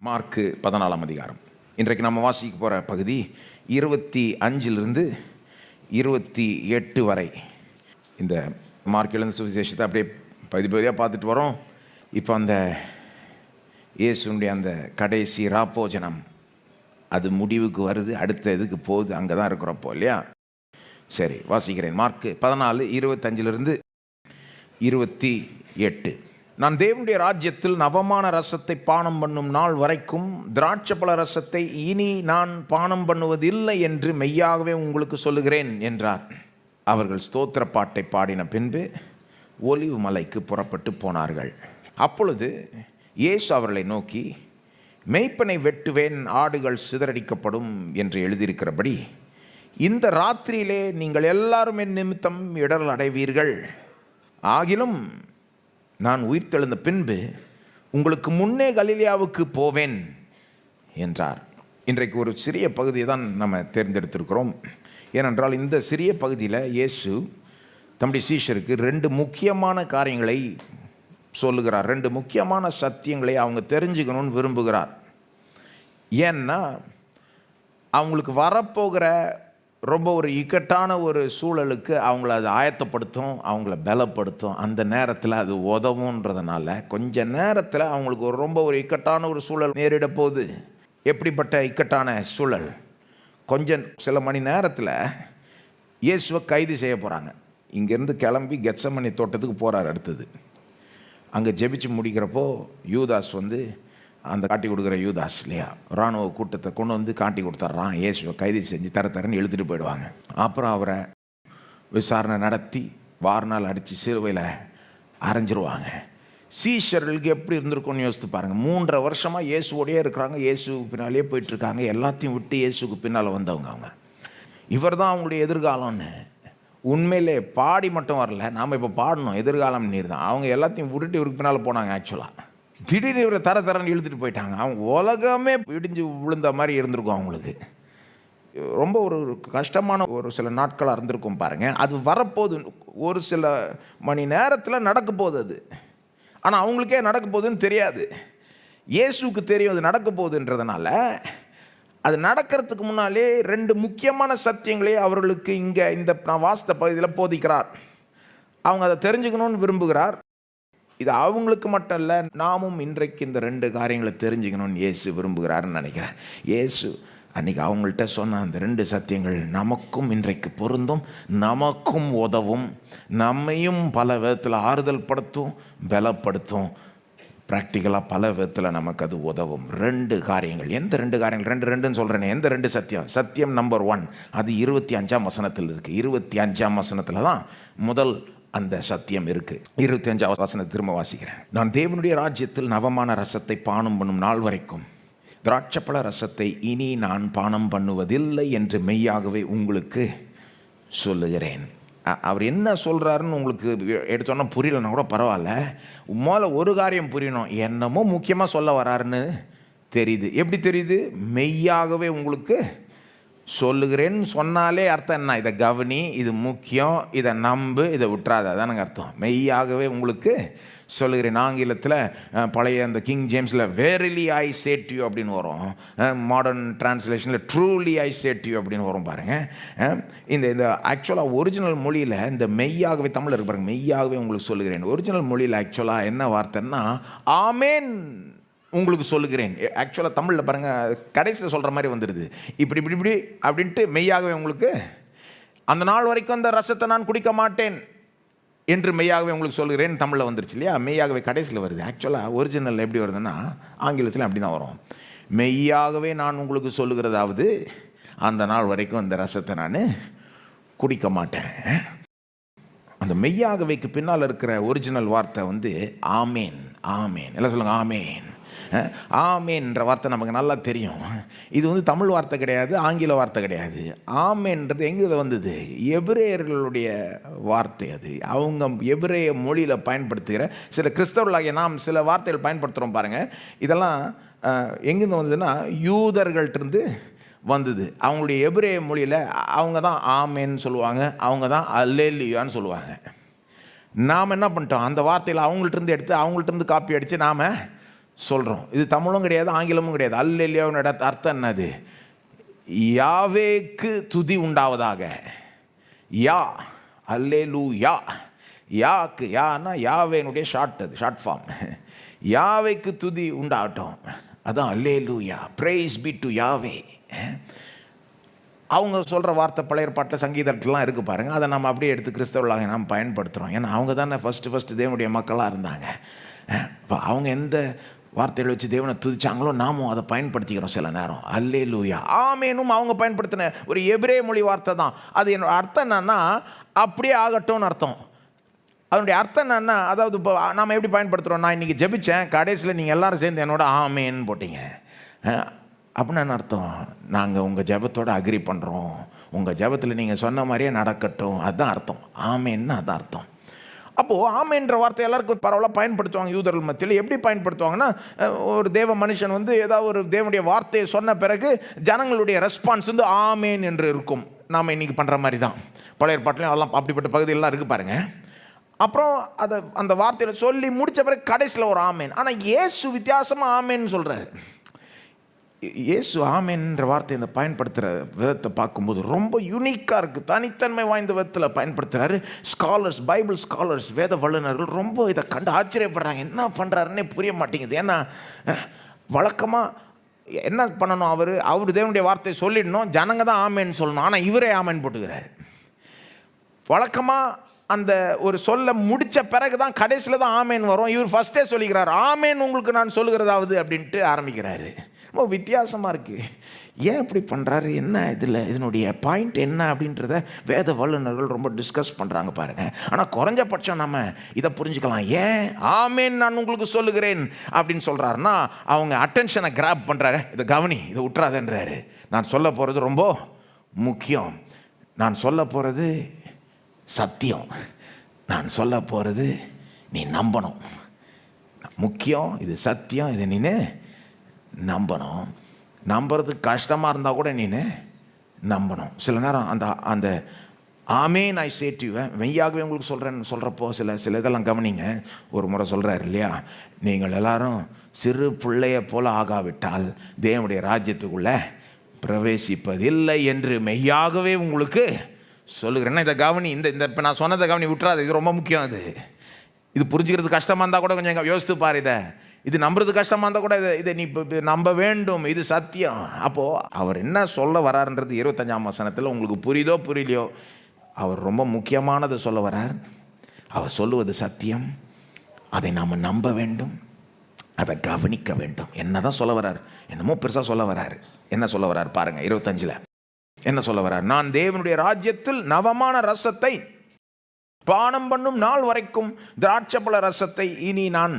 Mark 14ஆம் அதிகாரம். இன்றைக்கு நம்ம வாசிக்க போகிற பகுதி 25 28 வரை. இந்த மார்க் எழுந்த சுவிசேஷத்தை அப்படியே பகுதியாக பார்த்துட்டு வரோம். இப்போ அந்த இயேசுனுடைய அந்த கடைசி ராப்போஜனம் அது முடிவுக்கு வருது. அடுத்த இதுக்கு போகுது. அங்கே தான் இருக்கிறப்போ இல்லையா? சரி, வாசிக்கிறேன். மார்க்கு 14 25 28. நான் தேவனுடைய ராஜ்யத்தில் நவமான ரசத்தை பானம் பண்ணும் நாள் வரைக்கும் திராட்சைப்பழ ரசத்தை இனி நான் பானம் பண்ணுவதில்லை என்று மெய்யாகவே உங்களுக்கு சொல்லுகிறேன் என்றார். அவர்கள் ஸ்தோத்திர பாட்டை பாடின பின்பு ஒலிவு மலைக்கு புறப்பட்டு போனார்கள். அப்பொழுது இயேசு அவர்களை நோக்கி, மேய்ப்பனை வெட்டுவேன், ஆடுகள் சிதறடிக்கப்படும் என்று எழுதியிருக்கிறபடி இந்த ராத்திரியிலே நீங்கள் எல்லாரும் என் நிமித்தம் இடரல் அடைவீர்கள். ஆகிலும் நான் உயிர்த்தெழுந்த பின்பு உங்களுக்கு முன்னே கலிலேயாவுக்கு போவேன் என்றார். இன்றைக்கு ஒரு சிறிய பகுதியை தான் நம்ம தேர்ந்தெடுத்திருக்கிறோம். ஏனென்றால் இந்த சிறிய பகுதியில் இயேசு தம்முடைய சீஷருக்கு 2 முக்கியமான காரியங்களை சொல்லுகிறார். 2 முக்கியமான சத்தியங்களை அவங்க தெரிஞ்சுக்கணும்னு விரும்புகிறார். ஏன்னா அவங்களுக்கு வரப்போகிற ரொம்ப ஒரு இக்கட்டான ஒரு சூழலுக்கு அவங்கள அது ஆயத்தப்படுத்தும், அவங்கள பலப்படுத்தும். அந்த நேரத்தில் அது உதவுன்றதுனால கொஞ்ச நேரத்தில் அவங்களுக்கு ரொம்ப ஒரு இக்கட்டான ஒரு சூழல் நேரிட போகுது. எப்படிப்பட்ட இக்கட்டான சூழல்? சில மணி நேரத்தில் இயேசுவை கைது செய்ய போகிறாங்க. இங்கேருந்து கிளம்பி கெத்சமனி தோட்டத்துக்கு போகிறார். அடுத்தது அங்கே ஜெபிச்சு முடிக்கிறப்போ யூதாஸ் அந்த காட்டி கொடுக்குற யூதாஸ் இல்லையா, இராணுவ கூட்டத்தை கொண்டு காட்டி கொடுத்துட்றான். இயேசுவை கைது செஞ்சு தரன்னு இழுத்துட்டு போயிடுவாங்க. அப்புறம் அவரை விசாரணை நடத்தி வாரநாள் அடித்து சிலுவையில் அரைஞ்சிருவாங்க. சீஷர்களுக்கு எப்படி இருந்திருக்கும்னு யோசித்து பாருங்கள். 3.5 வருஷமாக இயேசுவோடையே இருக்கிறாங்க, இயேசுக்கு பின்னாலே போயிட்டுருக்காங்க. எல்லாத்தையும் விட்டு இயேசுக்கு பின்னால் வந்தவங்க அவங்க. இவர் தான் அவங்களுடைய எதிர்காலம்னு உண்மையிலே பாடி மட்டும் வரல. நாம் இப்போ பாடணும் எதிர்காலம் நீர் தான். அவங்க எல்லாத்தையும் விட்டுட்டு இவருக்கு பின்னால் போனாங்க. ஆக்சுவலாக திடீர்னு இவரை தரன்னு இழுத்துட்டு போயிட்டாங்க. அவங்க உலகமே இடிஞ்சு விழுந்த மாதிரி இருந்திருக்கும். அவங்களுக்கு ரொம்ப ஒரு கஷ்டமான ஒரு சில நாட்களாக இருந்திருக்கும் பாருங்கள். அது வரப்போகுது, ஒரு சில மணி நேரத்தில் நடக்க போகுது அது. ஆனால் அவங்களுக்கே நடக்க போகுதுன்னு தெரியாது. இயேசுக்கு தெரியும் அது நடக்க போகுதுன்றதுனால அது நடக்கிறதுக்கு முன்னாலே 2 முக்கியமான சத்தியங்களே அவர்களுக்கு இங்கே இந்த நான் வாசித்த பகுதியில் போதிக்கிறார். அவங்க அதை தெரிஞ்சுக்கணும்னு விரும்புகிறார். இது அவங்களுக்கு மட்டும் இல்லை, நாமும் இன்றைக்கு இந்த 2 காரியங்களை தெரிஞ்சுக்கணும்னு இயேசு விரும்புகிறாருன்னு நினைக்கிறேன். இயேசு அன்றைக்கி அவங்கள்ட்ட சொன்ன அந்த 2 சத்தியங்கள் நமக்கும் இன்றைக்கு பொருந்தும், நமக்கும் உதவும், நம்மையும் பல விதத்தில் ஆறுதல் படுத்தும், பலப்படுத்தும். ப்ராக்டிக்கலாக பல விதத்தில் நமக்கு அது உதவும். 2 காரியங்கள். எந்த 2 காரியங்கள்? 2 சொல்கிறேனே. எந்த 2 சத்தியம்? சத்தியம் நம்பர் 1 அது 25ஆம் வசனத்தில் இருக்குது. 25ஆம் வசனத்தில் தான் முதல் அந்த சத்தியம் இருக்கு. 25ஆம் வசனத்தை திரும்ப வாசிக்கிறேன். நான் தேவனுடைய ராஜ்யத்தில் நவமான ரசத்தை பானம் பண்ணும் நாள் வரைக்கும் திராட்சைப்பழ ரசத்தை இனி நான் பானம் பண்ணுவதில்லை என்று மெய்யாகவே உங்களுக்கு சொல்லுகிறேன். அவர் என்ன சொல்கிறாருன்னு உங்களுக்கு எடுத்தோன்னா புரியலன்னா கூட பரவாயில்ல. முதல்ல ஒரு காரியம் புரியணும். என்னமோ முக்கியமாக சொல்ல வராருன்னு தெரியுது. எப்படி தெரியுது? மெய்யாகவே உங்களுக்கு சொல்லுகிறேன்னு சொன்னாலே அர்த்தம் என்ன? இதை கவனி, இது முக்கியம், இதை நம்பு, இதை விட்டுறாத, அதானுங்க அர்த்தம். மெய்யாகவே உங்களுக்கு சொல்லுகிறேன். ஆங்கிலத்தில் பழைய அந்த கிங் ஜேம்ஸில் verily I say to you அப்படின்னு வரும். மாடர்ன் டிரான்ஸ்லேஷனில் truly I say to you அப்படின்னு வரும் பாருங்கள். இந்த ஆக்சுவலாக ஒரிஜினல் மொழியில் இந்த மெய்யாகவே தமிழில் இருக்கு பாருங்கள். மெய்யாகவே உங்களுக்கு சொல்லுகிறேன். ஒரிஜினல் மொழியில் ஆக்சுவலாக என்ன வார்த்தைன்னா ஆமேன் உங்களுக்கு சொல்லுகிறேன். ஆக்சுவலாக தமிழில் பாருங்கள் கடைசியில் சொல்கிற மாதிரி வந்துடுது. இப்படி இப்படி இப்படி அப்படின்ட்டு மெய்யாகவே உங்களுக்கு அந்த நாள் வரைக்கும் அந்த ரசத்தை நான் குடிக்க மாட்டேன் என்று மெய்யாகவே உங்களுக்கு சொல்லுகிறேன் தமிழில் வந்துருச்சு இல்லையா? மெய்யாகவே கடைசியில் வருது. ஆக்சுவலாக ஒரிஜினல் எப்படி வருதுன்னா ஆங்கிலத்தில் அப்படி தான் வரும். மெய்யாகவே நான் உங்களுக்கு சொல்லுகிறதாவது அந்த நாள் வரைக்கும் அந்த ரசத்தை நான் குடிக்க மாட்டேன். அந்த மெய்யாகவேக்கு பின்னால் இருக்கிற ஒரிஜினல் வார்த்தை ஆமேன். ஆமேன் எல்லாம் சொல்லுங்கள். ஆமேன். ஆமேன்ற வார்த்தை நமக்கு நல்லா தெரியும். இது தமிழ் வார்த்தை கிடையாது, ஆங்கில வார்த்தை கிடையாது. ஆமேன்றது எங்கே வந்தது? எபிரேயர்களுடைய வார்த்தை அது. அவங்க எபிரேய மொழியில் பயன்படுத்துகிற சில கிறிஸ்தவர்களாகிய நாம் சில வார்த்தைகள் பயன்படுத்துகிறோம் பாருங்கள். இதெல்லாம் எங்கேருந்து வந்ததுன்னா யூதர்கள்ட்டிருந்து வந்தது. அவங்களுடைய எபிரேய மொழியில் அவங்க தான் ஆமேன்னு சொல்லுவாங்க, அவங்க தான் அல்லேலியான்னு சொல்லுவாங்க. நாம் என்ன பண்ணிட்டோம்? அந்த வார்த்தையில் அவங்கள்ட்ட எடுத்து அவங்கள்ட்ட காப்பி அடித்து நாம் சொல்கிறோம். இது தமிழும் கிடையாது, ஆங்கிலமும் கிடையாது. அல்லேலூயாவோட அர்த்தம் என்னது? யாவேக்கு துதி உண்டாவதாக. யா, அல்லேலூயா. யாக்கு, யான்னா யாவேனுடைய ஷார்ட், அது ஷார்ட் ஃபார்ம். யாவேக்கு துதி உண்டாகட்டும், அதான் அல்லேலூயா. பிரைஸ் பி டு யாவே. அவங்க சொல்கிற வார்த்தை பழைய ஏற்பாட்டில் சங்கீதத்துலாம் இருக்குது பாருங்கள். அதை நம்ம அப்படியே எடுத்து கிறிஸ்தவர்களாக நாம் பயன்படுத்துகிறோம். ஏன்னா அவங்க தானே ஃபஸ்ட்டு தேவனுடைய மக்களாக இருந்தாங்க. இப்போ அவங்க எந்த வார்த்தைகளை வச்சு தேவனை துதிச்சாங்களோ நாமும் அதை பயன்படுத்திக்கிறோம் சில நேரம். அல்லேலூயா, ஆமேனும் அவங்க பயன்படுத்தின ஒரு எபிரே மொழி வார்த்தை தான். அது என்னோட அர்த்தம் என்னன்னா அப்படியே ஆகட்டும்னு அர்த்தம். அதனுடைய அர்த்தம் என்னன்னா, அதாவது இப்போ நாம் எப்படி பயன்படுத்துகிறோம், நான் இன்றைக்கி ஜெபிச்சேன், கடைசியில் நீங்கள் எல்லோரும் சேர்ந்து என்னோட ஆமேன்னு போட்டிங்க அப்படின்னு என்ன அர்த்தம்? நாங்கள் உங்கள் ஜெபத்தோடு அக்ரி பண்ணுறோம், உங்கள் ஜெபத்தில் நீங்கள் சொன்ன மாதிரியே நடக்கட்டும், அதுதான் அர்த்தம். ஆமேன்னு அதுதான் அர்த்தம். அப்போது ஆமேன்ற வார்த்தை எல்லாருக்கும் பரவலாக பயன்படுத்துவாங்க. யூதர்கள் மத்தியில் எப்படி பயன்படுத்துவாங்கன்னா, ஒரு தேவ மனுஷன் வந்து ஏதாவது ஒரு தேவனுடைய வார்த்தையை சொன்ன பிறகு ஜனங்களுடைய ரெஸ்பான்ஸ் வந்து ஆமேன் என்று இருக்கும். நாம் இன்றைக்கி பண்ணுற மாதிரி தான். பழைய ஏற்பாட்டிலையும் அதெல்லாம் அப்படிப்பட்ட பகுதியெல்லாம் இருக்குது பாருங்கள். அப்புறம் அதை அந்த வார்த்தையில் சொல்லி முடித்த பிறகு கடைசியில் ஒரு ஆமேன். ஆனால் இயேசு வித்தியாசமாக ஆமேன்னு சொல்கிறாரு. இயேசு ஆமேன்ற வார்த்தை இந்த பயன்படுத்துகிற விதத்தை பார்க்கும்போது ரொம்ப யூனிக்காக இருக்குது, தனித்தன்மை வாய்ந்த விதத்தில் பயன்படுத்துகிறாரு. ஸ்காலர்ஸ், பைபிள் ஸ்காலர்ஸ், வேத வல்லுநர்கள் ரொம்ப இதை கண்டு ஆச்சரியப்படுறாங்க. என்ன பண்ணுறாருன்னே புரிய மாட்டேங்குது. ஏன்னா வழக்கமாக என்ன பண்ணணும், அவர் தேவனுடைய வார்த்தையை சொல்லிடணும், ஜனங்க தான் ஆமேன்னு சொல்லணும். ஆனால் இவரே ஆமேன் போட்டுக்கிறாரு. வழக்கமாக அந்த ஒரு சொல்ல முடித்த பிறகு தான் கடைசியில் தான் ஆமேன் வரும். இவர் ஃபஸ்ட்டே சொல்லிக்கிறார், ஆமேன் உங்களுக்கு நான் சொல்லுகிறதாவது அப்படின்ட்டு ஆரம்பிக்கிறாரு. ரொம்ப வித்தியாசமாக இருக்குது. ஏன் இப்படி பண்ணுறாரு, என்ன இதில் இதனுடைய பாயிண்ட் என்ன அப்படின்றத வேத வல்லுநர்கள் ரொம்ப டிஸ்கஸ் பண்ணுறாங்க பாருங்கள். ஆனால் குறைஞ்சபட்சம் நம்ம இதை புரிஞ்சுக்கலாம். ஏன் ஆமேன் நான் உங்களுக்கு சொல்லுகிறேன் அப்படின்னு சொல்கிறாருன்னா, அவங்க அட்டென்ஷனை கிராப் பண்ணுறாரு. இதை கவனி, இதை விட்டுறாதுன்றாரு. நான் சொல்ல போகிறது ரொம்ப முக்கியம், நான் சொல்ல போகிறது சத்தியம், நான் சொல்ல போகிறது நீ நம்பணும். முக்கியம், இது சத்தியம், இதை நீ நம்பணும். நம்புறதுக்கு கஷ்டமாக இருந்தால் கூட நீ நம்பணும். சில நேரம் அந்த ஆமேன் ஐ சே டு யூ, மெய்யாகவே உங்களுக்கு சொல்கிறேன்னு சொல்கிறப்போ சில இதெல்லாம் கவனிங்க. ஒரு முறை சொல்கிறார் இல்லையா, நீங்கள் எல்லாரும் சிறு பிள்ளைய போல் ஆகாவிட்டால் தேவனுடைய ராஜ்யத்துக்குள்ளே பிரவேசிப்பதில்லை என்று மெய்யாகவே உங்களுக்கு சொல்லுகிறேன்னா, இதை கவனி. இந்த இப்போ நான் சொன்னதை கவனி, விட்டுறாது. இது ரொம்ப முக்கியம். இது புரிஞ்சுக்கிறது கஷ்டமாக இருந்தால் கூட கொஞ்சம் யோசித்து பாரு. இது நம்புறது கஷ்டமாக இருந்தால் கூட இதை நீ நம்ப வேண்டும், இது சத்தியம். அப்போது அவர் என்ன சொல்ல வராருன்றது 25ஆம் வசனத்தில் உங்களுக்கு புரியுதோ புரியலையோ, அவர் ரொம்ப முக்கியமானதை சொல்ல வரார். அவர் சொல்லுவது சத்தியம், அதை நாம் நம்ப வேண்டும், அதை கவனிக்க வேண்டும். என்ன தான் சொல்ல வரார்? என்னமோ பெருசாக சொல்ல வராரு. என்ன சொல்ல வரார் பாருங்கள். 25 என்ன சொல்ல வரார்? நான் தேவனுடைய ராஜ்யத்தில் நவமான ரசத்தை பானம் பண்ணும் நாள் வரைக்கும் திராட்சைப்பழ ரசத்தை இனி நான்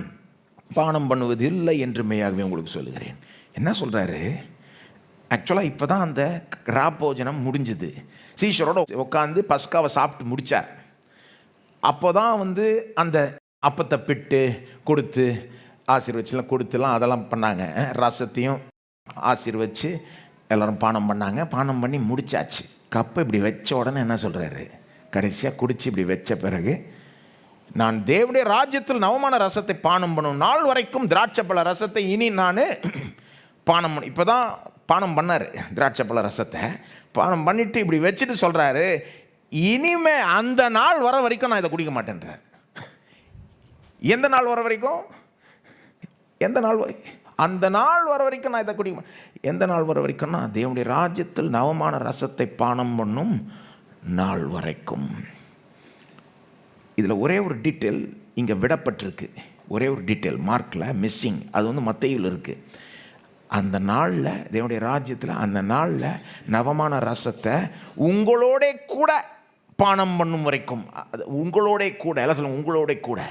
பானம் பண்ணுவது இல்லை என்று மெய்யாகவே உங்களுக்கு சொல்லுகிறேன். என்ன சொல்கிறாரு? ஆக்சுவலாக இப்போ தான் அந்த ராப்போஜனம் முடிஞ்சுது. சீஷரோட உட்காந்து பஸ்காவை சாப்பிட்டு முடித்தார். அப்போ தான் வந்து அந்த அப்பத்தை பிட்டு கொடுத்து ஆசீர்வச்சுலாம் கொடுத்துலாம் அதெல்லாம் பண்ணாங்க. ரசத்தையும் ஆசீர்வச்சு எல்லோரும் பானம் பண்ணாங்க. பானம் பண்ணி முடிச்சாச்சு. கப்பை இப்படி வச்ச உடனே என்ன சொல்கிறாரு? கடைசியாக குடித்து இப்படி வச்ச பிறகு, நான் தேவனுடைய ராஜ்யத்தில் நவமான ரசத்தை பானம் பண்ணும் நாள் வரைக்கும் திராட்சைப்பழ ரசத்தை இனி நான் பானம் பண்ண. இப்போ தான் பானம் பண்ணார் திராட்சைப்பழ ரசத்தை. பானம் பண்ணிவிட்டு இப்படி வச்சுட்டு சொல்கிறாரு, இனிமே அந்த நாள் வர வரைக்கும் நான் இதை குடிக்க மாட்டேன்றார். எந்த நாள் வர வரைக்கும்? எந்த நாள்? அந்த நாள் வர வரைக்கும் நான் இதை குடிக்க மாட்டேன். எந்த நாள் வர வரைக்கும்னா, தேவனுடைய ராஜ்யத்தில் நவமான ரசத்தை பானம் பண்ணும் நாள் வரைக்கும். இதில் ஒரே ஒரு டீட்டெயில் இங்கே விடப்பட்டிருக்கு. ஒரே ஒரு டீட்டெயில் மார்க்கில் மிஸ்ஸிங். அது வந்து மத்தேயுவில் இருக்குது. அந்த நாளில் தேவனுடைய ராஜ்யத்தில் அந்த நாளில் நவமான ரசத்தை உங்களோட கூட பானம் பண்ணும் வரைக்கும். அது உங்களோட கூட, எல்லாம் சொல்லுங்கள் உங்களோட கூட.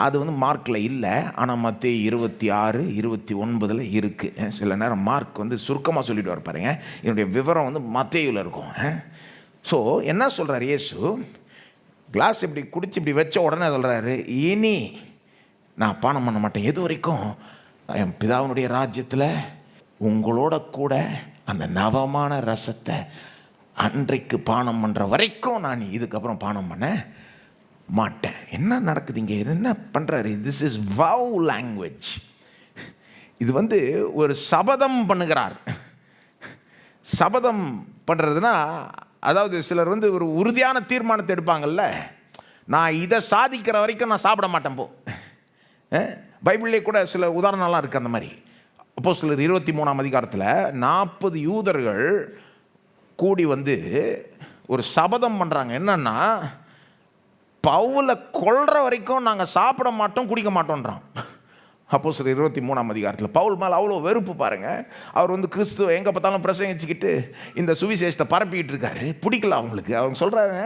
அது வந்து மார்க்கில் இல்லை, ஆனால் மத்தேயு 26, 29 இருக்குது. சில நேரம் மார்க் வந்து சுருக்கமாக சொல்லிவிட்டு பாருங்க, என்னுடைய விவரம் வந்து மத்தேயுவில் இருக்கும். ஸோ என்ன சொல்கிறார் இயேசு? கிளாஸ் இப்படி குடிச்சு இப்படி வச்ச உடனே சொல்கிறாரு, இனி நான் பானம் பண்ண மாட்டேன். எது வரைக்கும்? என் பிதாவினுடைய ராஜ்யத்தில் உங்களோட கூட அந்த நவமான ரசத்தை அன்றைக்கு பானம் பண்ணுற வரைக்கும் நான் இதுக்கப்புறம் பானம் பண்ண மாட்டேன். என்ன நடக்குது இங்கே? என்ன பண்ணுறாரு? This is vow language. இது ஒரு சபதம் பண்ணுகிறார். சபதம் பண்ணுறதுனா, அதாவது சிலர் ஒரு உறுதியான தீர்மானத்தை எடுப்பாங்கல்ல, நான் இதை சாதிக்கிற வரைக்கும் நான் சாப்பிட மாட்டேன் போ. பைபிள்லேயே கூட சில உதாரணம்லாம் இருக்குது அந்த மாதிரி. அப்போஸ்தலர் 23ஆம் அதிகாரத்தில் 40 யூதர்கள் கூடி ஒரு சபதம் பண்ணுறாங்க. என்னன்னா, பவுலை கொல்ற வரைக்கும் நாங்கள் சாப்பிட மாட்டோம், குடிக்க மாட்டோன்றான். அப்போஸ்தலர் 23ஆம் அதிகாரத்தில் பவுல் மேலே அவ்வளோ வெறுப்பு பாருங்கள். அவர் கிறிஸ்துவ எங்கே பார்த்தாலும் பிரசங்கிச்சுக்கிட்டு இந்த சுவிசேஷத்தை பரப்பிக்கிட்டு இருக்காரு. பிடிக்கல அவங்களுக்கு. அவங்க சொல்கிறாங்க,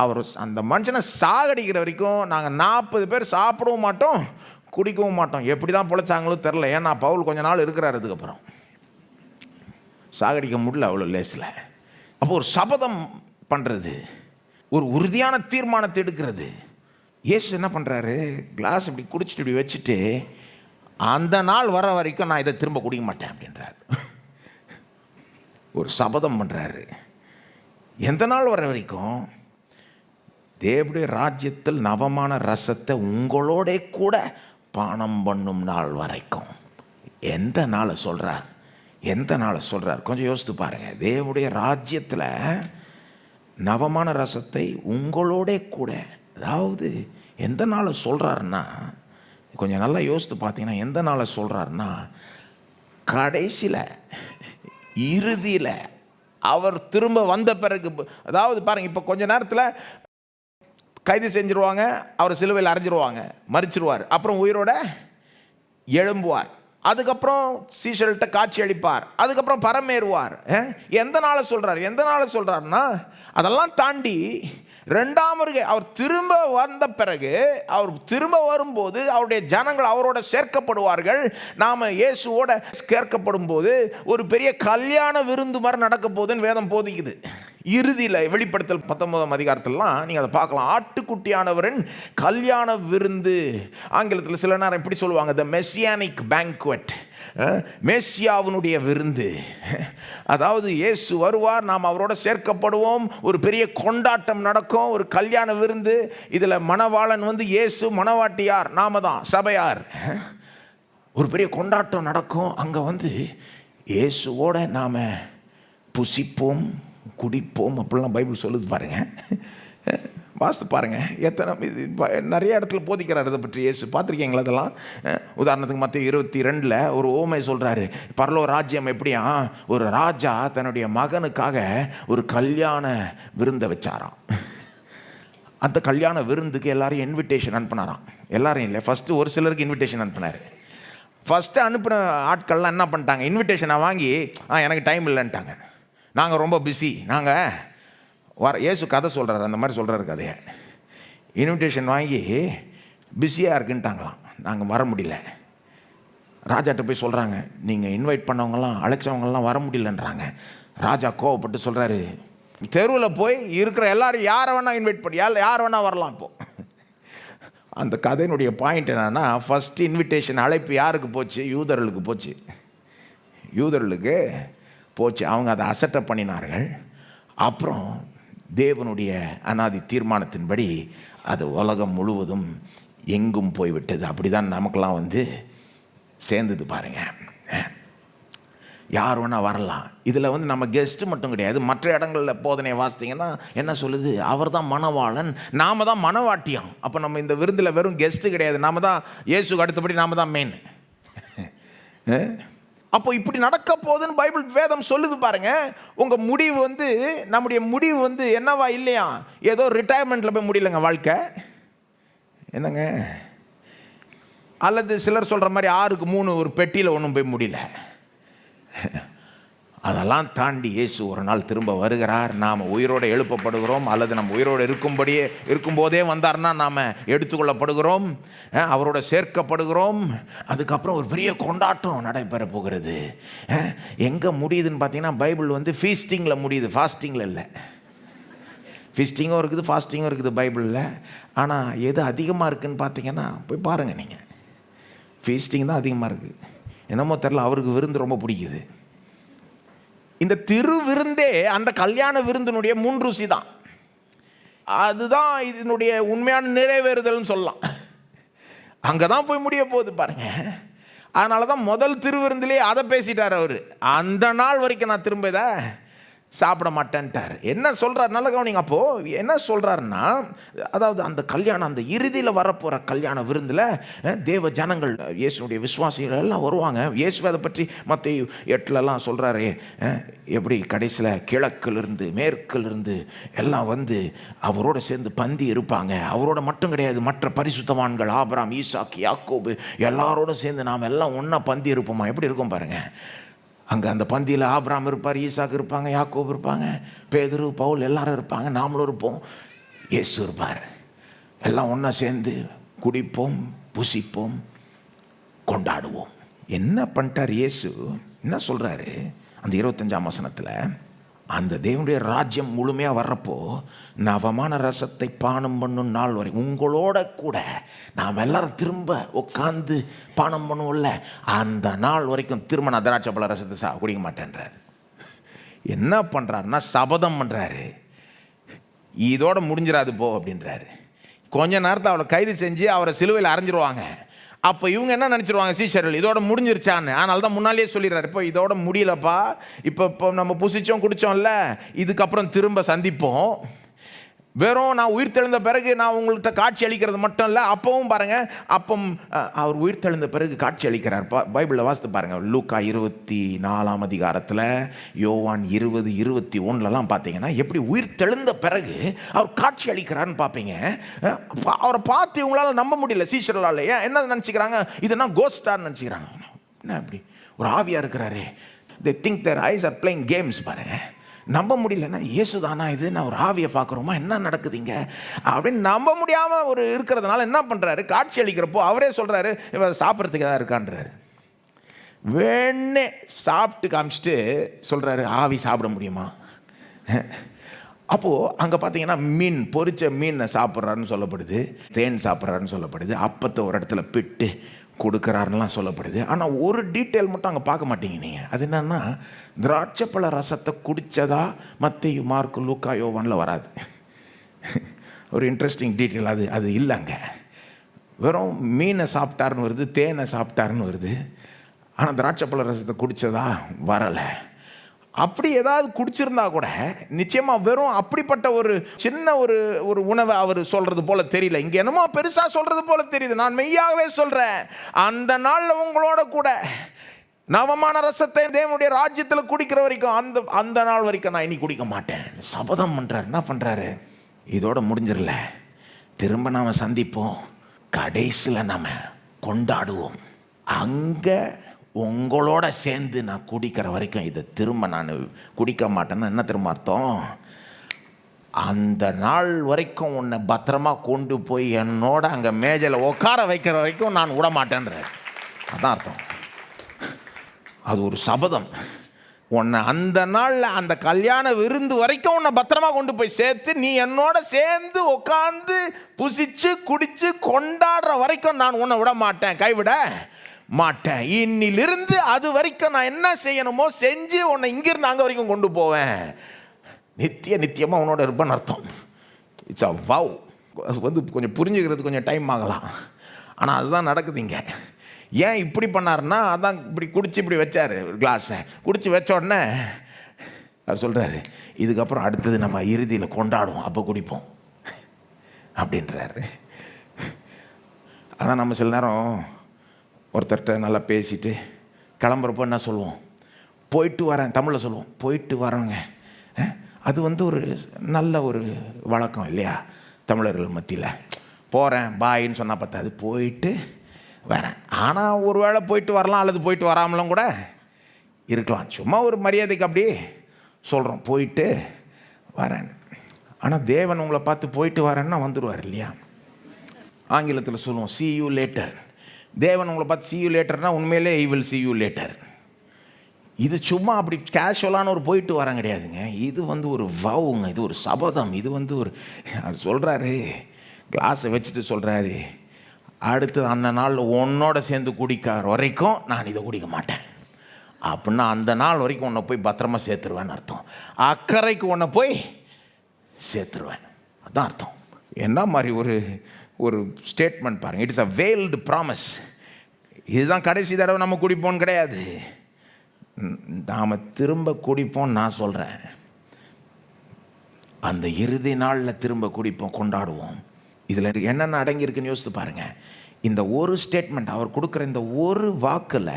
அவர் அந்த மனுஷனை சாகடிக்கிற வரைக்கும் நாங்கள் 40 பேர் சாப்பிடவும் மாட்டோம், குடிக்கவும் மாட்டோம். எப்படி தான் பிழைச்சாங்களோ தெரில. ஏன்னா பவுல் கொஞ்ச நாள் இருக்கிறார், அதுக்கப்புறம் சாகடிக்க முடியல அவ்வளோ லேஸில். அப்போ ஒரு சபதம் பண்ணுறது, ஒரு உறுதியான தீர்மானத்தை எடுக்கிறது. இயேசு என்ன பண்ணுறாரு, கிளாஸ் இப்படி குடிச்சிட்டு இப்படி வச்சுட்டு, அந்த நாள் வர வரைக்கும் நான் இதை திரும்ப குடிக்க மாட்டேன் அப்படின்றார். ஒரு சபதம் பண்ணுறாரு. எந்த நாள் வர வரைக்கும்? தேவனுடைய ராஜ்யத்தில் நவமான ரசத்தை உங்களோட கூட பானம் பண்ணும் நாள் வரைக்கும். எந்த நாளை சொல்கிறார்? எந்த நாளை சொல்கிறார்? கொஞ்சம் யோசித்து பாருங்கள். தேவனுடைய ராஜ்யத்தில் நவமான ரசத்தை உங்களோட கூட, அதாவது எந்த நாளை சொல்கிறாருன்னா, கொஞ்சம் நல்லா யோசித்து பார்த்தீங்கன்னா, எந்த நாளை சொல்கிறாருன்னா, கடைசியில், இறுதியில், அவர் திரும்ப வந்த பிறகு. அதாவது பாருங்கள், இப்போ கொஞ்ச நேரத்தில் கைது செஞ்சுருவாங்க, அவர் சிலுவையில் அரைஞ்சிருவாங்க, மறிச்சிருவார், அப்புறம் உயிரோட எழும்புவார், அதுக்கப்புறம் சீஷர்கள்ட்ட காட்சி அளிப்பார், அதுக்கப்புறம் பரமேறுவார். எந்த நாளை சொல்கிறார்? எந்த நாளை சொல்கிறாருன்னா, அதெல்லாம் தாண்டி 2ஆம் வருகை, அவர் திரும்ப வந்த பிறகு, அவர் திரும்ப வரும்போது அவருடைய ஜனங்கள் அவரோட சேர்க்கப்படுவார்கள். நாம் இயேசுவோட சேர்க்கப்படும் போது ஒரு பெரிய கல்யாண விருந்து மாதிரி நடக்க போகுதுன்னு வேதம் போதிக்குது. இறுதியில் வெளிப்படுத்தல் 19ஆம் அதிகாரத்திலாம் நீங்கள் அதை பார்க்கலாம். ஆட்டுக்குட்டியானவரின் கல்யாண விருந்து. ஆங்கிலத்தில் சில நேரம் இப்படி சொல்லுவாங்க, த மெசியானிக் பேங்க்வெட், மேசியாவினுடைய விருந்து. அதாவது இயேசு வருவார், நாம் அவரோட சேர்க்கப்படுவோம், ஒரு பெரிய கொண்டாட்டம் நடக்கும், ஒரு கல்யாண விருந்து. இதில் மணவாளன் இயேசு, மணவாட்டியார் நாம தான், சபையார். ஒரு பெரிய கொண்டாட்டம் நடக்கும். அங்கே இயேசுவோட நாம் புசிப்போம், குடிப்போம், அப்படிலாம் பைபிள் சொல்லுது பாருங்க. வாஸ்து பாருங்கள், எத்தனை நிறைய இடத்துல போதிக்கிறார் இதை பற்றி இயேசு. பார்த்துருக்கீங்களா அதெல்லாம்? உதாரணத்துக்கு மத்திய 22 ஒரு ஓமை சொல்கிறாரு. பரலோக ராஜ்யம் எப்படியா, ஒரு ராஜா தன்னுடைய மகனுக்காக ஒரு கல்யாண விருந்தை வச்சாராம். அந்த கல்யாண விருந்துக்கு எல்லாரையும் இன்விடேஷன் அனுப்பினாராம். எல்லாரையும் இல்லை, ஃபஸ்ட்டு ஒரு சிலருக்கு இன்விடேஷன் அனுப்பினார். ஃபஸ்ட்டு அனுப்பின ஆட்கள்லாம் என்ன பண்ணிட்டாங்க, இன்விடேஷனை வாங்கி எனக்கு டைம் இல்லைன்ட்டாங்க, நாங்கள் ரொம்ப பிஸி, நாங்கள் இயேசு கதை சொல்கிறாரு, அந்த மாதிரி சொல்கிறாரு கதையை. இன்விடேஷன் வாங்கி பிஸியாக இருக்குன்ட்டாங்களாம், நாங்கள் வர முடியல. ராஜாட்ட போய் சொல்கிறாங்க, நீங்கள் இன்வைட் பண்ணவங்களாம், அழைச்சவங்களாம் வர முடியலன்றாங்க. ராஜா கோவப்பட்டு சொல்கிறாரு, தெருவில் போய் இருக்கிற எல்லாரும் யாரை வேணால் இன்வைட் பண்ணி, யார் வேணால் வரலாம். இப்போது அந்த கதையினுடைய பாயிண்ட் என்னென்னா, ஃபஸ்ட்டு இன்விடேஷன் அழைப்பு யாருக்கு போச்சு? யூதர்களுக்கு போச்சு. யூதர்களுக்கு போச்சு. அவங்க அதை அசட்டை பண்ணினார்கள். அப்புறம் தேவனுடைய அநாதி தீர்மானத்தின்படி அது உலகம் முழுவதும் எங்கும் போய்விட்டது. அப்படி தான் நமக்கெல்லாம் சேர்ந்தது பாருங்க. யார் வேணால் வரலாம். இதில் நம்ம கெஸ்ட்டு மட்டும் கிடையாது. மற்ற இடங்களில் போதனையை வாசித்தீங்கன்னா என்ன சொல்லுது? அவர் தான் மணவாளன், நாம் தான் மணவாட்டியம். அப்போ நம்ம இந்த விருந்தில் வெறும் கெஸ்ட்டு கிடையாது, நாம் தான் இயேசுக்கு அடுத்தபடி நாம் தான் மெயின். அப்போ இப்படி நடக்க போகுதுன்னு பைபிள் வேதம் சொல்லுது பாருங்க. உங்கள் முடிவு நம்முடைய முடிவு என்னவா இல்லையா? ஏதோ ரிட்டையர்மெண்ட்டில் போய் முடியலைங்க வாழ்க்கை, என்னங்க? அல்லது சிலர் சொல்கிற மாதிரி 6க்கு 3 ஒரு பெட்டியில் ஒன்றும் போய் முடியல. அதெல்லாம் தாண்டி இயேசு ஒரு நாள் திரும்ப வருகிறார். நாம் உயிரோடு எழுப்பப்படுகிறோம், அல்லது நம்ம உயிரோடு இருக்கும்போதே வந்தார்னா நாம் எடுத்துக்கொள்ளப்படுகிறோம், அவரோட சேர்க்கப்படுகிறோம். அதுக்கப்புறம் ஒரு பெரிய கொண்டாட்டம் நடைபெற போகிறது. எங்கே முடியுதுன்னு பார்த்தீங்கன்னா, பைபிள் ஃபீஸ்டிங்கில் முடியுது, ஃபாஸ்டிங்கில் இல்லை. ஃபீஸ்டிங்கும் இருக்குது, ஃபாஸ்டிங்கும் இருக்குது பைபிளில். ஆனால் எது அதிகமாக இருக்குதுன்னு பார்த்தீங்கன்னா, போய் பாருங்கள் நீங்கள், ஃபீஸ்டிங் தான் அதிகமாக இருக்குது. என்னமோ தெரில, அவருக்கு விருந்து ரொம்ப பிடிக்குது. இந்த திருவிருந்தே அந்த கல்யாண விருந்தினுடைய முன் ருசி தான். அதுதான் இதனுடைய உண்மையான நிறைவேறுதல்னு சொல்லலாம். அங்கே தான் போய் முடிய போகுது பாருங்க. அதனால தான் முதல் திருவிருந்திலே அதை பேசிட்டார் அவர். அந்த நாள் வரைக்கும் நான் திரும்ப இதை சாப்பிட மாட்டேன்ட்டார். என்ன சொல்கிறார் நல்ல கவனிங்க. அப்போது என்ன சொல்கிறாருன்னா, அதாவது அந்த கல்யாணம், அந்த இறுதியில் வரப்போகிற கல்யாண விருந்தில் தேவ ஜனங்கள், இயேசுடைய விசுவாசிகள் எல்லாம் வருவாங்க. இயேசு அதை பற்றி மத்தேயு 8லலாம் சொல்கிறாரு, எப்படி கடைசியில் கிழக்கிலிருந்து மேற்கிலிருந்து எல்லாம் வந்து அவரோட சேர்ந்து பந்தி இருப்பாங்க. அவரோட மட்டும் கிடையாது, மற்ற பரிசுத்தவான்கள் ஆபிரகாம், ஈசாக்கு, யாக்கோபு எல்லாரோட சேர்ந்து நாம் எல்லாம் ஒன்றா பந்தி இருப்போமா. எப்படி இருக்கும் பாருங்கள். அங்கே அந்த பந்தியில் ஆபிரகாம் இருப்பார், ஈசாக்கு இருப்பாங்க, யாக்கோபு இருப்பாங்க, பேதுரு, பவுல் எல்லாரும் இருப்பாங்க, நாமளும் இருப்போம், இயேசு இருப்பார். எல்லாம் ஒன்றா சேர்ந்து குடிப்போம், புசிப்போம், கொண்டாடுவோம். என்ன பண்ணிட்டார் இயேசு? என்ன சொல்கிறாரு அந்த 25ஆம் வசனத்தில்? அந்த தேவனுடைய ராஜ்யம் முழுமையாக வர்றப்போ நவமான ரசத்தை பானம் பண்ணும் நாள் வரை உங்களோட கூட நாம் எல்லாரும் திரும்ப உட்காந்து பானம் பண்ணுவோம்ல, அந்த நாள் வரைக்கும் திரும்ப நான் திராட்சை பழ ரசத்தை குடிக்க மாட்டேன்றார். என்ன பண்ணுறாருன்னா சபதம் பண்ணுறாரு, இதோட முடிஞ்சிடாது போ அப்படின்றாரு. கொஞ்ச நேரத்தில் அவளை கைது செஞ்சு அவரை சிலுவையில் அரைஞ்சிருவாங்க. அப்போ இவங்க என்ன நினச்சிருவாங்க சீஷர்கள், இதோட முடிஞ்சிருச்சான்னு. அதனால தான் முன்னாலேயே சொல்லிடுறாரு, இப்போ இதோட முடியலப்பா, இப்போ நம்ம புசிச்சோம் குடித்தோம்ல, இதுக்கப்புறம் திரும்ப சந்திப்போம். வெறும் நான் உயிர் தெழுந்த பிறகு நான் உங்கள்கிட்ட காட்சி அளிக்கிறது மட்டும் இல்லை, அப்பவும் பாருங்கள், அப்போ அவர் உயிர் தெழுந்த பிறகு காட்சி அளிக்கிறார். பைபிளில் வாசித்து பாருங்கள், லூக்கா 24ஆம் அதிகாரத்தில், யோவான் 20:21 பார்த்தீங்கன்னா எப்படி உயிர் தெழுந்த பிறகு அவர் காட்சி அளிக்கிறார்னு பார்ப்பீங்க. அவரை பார்த்து இவங்களால நம்ப முடியல சீஷர்களால். என்ன நினச்சிக்கிறாங்க, இதுனா கோஸ்டார்னு நினச்சிக்கிறாங்க. என்ன இப்படி ஒரு ஆவியாக இருக்கிறாரு, they think their eyes are playing games. பாருங்க, நம்ப முடியலன்னா இயேசு தானா இது, நான் ஒரு ஆவியை பார்க்குறோமா, என்ன நடக்குதுங்க அப்படின்னு நம்ப முடியாமல் ஒரு இருக்கிறதுனால என்ன பண்ணுறாரு, காட்சி அளிக்கிறப்போ அவரே சொல்கிறாரு, இவன் சாப்பிட்றதுக்கு தான் இருக்கான்றாரு. வேணே சாப்பிட்டு காமிச்சிட்டு சொல்கிறாரு, ஆவி சாப்பிட முடியுமா? அப்போது அங்கே பார்த்தீங்கன்னா மீன், பொரிச்ச மீனை சாப்பிட்றாருன்னு சொல்லப்படுது, தேன் சாப்பிட்றாருன்னு சொல்லப்படுது, அப்பத்தை ஒரு இடத்துல பிட்டு கொடுக்குறாருலாம் சொல்லப்படுது. ஆனால் ஒரு டீட்டெயில் மட்டும் அங்கே பார்க்க மாட்டீங்க நீங்கள். அது என்னன்னா, திராட்சைப்பழ ரசத்தை குடித்ததா மத்தேயு, மார்க்கு, லூக்கா, யோவானில் வராது. ஒரு இன்ட்ரெஸ்டிங் டீட்டெயில் அது இல்லைங்க. வெறும் மீனை சாப்பிட்டாருன்னு வருது, தேனை சாப்பிட்டாருன்னு வருது. ஆனால் திராட்சைப்பழ ரசத்தை குடித்ததா வரலை. அப்படி ஏதாவது குடிச்சிருந்தா கூட நிச்சயமாக வெறும் அப்படிப்பட்ட ஒரு சின்ன ஒரு உணவை அவர் சொல்கிறது போல தெரியல. இங்கே என்னமோ பெருசாக சொல்கிறது போல தெரியுது. நான் மெய்யாகவே சொல்கிறேன், அந்த நாளில் உங்களோட கூட நவமான ரசத்தை தேவனுடைய ராஜ்யத்தில் குடிக்கிற வரைக்கும் அந்த நாள் வரைக்கும் நான் இனி குடிக்க மாட்டேன். சபதம் பண்ணுறாரு. என்ன பண்ணுறாரு, இதோட முடிஞ்சிடல, திரும்ப நாம் சந்திப்போம், கடைசியில் நாம் கொண்டாடுவோம், அங்கே உங்களோட சேர்ந்து நான் குடிக்கிற வரைக்கும் இதை திரும்ப நான் குடிக்க மாட்டேன்னு. என்ன திரும்ப அர்த்தம், அந்த நாள் வரைக்கும் உன்னை பத்திரமா கொண்டு போய் என்னோட அங்கே மேஜையில் உட்கார வைக்கிற வரைக்கும் நான் விட மாட்டேன்ற. அதான் அர்த்தம். அது ஒரு சபதம். உன்னை அந்த நாளில் அந்த கல்யாண விருந்து வரைக்கும் உன்னை பத்திரமா கொண்டு போய் சேர்த்து நீ என்னோட சேர்ந்து உட்காந்து புசிச்சு குடிச்சு கொண்டாடுற வரைக்கும் நான் உன்னை விட மாட்டேன், கைவிட மாட்டேன். இன்னிலிருந்து அது வரைக்கும் நான் என்ன செய்யணுமோ செஞ்சு உன்னை இங்கிருந்து அங்கே வரைக்கும் கொண்டு போவேன். நித்தியமாக உன்னோட இருப்பேன்னு அர்த்தம். It's a vow. அது வந்து கொஞ்சம் புரிஞ்சுக்கிறது கொஞ்சம் டைம் ஆகலாம், ஆனால் அதுதான் நடக்குதுங்க. ஏன் இப்படி பண்ணாருன்னா, அதான் இப்படி குடிச்சு இப்படி வச்சார், ஒரு கிளாஸை குடிச்சு வச்ச உடனே அவர் சொல்கிறாரு, இதுக்கப்புறம் அடுத்தது நம்ம இறுதியில் கொண்டாடுவோம், அப்போ குடிப்போம் அப்படின்றாரு. அதான் நம்ம சில நேரம் ஒருத்தர்கிட்ட நல்லா பேசிட்டு கிளம்புறப்போ என்ன சொல்லுவோம், போயிட்டு வரேன், தமிழில் சொல்லுவோம், போயிட்டு வரேங்க. அது வந்து ஒரு நல்ல ஒரு வழக்கம் இல்லையா தமிழர்கள் மத்தியில். போகிறேன் பாயின்னு சொன்னால் பத்தாது, போயிட்டு வரேன். ஆனால் ஒரு வேளை போயிட்டு வரலாம், அல்லது போயிட்டு வராமலும் கூட இருக்கலாம். சும்மா ஒரு மரியாதைக்கு அப்படி சொல்கிறோம், போயிட்டு வரேன். ஆனால் தேவன் உங்களை பார்த்து போயிட்டு வரேன்னா வந்துடுவார் இல்லையா. ஆங்கிலத்தில் சொல்லுவோம் see you later. தேவன் உங்களை பார்த்து see you laterனா உண்மையிலே he will see you later. இது சும்மா அப்படி கேஷுவலான ஒரு போயிட்டு வரேன் கிடையாதுங்க. இது வந்து ஒரு வவுங்க, இது ஒரு சபதம். இது வந்து ஒரு அது சொல்கிறாரு, கிளாஸை வச்சுட்டு சொல்கிறாரு, அடுத்து அந்த நாள் உன்னோட சேர்ந்து குடிக்கிற வரைக்கும் நான் இதை குடிக்க மாட்டேன் அப்படின்னா அந்த நாள் வரைக்கும் உன்னை போய் பத்திரமா சேர்த்துருவேன்னு அர்த்தம். அக்கறைக்கு உன்னை போய் சேர்த்துருவேன், அதுதான் அர்த்தம். என்ன மாதிரி ஒரு ஸ்டேட்மெண்ட் பாருங்கள். It is a world promise. இதுதான் கடைசி தடவை நம்ம குடிப்போம் கிடையாது. நாம் திரும்ப குடிப்போம். நான் சொல்கிறேன், அந்த இறுதி நாளில் திரும்ப குடிப்போம், கொண்டாடுவோம். இதில் என்னென்ன அடங்கியிருக்குன்னு யோசித்து பாருங்கள். இந்த ஒரு ஸ்டேட்மெண்ட், அவர் கொடுக்குற இந்த ஒரு வாக்கில்,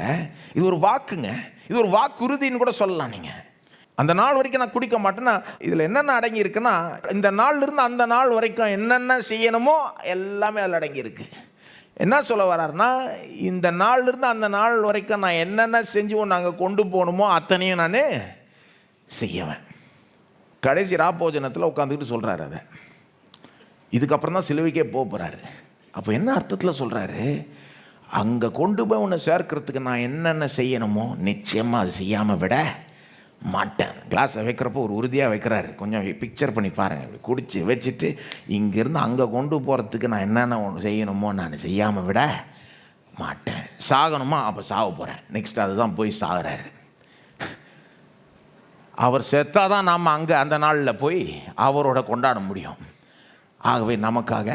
இது ஒரு வாக்குங்க, இது ஒரு வாக்குறுதின்னு கூட சொல்லலாம். நீங்கள் அந்த நாள் வரைக்கும் நான் குடிக்க மாட்டேன்னா, இதில் என்னென்ன அடங்கி இருக்குன்னா, இந்த நாள்லேருந்து அந்த நாள் வரைக்கும் என்னென்ன செய்யணுமோ எல்லாமே அதில் அடங்கியிருக்கு. என்ன சொல்ல வர்றாருன்னா, இந்த நாள்லேருந்து அந்த நாள் வரைக்கும் நான் என்னென்ன செஞ்சு நாங்கள் கொண்டு போகணுமோ அத்தனையும் நான் செய்வேன். கடைசி ராப்போஜனத்தில் உட்காந்துக்கிட்டு சொல்கிறாரு அதை. இதுக்கப்புறம் தான் சிலுவைக்கே போகிறாரு. அப்போ என்ன அர்த்தத்தில் சொல்கிறாரு? அங்கே கொண்டு போய் உன்னை சேர்க்கறதுக்கு நான் என்னென்ன செய்யணுமோ நிச்சயமாக அது செய்யாமல் விட மாட்டேன். கிளாஸை வைக்கிறப்போ ஒரு உறுதியாக வைக்கிறாரு. கொஞ்சம் பிக்சர் பண்ணி பாருங்கள். குடிச்சு வச்சுட்டு இங்கேருந்து அங்கே கொண்டு போகிறதுக்கு நான் என்னென்ன செய்யணுமோ நான் செய்யாமல் விட மாட்டேன். சாகணுமா? அப்போ சாக போகிறேன். நெக்ஸ்ட் அதுதான் போய் சாகிறாரு. அவர் செத்தாதான் நாம் அங்கே அந்த நாளில் போய் அவரோட கொண்டாட முடியும். ஆகவே நமக்காக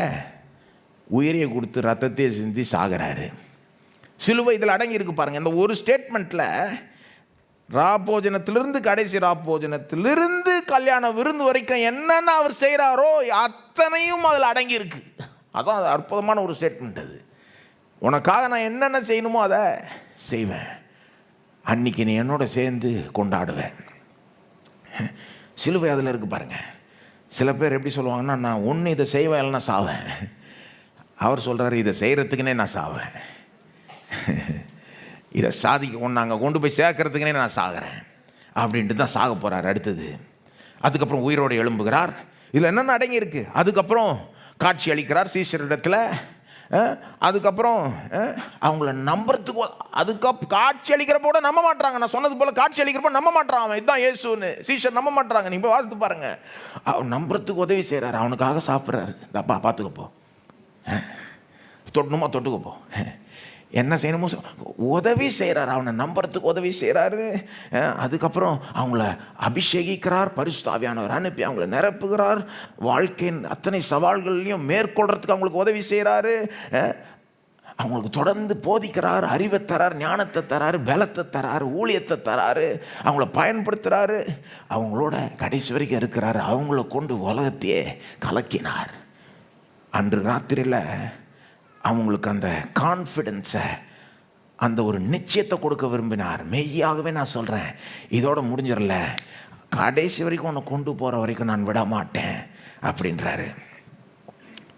உயிரை கொடுத்து ரத்தத்தை சிந்தி சாகிறாரு. சிலுவை இதில் அடங்கி இருக்கு பாருங்கள். இந்த ஒரு ஸ்டேட்மெண்ட்டில் ராப்போஜனத்திலிருந்து கடைசி ராப்போஜனத்திலிருந்து கல்யாண விருந்து வரைக்கும் என்னென்ன அவர் செய்கிறாரோ அத்தனையும் அதில் அடங்கி இருக்கு. அதான் அது அற்புதமான ஒரு ஸ்டேட்மெண்ட். அது உனக்காக நான் என்னென்ன செய்யணுமோ அதை செய்வேன். அன்னைக்கு நீ என்னோட சேர்ந்து கொண்டாடுவேன். சிலுவை அதில் இருக்குது பாருங்கள். சில பேர் எப்படி சொல்லுவாங்கன்னா, நான் ஒன்று இதை செய்வேன் இல்லைன்னா சாவேன். அவர் சொல்கிறாரு, இதை செய்கிறதுக்குனே நான் சாவேன். இதை சாதிக்க நாங்கள் கொண்டு போய் சேர்க்கறதுக்குனே நான் சாகிறேன் அப்படின்ட்டு தான் சாக போகிறார். அடுத்தது அதுக்கப்புறம் உயிரோடு எழும்புகிறார். இதில் என்னென்ன அடங்கி இருக்குது? அதுக்கப்புறம் காட்சி அளிக்கிறார் சீஷரிடத்தில். அதுக்கப்புறம் அவங்கள நம்புறதுக்கு, அதுக்கப்புறம் காட்சி அளிக்கிறப்ப கூட நம்ப மாட்டாங்க. நான் சொன்னது போல் காட்சி அளிக்கிறப்ப நம்ப மாட்டான். அவன் இதுதான் இயேசுன்னு சீஷர் நம்ப மாட்டாங்க. நீங்கள் போய் வாசித்து பாருங்கள். அவன் நம்புறதுக்கு உதவி செய்கிறார். அவனுக்காக சாப்பிட்றாரு. அப்பா பார்த்துக்கப்போ, தொட்டணுமா தொட்டுக்கப்போ, என்ன செய்யணுமோ உதவி செய்கிறார். அவனை நம்புறதுக்கு உதவி செய்கிறாரு. அதுக்கப்புறம் அவங்கள அபிஷேகிக்கிறார். பரிசுத்த ஆவியானவர் அனுப்பி அவங்கள நிரப்புகிறார். வாழ்க்கையின் அத்தனை சவால்களையும் மேற்கொள்கிறதுக்கு அவங்களுக்கு உதவி செய்கிறாரு. அவங்களுக்கு தொடர்ந்து போதிக்கிறார். அறிவை தரார், ஞானத்தை தராரு, பலத்தை தராரு, ஊழியத்தை தராரு. அவங்கள பயன்படுத்துகிறாரு. அவங்களோட கடைசி வரைக்கும் இருக்கிறாரு. அவங்கள கொண்டு உலகத்தையே கலக்கினார். அன்று ராத்திரியில் அவங்களுக்கு அந்த கான்ஃபிடென்ஸை, அந்த ஒரு நிச்சயத்தை கொடுக்க விரும்பினார். மெய்யாகவே நான் சொல்கிறேன், இதோட முடிஞ்சிடல, கடைசி வரைக்கும் உன்னை கொண்டு போகிற வரைக்கும் நான் விட மாட்டேன் அப்படின்றாரு.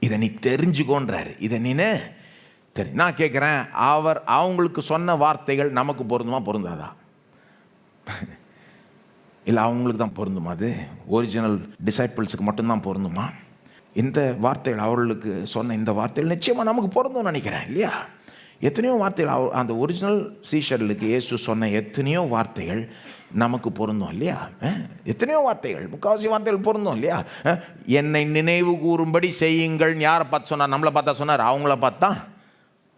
இதை நீ தெரிஞ்சுக்கோன்றாரு. இதை நீனு நான் கேட்குறேன், அவர் அவங்களுக்கு சொன்ன வார்த்தைகள் நமக்கு பொருந்துமா பொருந்தாதா? இல்லை அவங்களுக்கு தான் பொருந்துமா? அது ஒரிஜினல் டிசைப்பிள்ஸுக்கு மட்டும்தான் பொருந்துமா? இந்த வார்த்தைகள், அவர்களுக்கு சொன்ன இந்த வார்த்தைகள் நிச்சயமாக நமக்கு பொருந்தும்னு நினைக்கிறேன். இல்லையா? எத்தனையோ வார்த்தைகள், அந்த ஒரிஜினல் சீஷர்களுக்கு இயேசு சொன்ன எத்தனையோ வார்த்தைகள் நமக்கு பொருந்தும். இல்லையா? எத்தனையோ வார்த்தைகள், முக்கால்வாசி வார்த்தைகள் பொருந்தும். இல்லையா? என்னை நினைவு கூறும்படி செய்யுங்கள். யாரை பார்த்து சொன்னார்? நம்மளை பார்த்தா சொன்னார்? அவங்கள பார்த்தா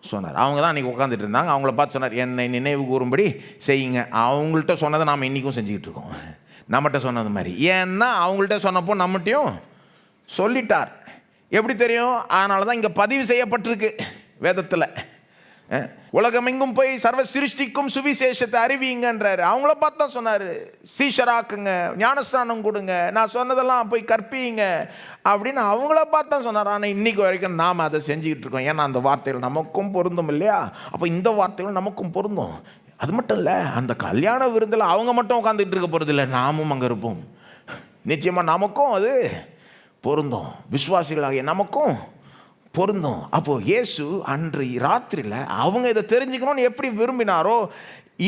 சொன்னார். அவங்க தான் அன்றைக்கி உட்காந்துட்டு இருந்தாங்க. அவங்கள பார்த்து சொன்னார், என்னை நினைவு கூறும்படி செய்யுங்க. அவங்கள்ட்ட சொன்னதை நாம் இன்றைக்கும் செஞ்சுக்கிட்டு இருக்கோம். நம்மகிட்ட சொன்னது மாதிரி. ஏன்னா அவங்கள்ட்ட சொன்னப்போ நம்மகிட்டையும் சொல்லிட்டார். எப்படி தெரியும்? அதனால தான் இங்கே பதிவு செய்யப்பட்டிருக்கு வேதத்தில். உலகமெங்கும் போய் சர்வ சிருஷ்டிக்கும் சுவிசேஷத்தை அறிவிங்கன்றாரு. அவங்கள பார்த்து தான் சொன்னார், சீஷராக்குங்க, ஞானஸ்தானம் கொடுங்க, நான் சொன்னதெல்லாம் போய் கற்பிங்க அப்படின்னு அவங்கள பார்த்து தான் சொன்னார். ஆனால் இன்றைக்கு வரைக்கும் நாம் அதை செஞ்சுக்கிட்டு இருக்கோம். ஏன்னா அந்த வார்த்தைகள் நமக்கும் பொருந்தும். இல்லையா? அப்போ இந்த வார்த்தைகள் நமக்கும் பொருந்தும். அது மட்டும் இல்லை, அந்த கல்யாண விருந்தில் அவங்க மட்டும் உட்காந்துட்டு இருக்க போகிறது இல்லை, நாமும் அங்கே இருப்போம். நிச்சயமாக நமக்கும் அது பொருந்தும். விசுவாசிகளாகிய நமக்கும் பொருந்தும். அப்போது இயேசு அன்று ராத்திரியில் அவங்க இதை தெரிஞ்சுக்கணும்னு எப்படி விரும்பினாரோ,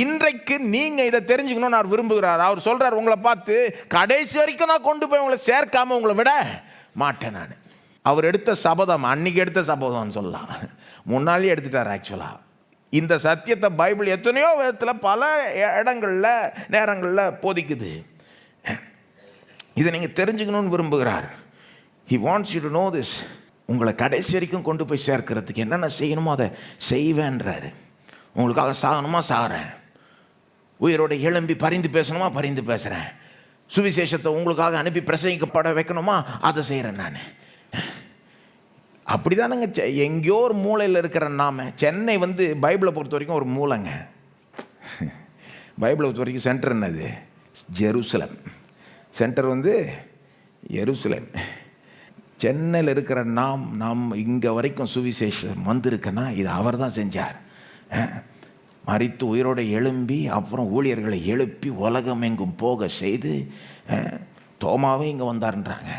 இன்றைக்கு நீங்கள் இதை தெரிஞ்சுக்கணும்னு நான் விரும்புகிறார். அவர் சொல்கிறார், உங்களை பார்த்து கடைசி வரைக்கும் நான் கொண்டு போய் உங்களை சேர்க்காமல் உங்களை விட மாட்டேன் நான். அவர் எடுத்த சபதம், அன்றைக்கி எடுத்த சபதம்னு சொல்லலாம், முன்னாலே எடுத்துட்டார். ஆக்சுவலாக இந்த சத்தியத்தை பைபிள் எத்தனையோ விதத்தில் பல இடங்களில் நேரங்களில் போதிக்குது. இதை நீங்கள் தெரிஞ்சுக்கணும்னு விரும்புகிறார். He wants you to know this. உங்களை கடைசி வரைக்கும் கொண்டு போய் சேர்க்கிறதுக்கு என்னென்ன செய்யணுமோ அதை செய்வேன்றாரு. உங்களுக்காக சாகணுமா சாகிறேன், உயிரோட எழும்பி பரிந்து பேசணுமா பரிந்து பேசுகிறேன், சுவிசேஷத்தை உங்களுக்காக அனுப்பி பிரசங்கிக்கப்பட வைக்கணுமா அதை செய்கிறேன் நான். அப்படி தானங்க எங்கேயோ ஒரு மூலையில் இருக்கிற நாம. சென்னை வந்து பைபிளை பொறுத்த வரைக்கும் ஒரு மூலைங்க. பைபிளை பொறுத்த வரைக்கும் சென்டர் என்னது? ஜெருசலம். சென்டர் வந்து எருசலேம். சென்னையில் இருக்கிற நாம் இங்கே வரைக்கும் சுவிசேஷம் வந்திருக்குன்னா இது அவர் தான் செஞ்சார். மரித்து உயிரோடு எழும்பி அப்புறம் ஊழியர்களை எழுப்பி உலகம் எங்கும் போக செய்து தோமாவே இங்கே வந்தார்ன்றாங்க.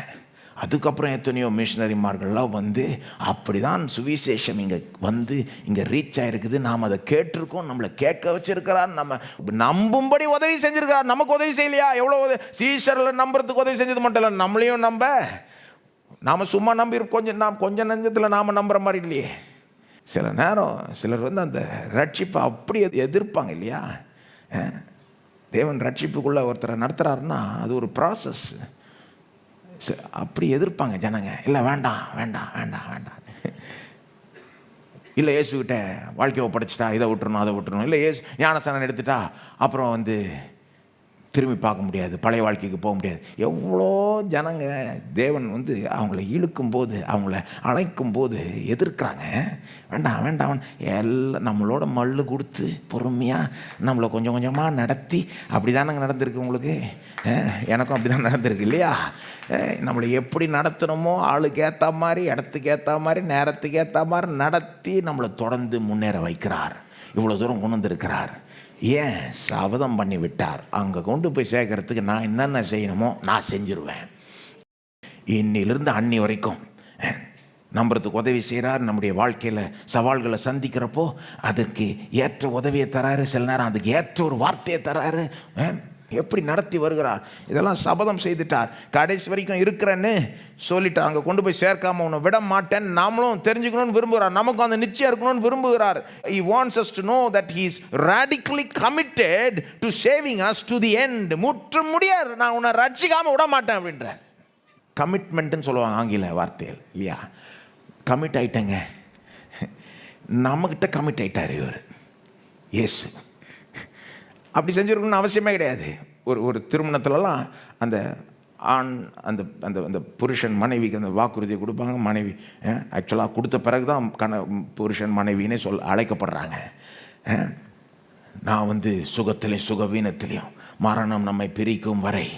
அதுக்கப்புறம் எத்தனையோ மிஷினரிமார்கள்லாம் வந்து அப்படி தான் சுவிசேஷம் இங்கே வந்து இங்கே ரீச் ஆகிருக்குது. நாம் அதை கேட்டிருக்கோம், நம்மளை கேட்க வச்சிருக்கிறார், நம்ம நம்பும்படி உதவி செஞ்சுருக்கிறார். நமக்கு உதவி செய்யலையா? எவ்வளோ சீஷரில் நம்புறதுக்கு உதவி செஞ்சது மட்டும் இல்லை, நம்மளையும் நாம் சும்மா நம்பி கொஞ்சம் நெஞ்சத்தில் நாம் நம்புகிற மாதிரி இல்லையே. சில நேரம் சிலர் வந்து அந்த ரட்சிப்பை அப்படி எதிர்ப்பாங்க இல்லையா? தேவன் ரட்சிப்புக்குள்ளே ஒருத்தரை நடத்துகிறாருன்னா அது ஒரு ப்ராசஸ். அப்படி எதிர்ப்பாங்க ஜனங்க. இல்லை வேண்டாம் வேண்டாம் வேண்டாம் வேண்டாம். இல்லை இயேசுக்கிட்ட வாழ்க்கையை ஒப்படைச்சிட்டா இதை விட்டுறணும் அதை விட்டுறணும். இல்லை இயேசு ஞானஸ்நானம் எடுத்துட்டா அப்புறம் வந்து திரும்பி பார்க்க முடியாது, பழைய வாழ்க்கைக்கு போக முடியாது. எவ்வளோ ஜனங்க தேவன் வந்து அவங்கள இழுக்கும்போது அவங்கள அழைக்கும்போது எதிர்க்கிறாங்க. வேண்டாம் வேண்டாம் எல்லாம் நம்மளோட மல்லு கொடுத்து பொறுமையாக நம்மளை கொஞ்சம் கொஞ்சமாக நடத்தி. அப்படி தானங்க நடந்திருக்கு உங்களுக்கு, எனக்கும் அப்படி தான் நடந்திருக்கு இல்லையா? நம்மளை எப்படி நடத்தணுமோ ஆளுக்கு ஏற்ற மாதிரி, இடத்துக்கு ஏற்ற மாதிரி, நேரத்துக்கு ஏற்ற மாதிரி நடத்தி நம்மளை தொடர்ந்து முன்னேற வைக்கிறார். இவ்வளோ தூரம் கொண்டு வந்திருக்கிறார். ஏன்? சபதம் பண்ணி விட்டார். அங்கே கொண்டு போய் சேர்க்கறதுக்கு நான் என்னென்ன செய்யணுமோ நான் செஞ்சிருவேன். இன்னிலிருந்து அன்னி வரைக்கும் நம்புறதுக்கு உதவி செய்கிறார். நம்முடைய வாழ்க்கையில் சவால்களை சந்திக்கிறப்போ அதற்கு ஏற்ற உதவியை தராரு. சில நேரம் அதுக்கு ஏற்ற ஒரு வார்த்தையை தராரு. எப்படி நடத்தி வருகிறார். இதெல்லாம் சபதம் செய்துட்டார். கடைசி வரைக்கும் இருக்கிறேன்னு சொல்லிட்டார். அங்கே கொண்டு போய் சேர்க்காம உன்னை விட மாட்டேன் நாமளும் தெரிஞ்சுக்கணும்னு விரும்புகிறார். நமக்கும் அந்த நிச்சயம் இருக்கணும்னு விரும்புகிறார். He wants us to know that he is radically committed to saving us to the end. முற்று முடியாது, நான் உன்னை ரட்சிக்காம விட மாட்டேன் அப்படின்றார். கமிட்மெண்ட்னு சொல்லுவாங்க ஆங்கில வார்த்தையில் இல்லையா? கமிட் ஆயிட்டேங்க. நம்மக்கிட்ட கமிட் ஆயிட்டார் இவர் இயேசு. அப்படி செஞ்சுருக்கணும்னு அவசியமே கிடையாது. ஒரு திருமணத்துலலாம் அந்த ஆண் அந்த அந்த அந்த புருஷன் மனைவிக்கு அந்த வாக்குறுதியை கொடுப்பாங்க. மனைவி ஆக்சுவலாக கொடுத்த பிறகு தான் புருஷன் மனைவினே அழைக்கப்படுறாங்க. நான் வந்து சுகத்திலையும் சுகவீனத்திலையும் மரணம் நம்மை பிரிக்கும் வரை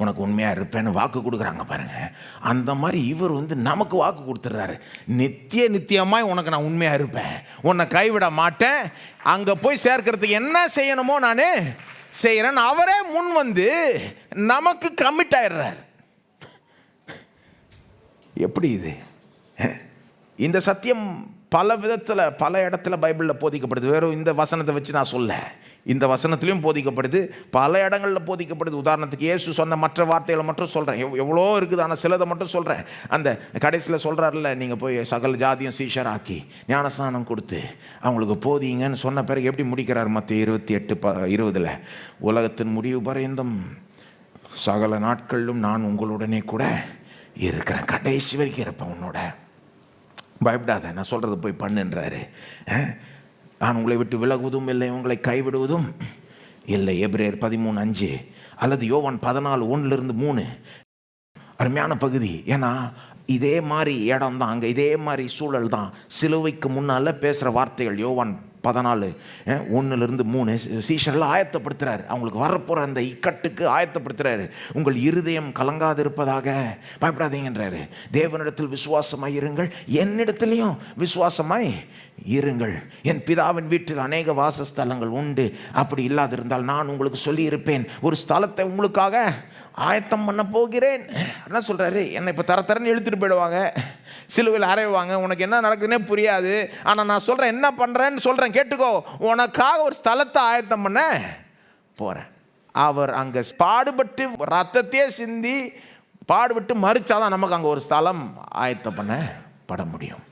உனக்கு உண்மையாக இருப்பேன்னு வாக்கு கொடுக்குறாங்க பாருங்கள். அந்த மாதிரி இவர் வந்து நமக்கு வாக்கு கொடுத்துட்றாரு. நித்தியமாய் உனக்கு நான் உண்மையாக இருப்பேன், உன்னை கைவிட மாட்டேன், அங்கே போய் சேர்க்கறதுக்கு என்ன செய்யணுமோ நான் செய்கிறேன். அவரே முன் வந்து நமக்கு கமிட் ஆயிடுறார். எப்படி இது? இந்த சத்தியம் பல விதத்தில் பல இடத்துல பைபிளில் போதிக்கப்படுது. வெறும் இந்த வசனத்தை வச்சு நான் சொல்ல, இந்த வசனத்துலேயும் போதிக்கப்படுது, பல இடங்களில் போதிக்கப்படுது. உதாரணத்துக்கு இயேசு சொன்ன மற்ற வார்த்தைகளை மட்டும் சொல்கிறேன். எவ்வளோ இருக்குது, ஆனால் சிலதை மட்டும் சொல்கிறேன். அந்த கடைசியில் சொல்கிறார்ல, நீங்கள் போய் சகல ஜாதியும் சீஷராக்கி ஞானஸ்நானம் கொடுத்து அவங்களுக்கு போதிங்கன்னு சொன்ன பிறகு எப்படி முடிக்கிறார்? மத்திய 28:20 உலகத்தின் முடிவு பரியந்தம் சகல நாட்களிலும் நான் உங்களுடனே கூட இருக்கிறேன், கடைசி வரைக்கும் இருப்பேன் உன்னோட, பயப்படாத, நான் சொல்கிறது போய் பண்ணுன்றாரு. நான் உங்களை விட்டு விலகுவதும் இல்லை, உங்களை கைவிடுவதும் இல்லை. எபிரேயர் 13:5 அல்லது யோவான் 14:1-3 அருமையான பகுதி. ஏன்னா இதே மாதிரி இடம் தான், அங்கே இதே மாதிரி சூழல் தான். சிலுவைக்கு முன்னால் பேசுகிற வார்த்தைகள். யோவான் 14:1-3 சீஷர்லாம் ஆயத்தப்படுத்துகிறார். அவங்களுக்கு வரப்போகிற அந்த இக்கட்டுக்கு ஆயத்தப்படுத்துகிறாரு. உங்கள் இருதயம் கலங்காது இருப்பதாக பயப்படாதீங்கன்றாரு. தேவனிடத்தில் விசுவாசமாய் இருங்கள், என்னிடத்துலையும் விசுவாசமாய் இருங்கள். என் பிதாவின் வீட்டில் அநேக வாசஸ்தலங்கள் உண்டு, அப்படி இல்லாதிருந்தால் நான் உங்களுக்கு சொல்லியிருப்பேன், ஒரு ஸ்தலத்தை உங்களுக்காக ஆயத்தம் பண்ண போகிறேன். என்ன சொல்கிறாரு? என்னை இப்போ தரன்னு இழுத்துட்டு போயிடுவாங்க, சிலுவையில் அறைவாங்க, உனக்கு என்ன நடக்குதுன்னே புரியாது. ஆனால் நான் சொல்கிறேன், என்ன பண்ணுறேன்னு சொல்கிறேன், கேட்டுக்கோ. உனக்காக ஒரு ஸ்தலத்தை ஆயத்தம் பண்ண போகிறேன். அவர் அங்கே பாடுபட்டு ரத்தத்தையே சிந்தி பாடுபட்டு மறிச்சாதான் நமக்கு அங்கே ஒரு ஸ்தலம் ஆயத்தம் பண்ணப்பட முடியும்.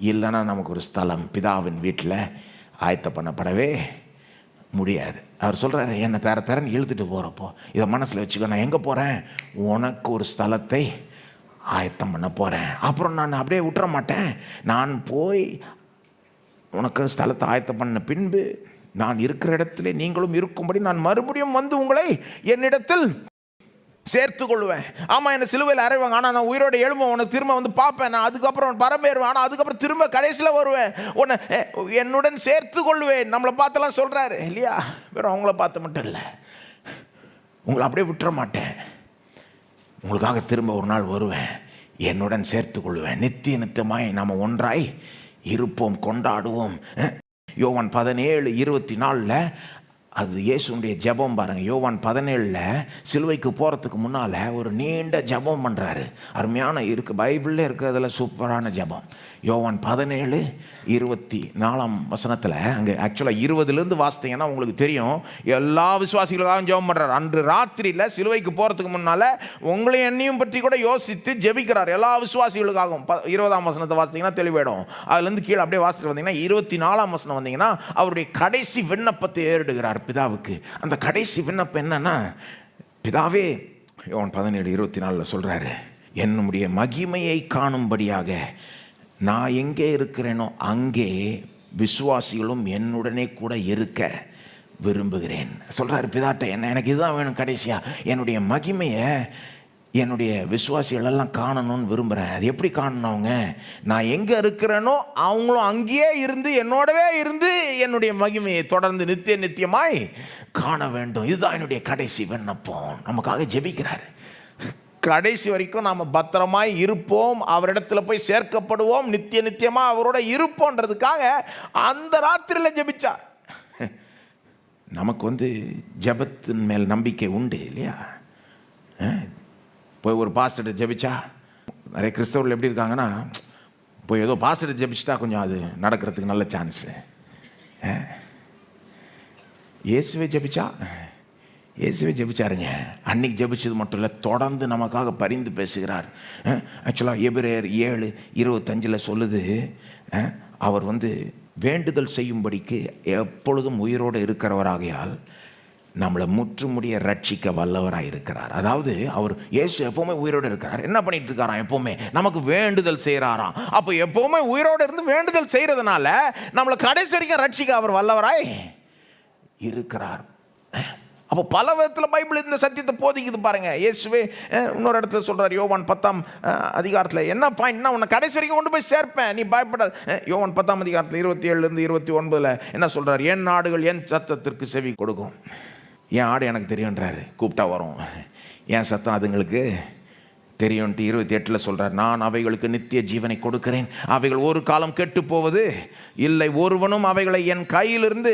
இல்லைன்னா நமக்கு ஒரு ஸ்தலம் பிதாவின் வீட்டில் ஆயத்தம் பண்ணப்படவே முடியாது. அவர் சொல்கிறாரு, என்னை தரன்னு இழுத்துட்டு போகிறப்போ இதை மனசில் வச்சுக்கோ. நான் எங்கே போகிறேன்? உனக்கு ஒரு ஸ்தலத்தை ஆயத்தம் பண்ண போகிறேன். அப்புறம் நான் அப்படியே விட்டுற மாட்டேன். நான் போய் உனக்கு ஸ்தலத்தை ஆயத்தம் பண்ண பின்பு நான் இருக்கிற இடத்துல நீங்களும் இருக்கும்படி நான் மறுபடியும் வந்து உங்களை என்னிடத்தில் சேர்த்து கொள்வேன். ஆமாம், என்னை சிலுவையில் அறைவாங்க, ஆனால் நான் உயிரோடு எழும்புவேன், உன்னை திரும்ப வந்து பார்ப்பேன், நான் அதுக்கப்புறம் பரம்பேறுவேன், ஆனால் அதுக்கப்புறம் திரும்ப கடைசியில் வருவேன், உன்னை என்னுடன் சேர்த்து கொள்வேன். நம்மளை பார்த்தெல்லாம் சொல்கிறாரு இல்லையா? வெறும் அவங்கள பார்த்து மட்டும் இல்லை, உங்களை அப்படியே விட்டுற மாட்டேன், உங்களுக்காக திரும்ப ஒரு நாள் வருவேன், என்னுடன் சேர்த்து கொள்வேன், நித்திய நித்தியமாய் நாம் ஒன்றாய் இருப்போம், கொண்டாடுவோம். யோவான் 17:24 அது இயேசுடைய ஜெபம் பாருங்க. யோவான் 17 சிலுவைக்கு போகிறதுக்கு முன்னால் ஒரு நீண்ட ஜெபம் பண்ணுறாரு. அருமையான இருக்குது, பைபிளில் இருக்கிறதுல சூப்பரான ஜெபம். யோவான் 17:24 அங்கே ஆக்சுவலாக 20 வாசித்தீங்கன்னா உங்களுக்கு தெரியும். எல்லா விசுவாசிகளுக்காகவும் ஜெபம் பண்ணுறாரு. அன்று ராத்திரியில் சிலுவைக்கு போகிறதுக்கு முன்னால் உங்களையும் என்னையும் பற்றி கூட யோசித்து ஜெபிக்கிறார் எல்லா விசுவாசிகளுக்காகவும். 20 வாசித்தீங்கன்னா தெளிவிடும். அதுலேருந்து கீழே அப்படியே வாசிட்டு வந்தீங்கன்னா 24 வந்தீங்கன்னா அவருடைய கடைசி விண்ணப்பத்தை ஏறிடுகிறார் பிதாவுக்கு. அந்த கடைசி விண்ணப்பம் என்னன்னா, பிதாவே, யோவான் 17:24 சொல்றாரு, என்னுடைய மகிமையை காணும்படியாக நான் எங்கே இருக்கிறேனோ அங்கே விசுவாசிகளும் என்னுடனே கூட இருக்க விரும்புகிறேன் சொல்றாரு பிதாட்ட. எனக்கு இதுதான் வேணும், கடைசியா என்னுடைய மகிமையை என்னுடைய விசுவாசிகள் எல்லாம் காணணும்னு விரும்புகிறேன். அது எப்படி காணணும்? அவங்க நான் எங்கே இருக்கிறேனோ அவங்களும் அங்கேயே இருந்து என்னோடவே இருந்து என்னுடைய மகிமையை தொடர்ந்து நித்தியமாய் காண வேண்டும். இதுதான் என்னுடைய கடைசி விண்ணப்பம். நமக்காக ஜெபிக்கிறார். கடைசி வரைக்கும் நாம் பத்திரமாய் இருப்போம், அவரிடத்துல போய் சேர்க்கப்படுவோம், நித்தியமாக அவரோட இருப்போன்றதுக்காக அந்த ராத்திரியில் ஜெபிச்சார். நமக்கு ஜெபத்தின் மேல் நம்பிக்கை உண்டு இல்லையா? போய் ஒரு பாஸ்டர்கிட்ட ஜெபிச்சா, நிறைய கிறிஸ்தவர்கள் எப்படி இருக்காங்கன்னா, போய் ஏதோ பாஸ்டர்கிட்ட ஜெபிச்சிட்டா கொஞ்சம் அது நடக்கிறதுக்கு நல்ல சான்ஸு. இயேசுவே ஜெபிச்சாருங்க. அன்னைக்கு ஜெபிச்சது மட்டும் இல்லை, தொடர்ந்து நமக்காக பரிந்து பேசுகிறார். ஆக்சுவலாக எபிரேயர் 7:25 சொல்லுது, அவர் வேண்டுதல் செய்யும்படிக்கு எப்பொழுதும் உயிரோடு இருக்கிறவராகையால் நம்மளை முற்றுமுடிய ரட்சிக்க வல்லவராக இருக்கிறார். அதாவது அவர் இயேசு எப்போவுமே உயிரோடு இருக்கிறார். என்ன பண்ணிட்டு இருக்காராம்? எப்போவுமே நமக்கு வேண்டுதல் செய்கிறாராம். அப்போ எப்போவுமே உயிரோடு இருந்து வேண்டுதல் செய்கிறதுனால நம்மளை கடைசி வரைக்கும் ரட்சிக்க அவர் வல்லவராய் இருக்கிறார். அப்போ பல விதத்தில் பைபிள் இந்த சத்தியத்தை போதிக்குது பாருங்க. இயேசுவே இன்னொரு இடத்துல சொல்கிறார், யோவான் 10 என்ன பாயிண்ட்னா, உன்னை கடைசி வரைக்கும் கொண்டு போய் சேர்ப்பேன், நீ பயப்படாது. யோவான் 10 27-29 என்ன சொல்கிறார்? என் ஆடுகள் என் சத்தத்திற்கு செவி கொடுக்கும். என் ஆடு எனக்கு தெரியுன்றாரு, கூப்பிட்டா வரும். என் சத்தம் அதுங்களுக்கு தெரியும்ட்டு 28 சொல்கிறார், நான் அவைகளுக்கு நித்திய ஜீவனை கொடுக்கிறேன், அவைகள் ஒரு காலம் கெட்டு போவது இல்லை, ஒருவனும் அவைகளை என் கையிலிருந்து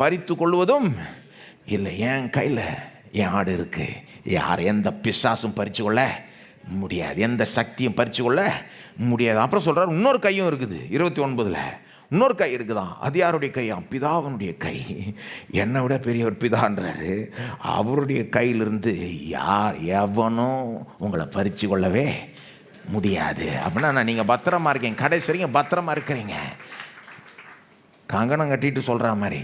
பறித்து கொள்வதும் இல்லை. என் கையில் என் ஆடு இருக்கு. யார் எந்த பிசாசும் பறித்து கொள்ள முடியாது, எந்த சக்தியும் பறித்து கொள்ள முடியாது. அப்புறம் சொல்கிறார், இன்னொரு கையும் இருக்குது. 29 இன்னொரு கை இருக்குதான். அது யாருடைய கையா? பிதாவனுடைய கை. என்னை விட பெரிய ஒரு பிதான்றாரு. அவருடைய கையிலிருந்து யார் எவனும் உங்களை பறித்து கொள்ளவே முடியாது. அப்படின்னா நீங்கள் பத்திரமா இருக்கீங்க, கடைசி வரைக்கும் பத்திரமா இருக்கிறீங்க. கங்கணம் கட்டிட்டு சொல்கிற மாதிரி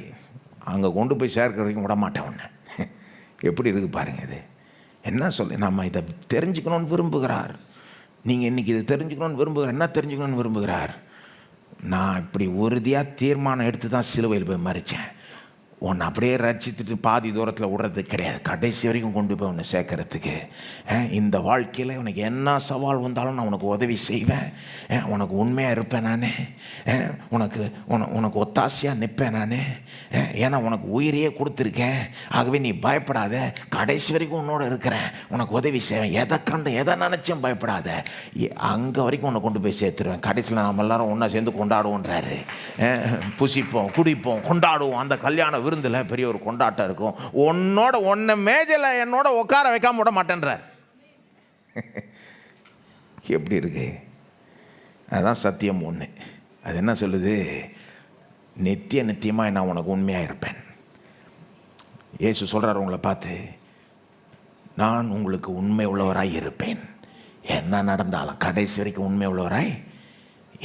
அங்கே கொண்டு போய் சேர்க்கிற வரைக்கும் விட மாட்டேன் ஒன்று. எப்படி இருக்குது பாருங்கள். இது என்ன சொல்லி நம்ம இதை தெரிஞ்சுக்கணும்னு விரும்புகிறார். நீங்கள் இன்றைக்கி இதை தெரிஞ்சுக்கணும்னு விரும்புகிறார். என்ன தெரிஞ்சுக்கணும்னு விரும்புகிறார்? நான் இப்படி உறுதியாக தீர்மானம் எடுத்து தான் சிலுவையில் போய் மறித்தேன். உன்னை அப்படியே ரட்சித்துட்டு பாதி தூரத்தில் விடுறது கிடையாது, கடைசி வரைக்கும் கொண்டு போய் உன்னை சேர்க்கறதுக்கு. இந்த வாழ்க்கையில் உனக்கு என்ன சவால் வந்தாலும் நான் உனக்கு உதவி செய்வேன், உனக்கு உண்மையாக இருப்பேன் நான், உனக்கு ஒத்தாசையாக நிற்பேன் நான். ஏன்னா உனக்கு உயிரையே கொடுத்துருக்கேன். ஆகவே நீ பயப்படாத, கடைசி வரைக்கும் உன்னோட இருக்கிறேன், உனக்கு உதவி செய்வேன். எதை கண்டு எதை நினச்சும் பயப்படாத, அங்கே வரைக்கும் உன்னை கொண்டு போய் சேர்த்துருவேன். கடைசியில் நம்ம எல்லாரும் ஒன்றா சேர்ந்து கொண்டாடுவோன்றாரு. புசிப்போம், குடிப்போம், கொண்டாடுவோம். அந்த கல்யாண விருந்தில் பெரிய ஒரு கொண்டாட்டம் இருக்கும். உன்னை மேஜையில் என்னோட உட்கார வைக்காம விட மாட்டேன்றார். எப்படி இருக்கு? அதுதான் சத்தியம் ஒன்று. அது என்ன சொல்லுது? நித்தியமாக நான் உனக்கு உண்மையாக இருப்பேன். இயேசு சொல்கிறார் உங்களை பார்த்து, நான் உங்களுக்கு உண்மை உள்ளவராய் இருப்பேன். என்ன நடந்தாலும் கடைசி வரைக்கும் உண்மை உள்ளவராய்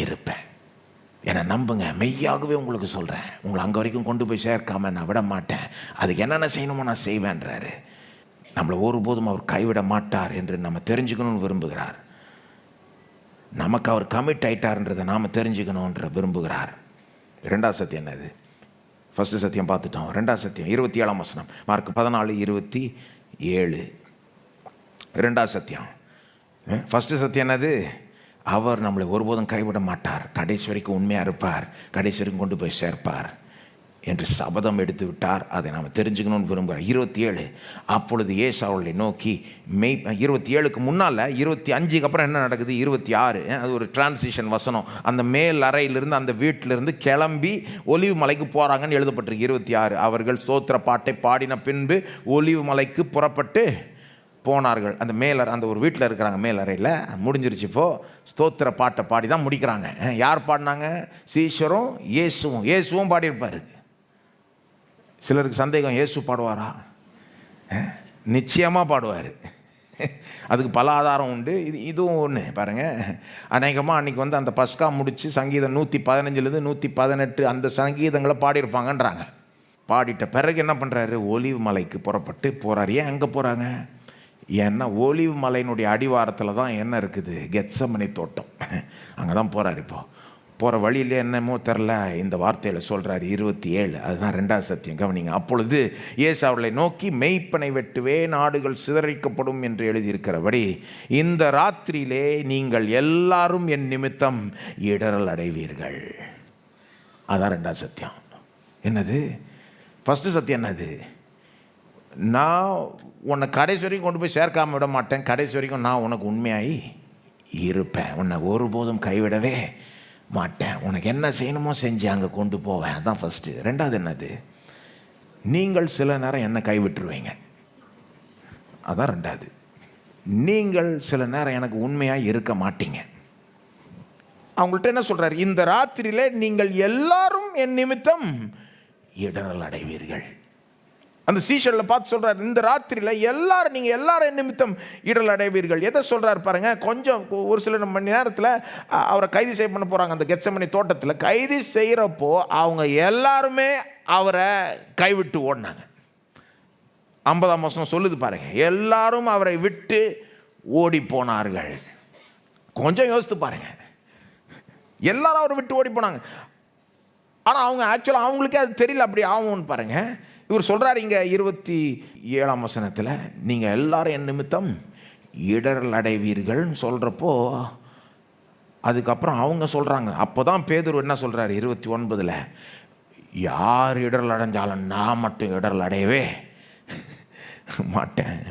இருப்பேன். என்னை நம்புங்க, மெய்யாகவே உங்களுக்கு சொல்கிறேன், உங்களை அங்கே வரைக்கும் கொண்டு போய் சேர்க்காம நான் விட மாட்டேன். அதுக்கு என்னென்ன செய்யணுமோ நான் செய்வேன்றாரு. நம்மளை ஒருபோதும் அவர் கைவிட மாட்டார் என்று நம்ம தெரிஞ்சுக்கணும்னு விரும்புகிறார். நமக்கு அவர் கமிட் ஆயிட்டார்ன்றதை நாம் தெரிஞ்சுக்கணுன்ற விரும்புகிறார். ரெண்டாவது சத்தியம் என்னது? ஃபஸ்ட்டு சத்தியம் பார்த்துட்டோம். ரெண்டாவது சத்தியம் 27 மார்க் 14:27. ரெண்டாவது சத்தியம். ஃபஸ்ட்டு சத்தியம் என்னது? அவர் நம்மளை ஒருபோதும் கைவிட மாட்டார், கடைசி வரைக்கும் உண்மையாக இருப்பார், கடைசி வரைக்கும் கொண்டு போய் சேர்ப்பார் என்று சபதம் எடுத்து விட்டார். அதை நாம் தெரிஞ்சுக்கணும்னு விரும்புகிறோம். 27, அப்பொழுது இயேசு அவர்களை நோக்கி 27க்கு முன்னால் 25க்கு அப்புறம் என்ன நடக்குது? 26, அது ஒரு டிரான்சிஷன் வசனம். அந்த மேல் அறையிலிருந்து அந்த வீட்டிலிருந்து கிளம்பி ஒலிவு மலைக்கு போகிறாங்கன்னு எழுதப்பட்டிருக்கு. 26, அவர்கள் ஸ்தோத்திர பாட்டை பாடின பின்பு ஒலிவு மலைக்கு புறப்பட்டு போனார்கள். அந்த அந்த ஒரு வீட்டில் இருக்கிறாங்க, மேல் அறையில் முடிஞ்சிருச்சு. இப்போது ஸ்தோத்திர பாட்டை பாடி தான் முடிக்கிறாங்க. யார் பாடினாங்க? சீஷரும் இயேசுவும் பாடியிருப்பார். சிலருக்கு சந்தேகம், இயேசு பாடுவாரா? நிச்சயமாக பாடுவார். அதுக்கு பல ஆதாரம் உண்டு. இதுவும் ஒன்று பாருங்கள். அநேகமாக அன்றைக்கி வந்து அந்த பஸ்கா முடித்து சங்கீதம் 115லேருந்து 118 அந்த சங்கீதங்களை பாடியிருப்பாங்கன்றாங்க. பாடிட்ட பிறகு என்ன பண்ணுறாரு? ஒலிவு மலைக்கு புறப்பட்டு போகிறார். ஏன் அங்கே போகிறாங்க? ஏன்னா ஒலிவு மலையினுடைய அடிவாரத்தில் தான் என்ன இருக்குது? கெத்சமனே தோட்டம். அங்கே தான் போகிறார். இப்போது போகிற வழியிலே என்னமோ தெரில இந்த வார்த்தையில் சொல்கிறார். 27, அதுதான் ரெண்டாவது சத்தியம். கவனிங்க. அப்பொழுது இயேசு அவர்களை நோக்கி, மெய்ப்பனை வெட்டுவே நாடுகள் சிதறிக்கப்படும் என்று எழுதியிருக்கிறபடி இந்த ராத்திரியிலே நீங்கள் எல்லாரும் என் நிமித்தம் இடரல் அடைவீர்கள். அதான் ரெண்டாவது சத்தியம். என்னது? ஃபஸ்ட்டு சத்தியம் என்னது? நான் உன்னை கடைசி வரைக்கும் கொண்டு போய் சேர்க்காமல் விட மாட்டேன், கடைசி வரைக்கும் நான் உனக்கு உண்மையாகி இருப்பேன், உன்னை ஒருபோதும் கைவிடவே மாட்டேன், உனக்கு என்ன செய்யணுமோ செஞ்சு அங்கே கொண்டு போவேன். அதான் ஃபஸ்ட்டு. ரெண்டாவது என்னது? நீங்கள் சில நேரம் என்னை கைவிட்டுருவீங்க. அதான் ரெண்டாவது. நீங்கள் சில நேரம் எனக்கு உண்மையாக இருக்க மாட்டீங்க. அவங்கள்ட்ட என்ன சொல்கிறார்? இந்த ராத்திரியிலே நீங்கள் எல்லாரும் என் நிமித்தம் இடரல் அடைவீர்கள். அந்த சீஷரில் பார்த்து சொல்கிறார், இந்த ராத்திரியில் நீங்கள் எல்லாரும் என் நிமித்தம் இடரல் அடைவீர்கள். எதை சொல்கிறார் பாருங்கள். கொஞ்சம் ஒரு சில மணி நேரத்தில் அவரை கைது செய்ய பண்ண போகிறாங்க. அந்த கெத்செமனே தோட்டத்தில் கைது செய்கிறப்போ அவங்க எல்லாருமே அவரை கைவிட்டு ஓடினாங்க. 50ஆம் வசனம் சொல்லுது பாருங்கள், எல்லாரும் அவரை விட்டு ஓடி போனார்கள். கொஞ்சம் யோசித்து பாருங்கள், எல்லாரும் அவரை விட்டு ஓடி போனாங்க. ஆனால் அவங்க ஆக்சுவலாக அவங்களுக்கே அது தெரியல அப்படி ஆகும்னு பாருங்கள். இவர் சொல்கிறார் இங்கே 27ஆம் வசனத்தில், நீங்கள் எல்லாரும் என் நிமித்தம் இடரல் அடைவீர்கள்னு சொல்கிறப்போ அதுக்கப்புறம் அவங்க சொல்கிறாங்க. அப்போ தான் பேதுரு என்ன சொல்கிறார் 29ல், யார் இடரல் அடைஞ்சாலும் நான் மட்டும் இடரல் அடையவே மாட்டேன்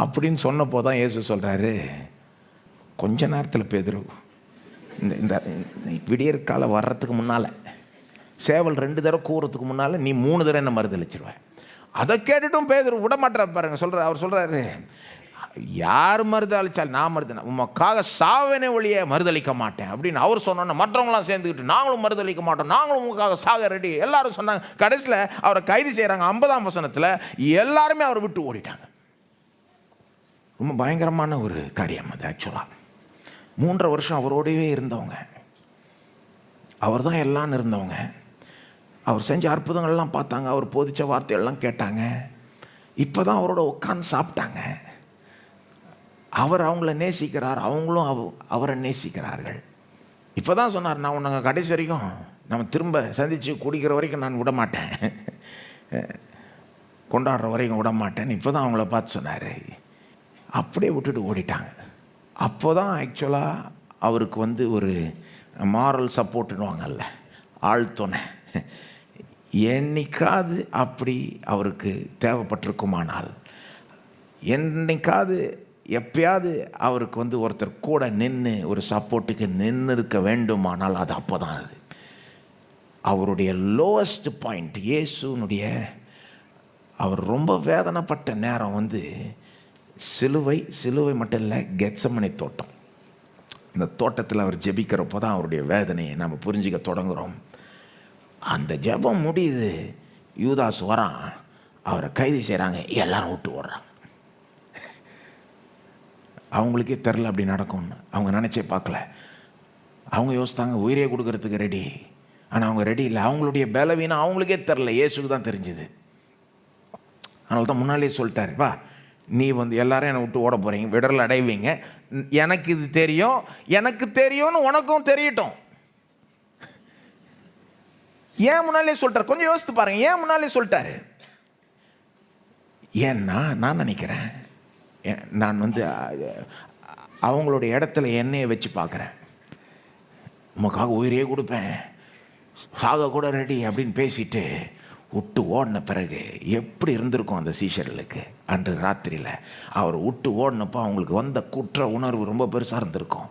அப்படின்னு சொன்னப்போ தான் இயேசு சொல்கிறாரு, கொஞ்ச நேரத்தில் பேதுரு, இந்த விடியற்கால வர்றதுக்கு முன்னால், சேவல் 2 தடவை கூறத்துக்கு முன்னால் நீ 3 தடவை என்ன மறுதளிச்சிருவேன். அதை கேட்டுட்டும் பேதுரு விட மாட்டார் பாருங்க. அவர் சொல்கிறாரு, யார் மறுதளிச்சால் நான் உமக்காக சாவனே ஒழிய மறுதளிக்க மாட்டேன் அப்படின்னு அவர் சொன்னோன்னா மற்றவங்களாம் சேர்ந்துக்கிட்டு நாங்களும் மறுதளிக்க மாட்டோம், நாங்களும் உங்களுக்காக சாக ரெடி எல்லாரும் சொன்னாங்க. கடைசியில் அவரை கைது செய்கிறாங்க. 50ஆம் வசனத்தில் எல்லாருமே அவரை விட்டு ஓடிட்டாங்க. ரொம்ப பயங்கரமான ஒரு காரியம் அது. ஆக்சுவலாக 3.5 வருஷம் அவரோடவே இருந்தவங்க, அவர் தான் எல்லாம் இருந்தவங்க, அவர் செஞ்ச அற்புதங்கள்லாம் பார்த்தாங்க, அவர் போதித்த வார்த்தைகள்லாம் கேட்டாங்க, இப்போ தான் அவரோட உட்காந்து சாப்பிட்டாங்க. அவர் அவங்கள நேசிக்கிறார், அவங்களும் அவரை நேசிக்கிறார்கள். இப்போ தான் சொன்னார், நான் உன்னை கடைசி வரைக்கும் நம்ம திரும்ப சந்தித்து குடிக்கிற வரைக்கும் நான் விட மாட்டேன், கொண்டாடுற வரைக்கும் விட மாட்டேன்னு இப்போ தான் அவங்கள பார்த்து சொன்னார். அப்படியே விட்டுட்டு ஓடிட்டாங்க. அப்போ தான் ஆக்சுவலாக அவருக்கு ஒரு மாரல் சப்போர்ட்டுன்னுவாங்கல்ல, ஆழ்த்துணை, என்னைக்காவது அப்படி அவருக்கு தேவைப்பட்டிருக்குமானால், என்னைக்காவது எப்பயாவது அவருக்கு ஒருத்தர் கூட நின்று ஒரு சப்போர்ட்டுக்கு நின்று இருக்க வேண்டுமானால் அது அப்போ தான். அது அவருடைய லோவஸ்ட் பாயிண்ட். இயேசுனுடைய அவர் ரொம்ப வேதனைப்பட்ட நேரம் சிலுவை மட்டும் இல்லை, கெத்செமனே தோட்டம். இந்த தோட்டத்தில் அவர் ஜெபிக்கிறப்போ தான் அவருடைய வேதனையை நம்ம புரிஞ்சிக்க தொடங்குகிறோம். அந்த ஜெபம் முடியுது, யூதாஸ் வரான், அவரை கைது செய்கிறாங்க, எல்லாரும் விட்டு ஓடுறாங்க. அவங்களுக்கே தெரில அப்படி நடக்கும்னு. அவங்க நினச்சே பார்க்கல. அவங்க யோசித்தாங்க உயிரே கொடுக்கறதுக்கு ரெடி, ஆனால் அவங்க ரெடி இல்லை. அவங்களுடைய பலவீனம் அவங்களுக்கே தெரில, இயேசுக்கு தான் தெரிஞ்சுது. அதனால தான் முன்னாலே சொல்லிட்டாரு, வா நீ எல்லாரும் என்னை விட்டு ஓட போகிறீங்க, விடல் அடைவீங்க, எனக்கு இது தெரியும், எனக்கு தெரியும்னு உனக்கும் தெரியட்டும். ஏன் முன்னாலே சொல்லிட்டார்? கொஞ்சம் யோசித்து பாருங்க, ஏன் முன்னாலே சொல்லிட்டாரு? ஏன்னா நான் நினைக்கிறேன் நான் அவங்களுடைய இடத்துல என்னையை வச்சு பார்க்குறேன். உமக்காக உயிரே கொடுப்பேன், சாக கூட ரெடி அப்படின்னு பேசிட்டு விட்டு ஓடின பிறகு எப்படி இருந்திருக்கும் அந்த சீஷர்களுக்கு? அன்று ராத்திரியில் அவர் விட்டு ஓடினப்போ அவங்களுக்கு வந்த குற்ற உணர்வு ரொம்ப பெருசாக இருந்திருக்கும்.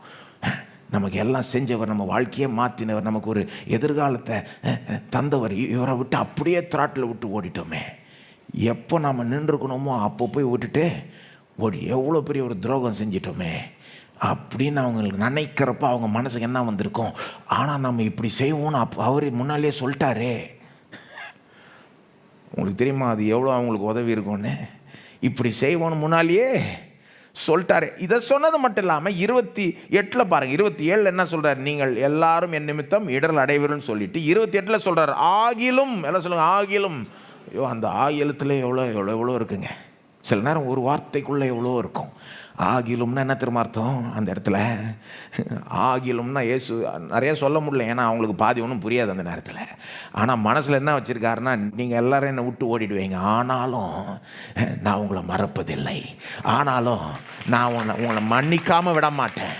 நமக்கு எல்லாம் செஞ்சவர், நம்ம வாழ்க்கையே மாற்றினவர், நமக்கு ஒரு எதிர்காலத்தை தந்தவர், இவரை விட்டு அப்படியே திராட்டில் விட்டு ஓடிட்டோமே. எப்போ நாம் நின்றுக்கணுமோ அப்போ போய் விட்டுட்டு எவ்வளோ பெரிய ஒரு துரோகம் செஞ்சிட்டோமே அப்படின்னு அவங்களுக்கு நினைக்கிறப்ப அவங்க மனசுக்கு என்ன வந்திருக்கும்? ஆனால் நம்ம இப்படி செய்வோம்னு அவர் முன்னாலே சொல்லிட்டாரே. உங்களுக்கு தெரியுமா அது எவ்வளோ அவங்களுக்கு உதவி இருக்கும்னு? இப்படி செய்வோன்னு முன்னாலேயே சொல்லிட்டாரு. இதை சொன்னது மட்டும் இல்லாமல் 28 பாருங்கள், 27 என்ன சொல்கிறார்? நீங்கள் எல்லாரும் என் நிமித்தம் இடர்கள் அடைவீர்கள்னு சொல்லிட்டு 28 சொல்கிறார் ஆகிலும், எல்லாம் சொல்லுங்க ஆகிலும். ஐயோ, அந்த ஆகிலத்தில் எவ்வளோ எவ்வளோ எவ்வளோ இருக்குங்க. சில நேரம் ஒரு வார்த்தைக்குள்ளே எவ்வளோ இருக்கும். ஆகிலும்னா என்ன திரும்ப அர்த்தம்? அந்த இடத்துல ஆகிலும்னா இயேசு நிறைய சொல்ல முடியல, ஏன்னா அவங்களுக்கு பாதி ஒன்றும் புரியாது அந்த நேரத்தில். ஆனால் மனசில் என்ன வச்சுருக்காருன்னா, நீங்கள் எல்லோரும் என்னை விட்டு ஓடிடுவீங்க, ஆனாலும் நான் உங்களை மறப்பதில்லை, ஆனாலும் நான் உங்களை மன்னிக்காமல் விட மாட்டேன்,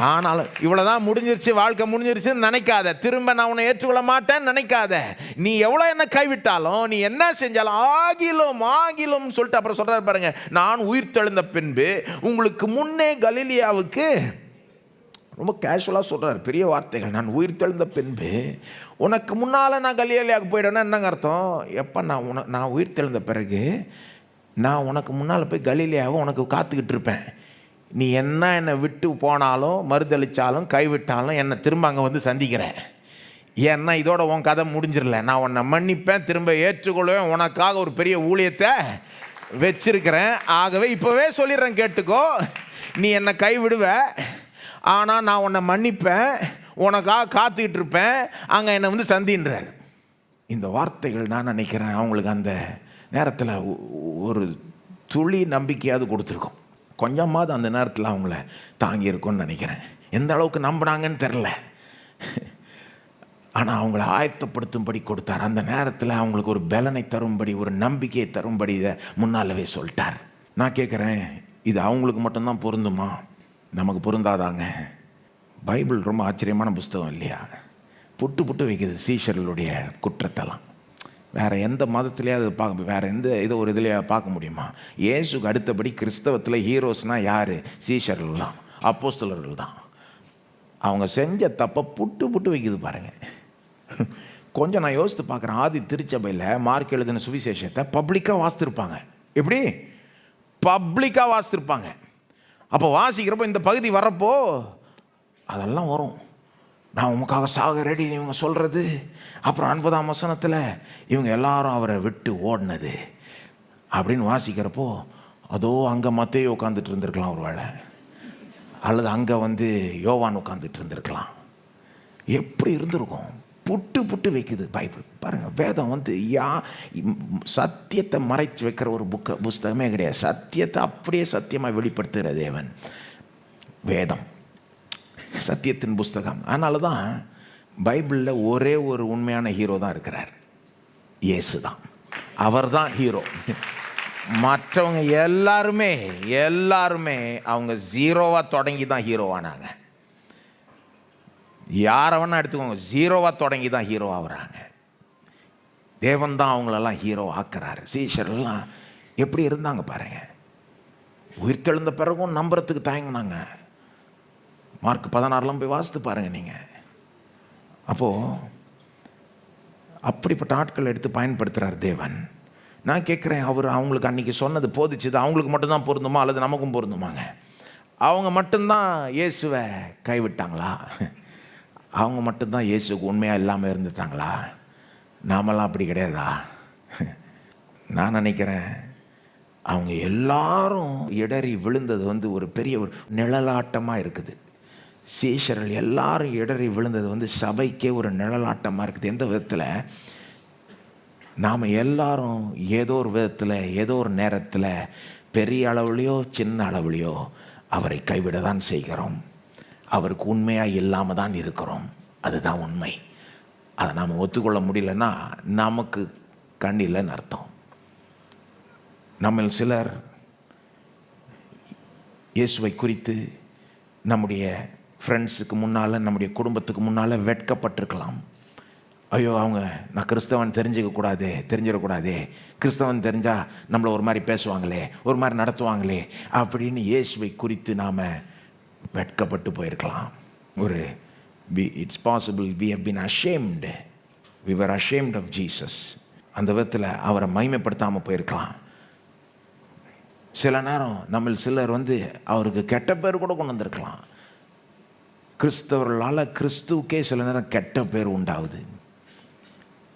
ஆனாலும் இவ்வளோதான் முடிஞ்சிருச்சு, வாழ்க்கை முடிஞ்சிருச்சுன்னு நினைக்காத, திரும்ப நான் உன்னை ஏற்றுக்கொள்ள மாட்டேன்னு நினைக்காத. நீ எவ்வளோ என்ன கைவிட்டாலும், நீ என்ன செஞ்சாலும் ஆகிலும் ஆகிலும் சொல்லிட்டு அப்புறம் சொல்கிறார் பாருங்க, நான் உயிர் தெழுந்த பின்பு உங்களுக்கு முன்னே கலிலியாவுக்கு, ரொம்ப கேஷுவலாக சொல்கிறார், பெரிய வார்த்தைகள். நான் உயிர் தெழுந்த பின்பு உனக்கு முன்னால் நான் கலிலியாவுக்கு போயிடுவேன்னா என்னங்க அர்த்தம்? எப்போ நான் உயிர் தெழுந்த பிறகு நான் உனக்கு முன்னால் போய் கலிலியாவை உனக்கு காத்துக்கிட்டு இருப்பேன். நீ என்னை விட்டு போனாலும், மறுதளித்தாலும், கைவிட்டாலும் என்னை திரும்ப அங்கே வந்து சந்திக்கிறேன். ஏன்னா இதோட உன் கதை முடிஞ்சிடல. நான் உன்னை மன்னிப்பேன், திரும்ப ஏற்றுக்கொள்வேன், உனக்காக ஒரு பெரிய ஊழியத்தை வச்சிருக்கிறேன். ஆகவே இப்போவே சொல்லிடுறேன், கேட்டுக்கோ. நீ என்னை கைவிடுவ, ஆனால் நான் உன்னை மன்னிப்பேன், உனக்காக காத்துக்கிட்டு இருப்பேன், அங்கே என்னை வந்து சந்தின்றார். இந்த வார்த்தைகள் நான் நினைக்கிறேன் அவங்களுக்கு அந்த நேரத்தில் ஒரு துளி நம்பிக்கையாவது கொடுத்துருக்கோம். கொஞ்சமாவது அந்த நேரத்தில் அவங்கள தாங்கியிருக்கும்னு நினைக்கிறேன். எந்த அளவுக்கு நம்பினாங்கன்னு தெரில, ஆனால் அவங்கள ஆயத்தப்படுத்தும்படி கொடுத்தார். அந்த நேரத்தில் அவங்களுக்கு ஒரு பலனை தரும்படி, ஒரு நம்பிக்கையை தரும்படி இதை முன்னாலவே சொல்லிட்டார். நான் கேட்குறேன், இது அவங்களுக்கு மட்டும்தான் பொருந்துமா? நமக்கு பொருந்தாதாங்க. பைபிள் ரொம்ப ஆச்சரியமான புஸ்தகம் இல்லையா? புட்டு புட்டு வைக்குது சீஷர்களுடைய குற்றத்தெல்லாம். வேறு எந்த மதத்துலேயே அது வேறு எந்த இதை ஒரு இதுலையே பார்க்க முடியுமா? இயேசுக்கு அடுத்தபடி கிறிஸ்தவத்தில் ஹீரோஸ்னால் யார்? சீஷர்கள் தான், அப்போஸ்தலர்கள் தான். அவங்க செஞ்ச தப்பை புட்டு புட்டு வைக்குது பாருங்கள். கொஞ்சம் நான் யோசித்து பார்க்குறேன், ஆதி திருச்சபையில் மார்க் எழுதின சுவிசேஷத்தை பப்ளிக்காக வாசித்திருப்பாங்க. எப்படி? பப்ளிக்காக வாசித்திருப்பாங்க. அப்போ வாசிக்கிறப்போ இந்த பகுதி வரப்போ அதெல்லாம் வரும். நான் உமக்காக சாக ரெடி இவங்க சொல்கிறது, அப்புறம் 50ஆம் வசனத்தில் இவங்க எல்லாரும் அவரை விட்டு ஓடினது அப்படின்னு வாசிக்கிறப்போ, அதோ அங்கே மத்தேயு உட்காந்துட்டு இருந்திருக்கலாம் ஒரு வேளை, அல்லது அங்கே யோவான் உட்காந்துட்டு இருந்திருக்கலாம். எப்படி இருந்திருக்கும்? புட்டு புட்டு வைக்குது பைபிள் பாருங்கள். வேதம் சத்தியத்தை மறைச்சு வைக்கிற ஒரு புஸ்தகமே கிடையாது. சத்தியத்தை அப்படியே சத்தியமாக வெளிப்படுத்துகிற தேவன் வேதம், சத்தியத்தின் புஸ்தகம். அதனால தான் பைபிளில் ஒரே ஒரு உண்மையான ஹீரோ தான் இருக்கிறார், இயேசு தான். அவர் தான் ஹீரோ. மற்றவங்க எல்லாருமே அவங்க ஜீரோவாக தொடங்கி தான் ஹீரோவானாங்க. யாரை வேணா எடுத்துக்கோங்க, ஜீரோவாக தொடங்கி தான் ஹீரோ ஆகுறாங்க. தேவன் தான் அவங்களெல்லாம் ஹீரோ ஆக்குறாரு. சீஷர்லாம் எப்படி இருந்தாங்க பாருங்க. உயிர்த்தெழுந்த பிறகும் நம்புறதுக்கு தயங்கினாங்க. மார்க் 16 போய் வாசித்து பாருங்கள் நீங்கள். அப்போது அப்படிப்பட்ட ஆட்கள் எடுத்து பயன்படுத்துகிறார் தேவன். நான் கேட்குறேன், அவங்களுக்கு அன்றைக்கி சொன்னது போதிச்சது அவங்களுக்கு மட்டும்தான் பொருந்துமா, அல்லது நமக்கும் பொருந்துமாங்க? அவங்க மட்டும்தான் இயேசுவை கைவிட்டாங்களா? அவங்க மட்டும்தான் இயேசுக்கு உண்மையாக இல்லாமல் இருந்துட்டாங்களா? நாமெல்லாம் அப்படி கிடையாதா? நான் நினைக்கிறேன் அவங்க எல்லாரும் இடறி விழுந்தது ஒரு பெரிய ஒரு நிழலாட்டமாக இருக்குது. சீஷர்கள் எல்லாரும் இடறி விழுந்தது சபைக்கே ஒரு நிழலாட்டமாக இருக்குது. எந்த விதத்தில்? நாம் எல்லாரும் ஏதோ ஒரு விதத்தில், ஏதோ ஒரு நேரத்தில், பெரிய அளவுலையோ சின்ன அளவுலையோ அவரை கைவிட தான் செய்கிறோம். அவருக்கு உண்மையாக இல்லாமல் தான் இருக்கிறோம். அதுதான் உண்மை. அதை நாம் ஒத்துக்கொள்ள முடியலன்னா நமக்கு கண் இல்லைன்னு அர்த்தம். நம்ம சிலர் இயேசுவை குறித்து நம்முடைய ஃப்ரெண்ட்ஸுக்கு முன்னால், நம்முடைய குடும்பத்துக்கு முன்னால் வெட்கப்பட்டிருக்கலாம். ஐயோ, அவங்க நான் கிறிஸ்தவன் தெரிஞ்சிடக்கூடாதே, கிறிஸ்தவன் தெரிஞ்சால் நம்மளை ஒரு மாதிரி பேசுவாங்களே, ஒரு மாதிரி நடத்துவாங்களே அப்படின்னு இயேசுவை குறித்து நாம் வெட்கப்பட்டு போயிருக்கலாம். It's possible we have been ashamed. We were ashamed of Jesus. அந்த விதத்தில் அவரை மகிமைப்படுத்தாமல் போயிருக்கலாம். சில நேரம் நம்ம சிலர் அவருக்கு கெட்ட பேர் கூட கொண்டு வந்திருக்கலாம். கிறிஸ்தவர்களால் கிறிஸ்துவுக்கே சில நேரம் கெட்ட பேர் உண்டாகுது.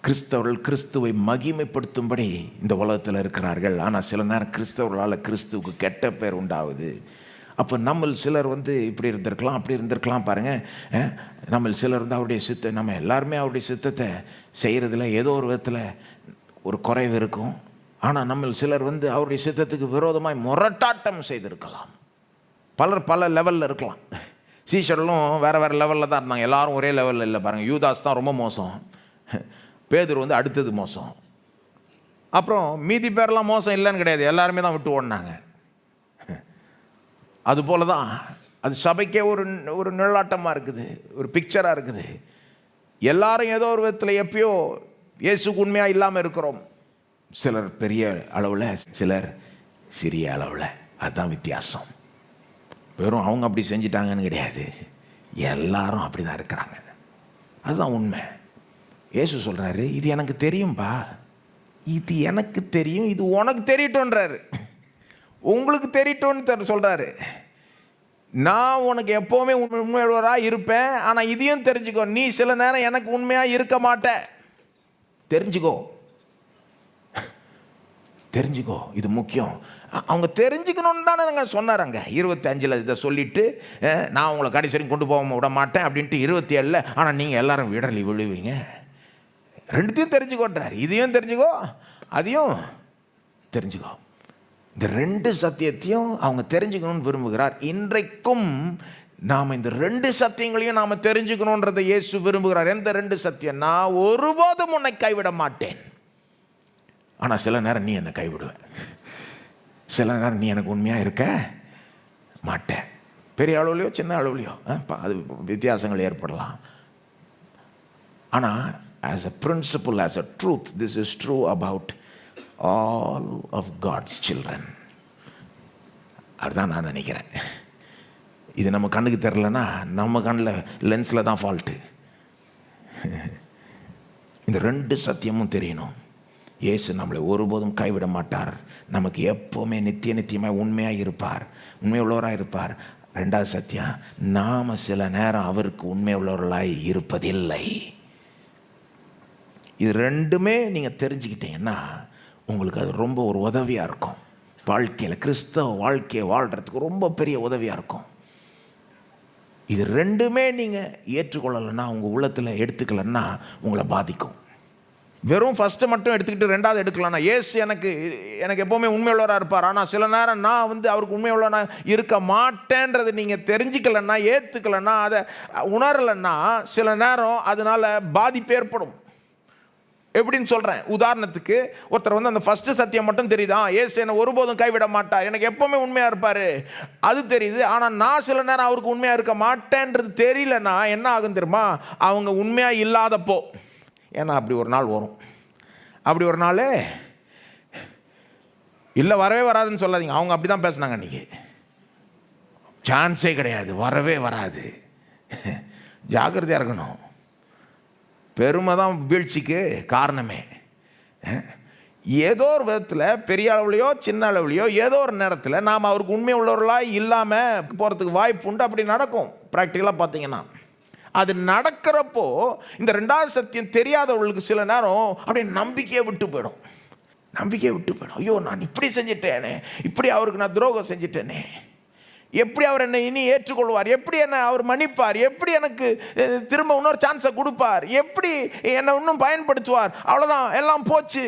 கிறிஸ்தவர்கள் கிறிஸ்துவை மகிமைப்படுத்தும்படி இந்த உலகத்தில் இருக்கிறார்கள். ஆனால் சில நேரம் கிறிஸ்தவர்களால் கிறிஸ்துவுக்கு கெட்ட பேர் உண்டாகுது. அப்போ நம்ம சிலர் இப்படி இருந்திருக்கலாம், அப்படி இருந்திருக்கலாம். பாருங்கள், நம்ம சிலர் அவருடைய நம்ம எல்லாருமே அவருடைய சித்தத்தை செய்கிறதுல ஏதோ ஒரு விதத்தில் ஒரு குறைவு இருக்கும். ஆனால் நம்ம சிலர் அவருடைய சித்தத்துக்கு விரோதமாக முரட்டாட்டம் செய்திருக்கலாம். பலர் பல லெவலில் இருக்கலாம். சீஷர்களும் வேறு லெவலில் தான் இருந்தாங்க, எல்லாரும் ஒரே லெவலில் இல்லை. பாருங்கள், யூதாஸ் தான் ரொம்ப மோசம், பேதுரு அடுத்தது மோசம். அப்புறம் மீதி பேரெலாம் மோசம் இல்லைன்னு கிடையாது, எல்லாருமே தான் விட்டு ஓடினாங்க. அதுபோல தான் அது சபைக்கே ஒரு நிழலாட்டமாக இருக்குது, ஒரு பிக்சராக இருக்குது. எல்லாரும் ஏதோ ஒரு விதத்தில் எப்பயோ இயேசுக்கு உண்மையாக இல்லாமல் இருக்கிறோம். சிலர் பெரிய அளவில், சிலர் சிறிய அளவில். அதுதான் வித்தியாசம். வெறும் அவங்க அப்படி செஞ்சிட்டாங்கன்னு கிடையாது, எல்லாரும் அப்படி தான் இருக்கிறாங்க. அதுதான் உண்மை. இயேசு சொல்கிறாரு, இது எனக்கு தெரியும்பா, இது எனக்கு தெரியும், இது உனக்கு தெரியட்டும்ன்றாரு. உங்களுக்கு தெரியட்டும்னு சொல்கிறாரு. நான் உனக்கு எப்போவுமே உண்மையுள்ளவராக இருப்பேன், ஆனால் இதையும் தெரிஞ்சுக்கோ, நீ சில நேரம் எனக்கு உண்மையாக இருக்க மாட்ட. தெரிஞ்சுக்கோ, இது முக்கியம். அவங்க தெரிஞ்சுக்கணுன்னு தானே சொன்னார். அங்கே 25 இதை சொல்லிவிட்டு, நான் உங்களை கடைசி வரைக்கும் கொண்டு போக விட மாட்டேன் அப்படின்ட்டு 27, ஆனால் நீங்கள் எல்லாரும் விடலி விழுவீங்க. ரெண்டுத்தையும் தெரிஞ்சுக்கோன்றார். இதையும் தெரிஞ்சுக்கோ, அதையும் தெரிஞ்சுக்கோ. இந்த 2 சத்தியத்தையும் அவங்க தெரிஞ்சுக்கணும்னு விரும்புகிறார். இன்றைக்கும் நாம் இந்த 2 சத்தியங்களையும் நாம் தெரிஞ்சுக்கணுன்றதை இயேசு விரும்புகிறார். எந்த 2 சத்தியம்? நான் ஒருபோதும் உன்னை கைவிட மாட்டேன், ஆனால் சில நேரம் நீ என்னை கைவிடுவ, சில நேரம் நீ எனக்கு உண்மையாக இருக்க மாட்டேன். பெரிய அளவுலையோ சின்ன அளவுலையோ அது வித்தியாசங்கள் ஏற்படலாம். ஆனால் as a principle, as a truth, this is true about all of God's children. அதுதான் நான் நினைக்கிறேன். இது நம்ம கண்ணுக்கு தெரிலனா நம்ம கண்ணில் லென்ஸில் தான் ஃபால்ட்டு. இந்த 2 சத்தியமும் தெரியணும். இயேசு நம்மளை ஒருபோதும் கைவிட மாட்டார், நமக்கு எப்போவுமே நித்தியமாக உண்மையாக இருப்பார், உண்மை உள்ளவராக இருப்பார். 2வது சத்தியம், நாம் சில நேரம் அவருக்கு உண்மை உள்ளவர்களாய் இருப்பதில்லை. இது 2மே நீங்கள் தெரிஞ்சுக்கிட்டீங்கன்னா உங்களுக்கு அது ரொம்ப ஒரு உதவியாக இருக்கும். வாழ்க்கையில், கிறிஸ்தவ வாழ்க்கையை வாழ்கிறதுக்கு ரொம்ப பெரிய உதவியாக இருக்கும். இது 2மே நீங்கள் ஏற்றுக்கொள்ளலைன்னா, உங்கள் உள்ளத்தில் எடுத்துக்கலன்னா உங்களை பாதிக்கும். வெறும் ஃபஸ்ட்டு மட்டும் எடுத்துக்கிட்டு 2வது எடுக்கலன்னா, இயேசு எனக்கு எப்போவுமே உண்மையுள்ளவராக இருப்பார், ஆனால் சில நேரம் நான் அவருக்கு உண்மையுள்ளவராக இருக்க மாட்டேன்றதை நீங்கள் தெரிஞ்சிக்கலன்னா, ஏற்றுக்கலன்னா, அதை உணரலைன்னா சில நேரம் அதனால் பாதிப்பு ஏற்படும். எப்படின்னு சொல்கிறேன். உதாரணத்துக்கு, ஒருத்தர் அந்த ஃபஸ்ட்டு சத்தியம் மட்டும் தெரியுதா, ஏசு என்னை ஒருபோதும் கைவிட மாட்டார், எனக்கு எப்போவுமே உண்மையாக இருப்பார், அது தெரியுது. ஆனால் நான் சில நேரம் அவருக்கு உண்மையாக இருக்க மாட்டேன்றது தெரியலன்னா என்ன ஆகும் தெரியுமா? அவங்க உண்மையாக இல்லாதப்போ, ஏன்னா அப்படி ஒரு நாள் வரும். அப்படி ஒரு நாள் இல்லை, வரவே வராதுன்னு சொல்லாதீங்க. அவங்க அப்படி தான் பேசுனாங்க அன்றைக்கி. சான்ஸே கிடையாது, வரவே வராது. ஜாக்கிரதையாக இருக்கணும். பெருமை தான் வீழ்ச்சிக்கு காரணமே. ஏதோ ஒரு விதத்தில், பெரிய அளவுலையோ சின்ன அளவுலையோ, ஏதோ ஒரு நேரத்தில் நாம் அவருக்கு உண்மை உள்ளவர்களாக இல்லாமல் போகிறதுக்கு வாய்ப்பு உண்டு. அப்படி நடக்கும். ப்ராக்டிக்கலாக பார்த்தீங்கன்னா அது நடக்கிறப்போ இந்த 2வது சத்தியம் தெரியாதவர்களுக்கு சில நேரம் அப்படியே நம்பிக்கையை விட்டு போயிடும். ஐயோ, நான் இப்படி செஞ்சிட்டேனே, இப்படி அவருக்கு நான் துரோகம் செஞ்சிட்டேனே, எப்படி அவர் என்னை இனி ஏற்றுக்கொள்வார், எப்படி என்னை அவர் மன்னிப்பார், எப்படி எனக்கு திரும்ப இன்னொரு சான்ஸை கொடுப்பார், எப்படி என்னை இன்னும் பயன்படுத்துவார், அவ்வளோதான், எல்லாம் போச்சு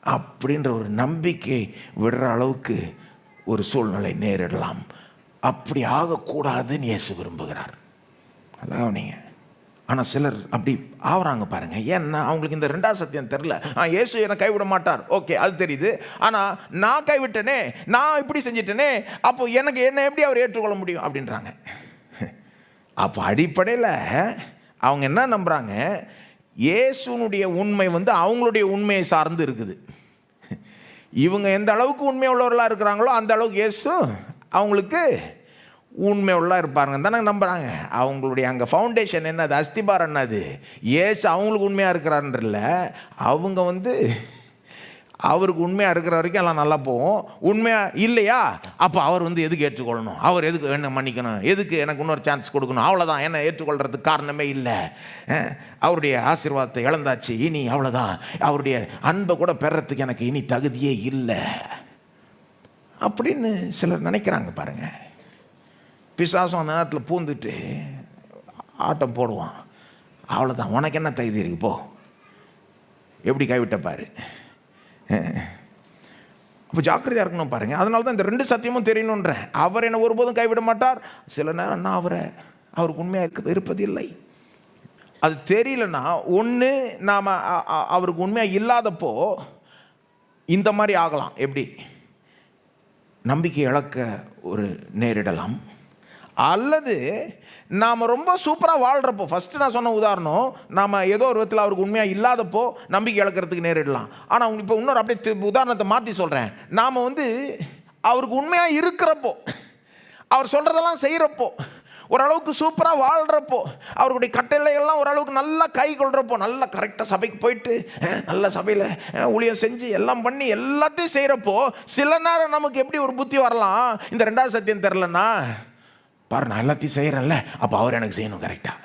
அப்படின்ற ஒரு நம்பிக்கை விடுற அளவுக்கு ஒரு சூழ்நிலை நேரிடலாம். அப்படி ஆகக்கூடாதுன்னு இயேசு விரும்புகிறார். அதான் நீங்கள் ஆனால் சிலர் அப்படி ஆவறாங்க பாருங்கள். ஏன்னா அவங்களுக்கு இந்த ரெண்டாவது சத்தியம் தெரில. இயேசு என்னை கைவிட மாட்டார், ஓகே அது தெரியுது. ஆனால் நான் கைவிட்டனே, நான் இப்படி செஞ்சிட்டேனே, அப்போ எனக்கு என்ன எப்படி அவர் ஏற்றுக்கொள்ள முடியும் அப்படின்றாங்க. அப்போ அடிப்படையில் அவங்க என்ன நம்புகிறாங்க, இயேசுனுடைய உண்மை அவங்களுடைய உண்மையை சார்ந்து இருக்குது. இவங்க எந்த அளவுக்கு உண்மை உள்ளவர்களாக இருக்கிறாங்களோ அந்த அளவுக்கு இயேசு அவங்களுக்கு உண்மை உள்ளா இருப்பாருங்க தானே நம்புகிறாங்க. அவங்களுடைய அங்கே ஃபவுண்டேஷன் என்னது, அஸ்திபாரம் என்னது, இயேசு அவங்களுக்கு உண்மையாக இருக்கிறான்றல. அவங்க அவருக்கு உண்மையாக இருக்கிற வரைக்கும் எல்லாம் நல்லா போகும். உண்மையாக இல்லையா, அப்போ அவர் எதுக்கு ஏற்றுக்கொள்ளணும், அவர் எதுக்கு என்ன மன்னிக்கணும், எதுக்கு எனக்கு இன்னொரு சான்ஸ் கொடுக்கணும், அவ்வளோதான். என்ன ஏற்றுக்கொள்கிறதுக்கு காரணமே இல்லை, அவருடைய ஆசீர்வாதத்தை இழந்தாச்சு, இனி அவ்வளோதான், அவருடைய அன்பை கூட பெறத்துக்கு எனக்கு இனி தகுதியே இல்லை அப்படின்னு சிலர் நினைக்கிறாங்க பாருங்கள். பிசாசும் அந்த நேரத்தில் பூந்துட்டு ஆட்டம் போடுவான். அவ்வளோதான், உனக்கு என்ன தகுதி இருக்கு, போ, எப்படி கைவிட்ட பாரு. அப்போ ஜாக்கிரதையாக இருக்கணும் பாருங்கள். அதனால தான் இந்த ரெண்டு சத்தியமும் தெரியணுன்றேன். அவர் என்னை ஒருபோதும் கைவிட மாட்டார். சில நேரம் நான் அவருக்கு உண்மையாக இருப்பதில்லை. அது தெரியலன்னா ஒன்று நாம் அவருக்கு உண்மையாக இல்லாதப்போ இந்த மாதிரி ஆகலாம். எப்படி, நம்பிக்கை இழக்க ஒரு நேரிடலாம். அல்லது நாம் ரொம்ப சூப்பராக வாழ்கிறப்போ, ஃபஸ்ட்டு நான் சொன்ன உதாரணம், நாம் ஏதோ ஒரு விதத்தில் அவருக்கு உண்மையாக இல்லாதப்போ நம்பிக்கை இழக்கிறதுக்கு நேரிடலாம். ஆனால் இப்போ இன்னொரு அப்படியே உதாரணத்தை மாற்றி சொல்கிறேன். நாம் அவருக்கு உண்மையாக இருக்கிறப்போ, அவர் சொல்கிறதெல்லாம் செய்கிறப்போ, ஓரளவுக்கு சூப்பராக வாழ்கிறப்போ, அவருடைய கட்டளைகள்லாம் ஓரளவுக்கு நல்லா கை கொள்கிறப்போ, நல்லா கரெக்டாக சபைக்கு போயிட்டு நல்ல சபையில் ஊழியம் செஞ்சு எல்லாம் பண்ணி எல்லாத்தையும் செய்கிறப்போ, சில நேரம் நமக்கு எப்படி ஒரு புத்தி வரலாம், இந்த ரெண்டாவது சத்தியம் தெரிலன்னா, பாரு நான் எல்லாத்தையும் செய்கிறேன்ல, அப்போ அவர் எனக்கு செய்யணும் கரெக்டாக.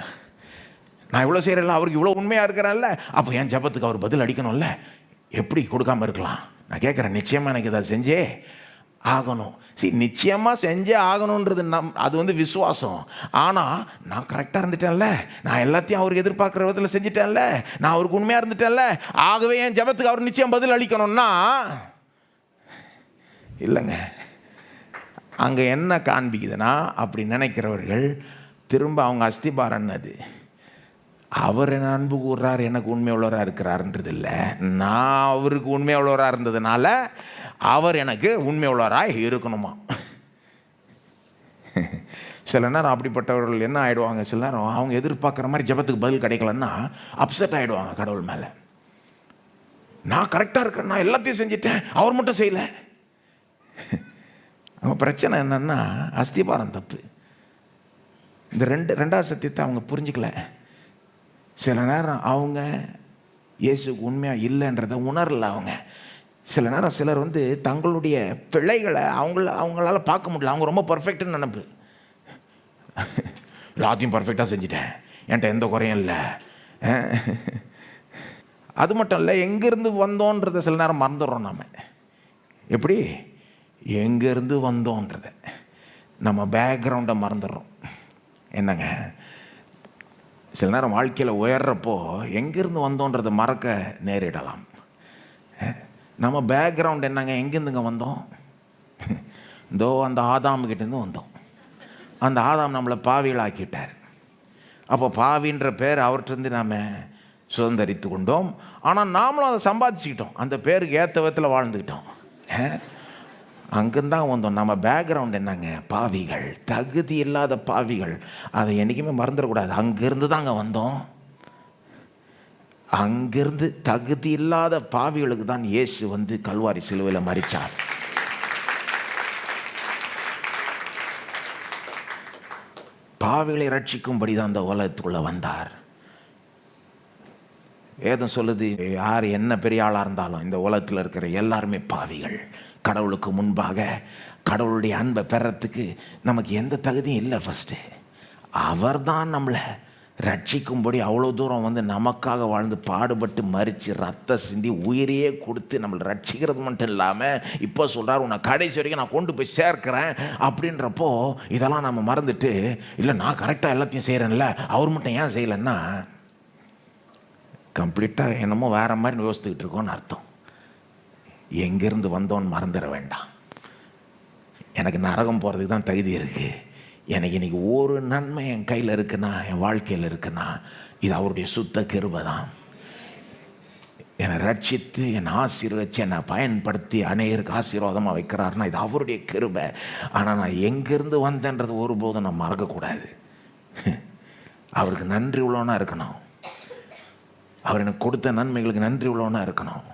நான் இவ்வளோ செய்கிறேன்ல, அவருக்கு இவ்வளோ உண்மையாக இருக்கிறேன்ல, அப்போ என் ஜபத்துக்கு அவர் பதில் அடிக்கணும்ல, எப்படி கொடுக்காமல் இருக்கலாம்? நான் கேட்குறேன், நிச்சயமாக எனக்கு இதை செஞ்சே ஆகணும். நிச்சயமாக செஞ்சே ஆகணுன்றது அது விசுவாசம். ஆனால் நான் கரெக்டாக இருந்துட்டேன்ல, நான் எல்லாத்தையும் அவருக்கு எதிர்பார்க்குற விதத்தில் செஞ்சுட்டேன்ல, நான் அவருக்கு உண்மையாக இருந்துட்டேன்ல, ஆகவே என் ஜபத்துக்கு அவர் நிச்சயம் பதில் அளிக்கணும்னா இல்லைங்க. அங்கே என்ன காண்பிக்குதுன்னா, அப்படி நினைக்கிறவர்கள் திரும்ப அவங்க அஸ்திபாரம் என்னது, அவர் என்ன அன்பு கூறுறார், எனக்கு உண்மை உள்ளவராக இருக்கிறாருன்றது இல்லை, நான் அவருக்கு உண்மை உள்ளவராக இருந்ததுனால அவர் எனக்கு உண்மை உள்ளவராக இருக்கணுமா. சில நேரம் அப்படிப்பட்டவர்கள் என்ன ஆகிடுவாங்க, சில நேரம் அவங்க எதிர்பார்க்குற மாதிரி ஜபத்துக்கு பதில் கிடைக்கலன்னா அப்செட் ஆகிடுவாங்க கடவுள் மேலே. நான் கரெக்டாக இருக்கிறேன், நான் எல்லாத்தையும் செஞ்சிட்டேன், அவர் மட்டும் செய்யலை. அவங்க பிரச்சனை என்னென்னா அஸ்திபாரம் தப்பு. இந்த ரெண்டாவது சத்தியத்தை அவங்க புரிஞ்சிக்கல. சில நேரம் அவங்க இயேசுக்கு உண்மையாக இல்லைன்றதை உணரல. அவங்க சில நேரம் சிலர் தங்களுடைய பிழைகளை அவங்களால பார்க்க முடியல. அவங்க ரொம்ப பர்ஃபெக்ட்னு நினைப்பு, எல்லாத்தையும் பர்ஃபெக்டாக செஞ்சுட்டேன், என்கிட்ட எந்த குறையும் இல்லை. அது மட்டும் இல்லை, எங்கேருந்து வந்தோன்றதை சில நேரம் மறந்துடுறோம். நாம் எப்படி எங்கேருந்து வந்தோன்றதை, நம்ம பேக்ரவுண்டை மறந்துடுறோம். என்னங்க, சில நேரம் வாழ்க்கையில் உயர்றப்போ எங்கேருந்து வந்தோன்றதை மறக்க நேரிடலாம். நம்ம பேக்ரவுண்ட் என்னங்க, எங்கேருந்துங்க வந்தோம்? இதோ அந்த ஆதாமுக்கிட்டேருந்து வந்தோம். அந்த ஆதாம் நம்மளை பாவிகளாக்கிட்டார். அப்போ பாவின்ற பேர் அவர்கிட்டருந்து நாம் சுதந்திரித்து கொண்டோம். ஆனால் நாமளும் அதை சம்பாதிச்சுக்கிட்டோம், அந்த பேருக்கு ஏற்ற விதத்தில் வாழ்ந்துக்கிட்டோம். அங்கேருந்தான் வந்தோம். நம்ம பேக்ரவுண்ட் என்னங்க, பாவிகள், தகுதி இல்லாத பாவிகள். அதை என்றைக்குமே மறந்துடக்கூடாது. அங்கேருந்து தாங்க வந்தோம். அங்கிருந்து தகுதி இல்லாத பாவிகளுக்கு தான் இயேசு கல்வாரி சிலுவையில் மரித்தார். பாவிகளை ரட்சிக்கும்படி தான் அந்த உலகத்துக்குள்ளே வந்தார். வேதம் சொல்லுது, யார் என்ன பெரிய ஆளாக இருந்தாலும் இந்த உலகத்தில் இருக்கிற எல்லாருமே பாவிகள். கடவுளுக்கு முன்பாக கடவுளுடைய அன்பை பெறத்துக்கு நமக்கு எந்த தகுதியும் இல்லை. ஃபஸ்ட்டு அவர் தான் நம்மளை ரட்சிக்கும்படி அவ்வளோ தூரம் நமக்காக வாழ்ந்து பாடுபட்டு மறித்து ரத்த சிந்தி உயிரையே கொடுத்து நம்மளை ரட்சிக்கிறது மட்டும் இல்லாமல் இப்போ சொல்கிறார், உன்னை கடைசி வரைக்கும் நான் கொண்டு போய் சேர்க்கிறேன் அப்படின்றப்போ இதெல்லாம் நம்ம மறந்துட்டு, இல்லை நான் கரெக்டாக எல்லாத்தையும் செய்கிறேன்ல, அவர் மட்டும் ஏன் செய்யலைன்னா கம்ப்ளீட்டாக என்னமோ வேறு மாதிரி யோசித்துக்கிட்டு இருக்கோன்னு அர்த்தம். எங்கேருந்து வந்தோன்னு மறந்துட வேண்டாம். எனக்கு நரகம் போகிறதுக்கு தான் தகுதி இருக்குது, எனக்கு இன்னைக்கு ஒரு நன்மை என் கையில் இருக்குன்னா, என் வாழ்க்கையில் இருக்குன்னா, இது அவருடைய சுத்த கிருபை தான். என்னை ரட்சித்து என்னை ஆசீர்வச்சு என்னை பயன்படுத்தி அநேகருக்கு ஆசீர்வாதமாக வைக்கிறாருன்னா இது அவருடைய கிருபை. ஆனால் நான் எங்கேருந்து வந்தேன்றது ஒருபோதும் நான் மறக்கக்கூடாது. அவருக்கு நன்றி உள்ளவனாக இருக்கணும். அவர் எனக்கு கொடுத்த நன்மைகளுக்கு நன்றி உள்ளவனாக இருக்கணும்.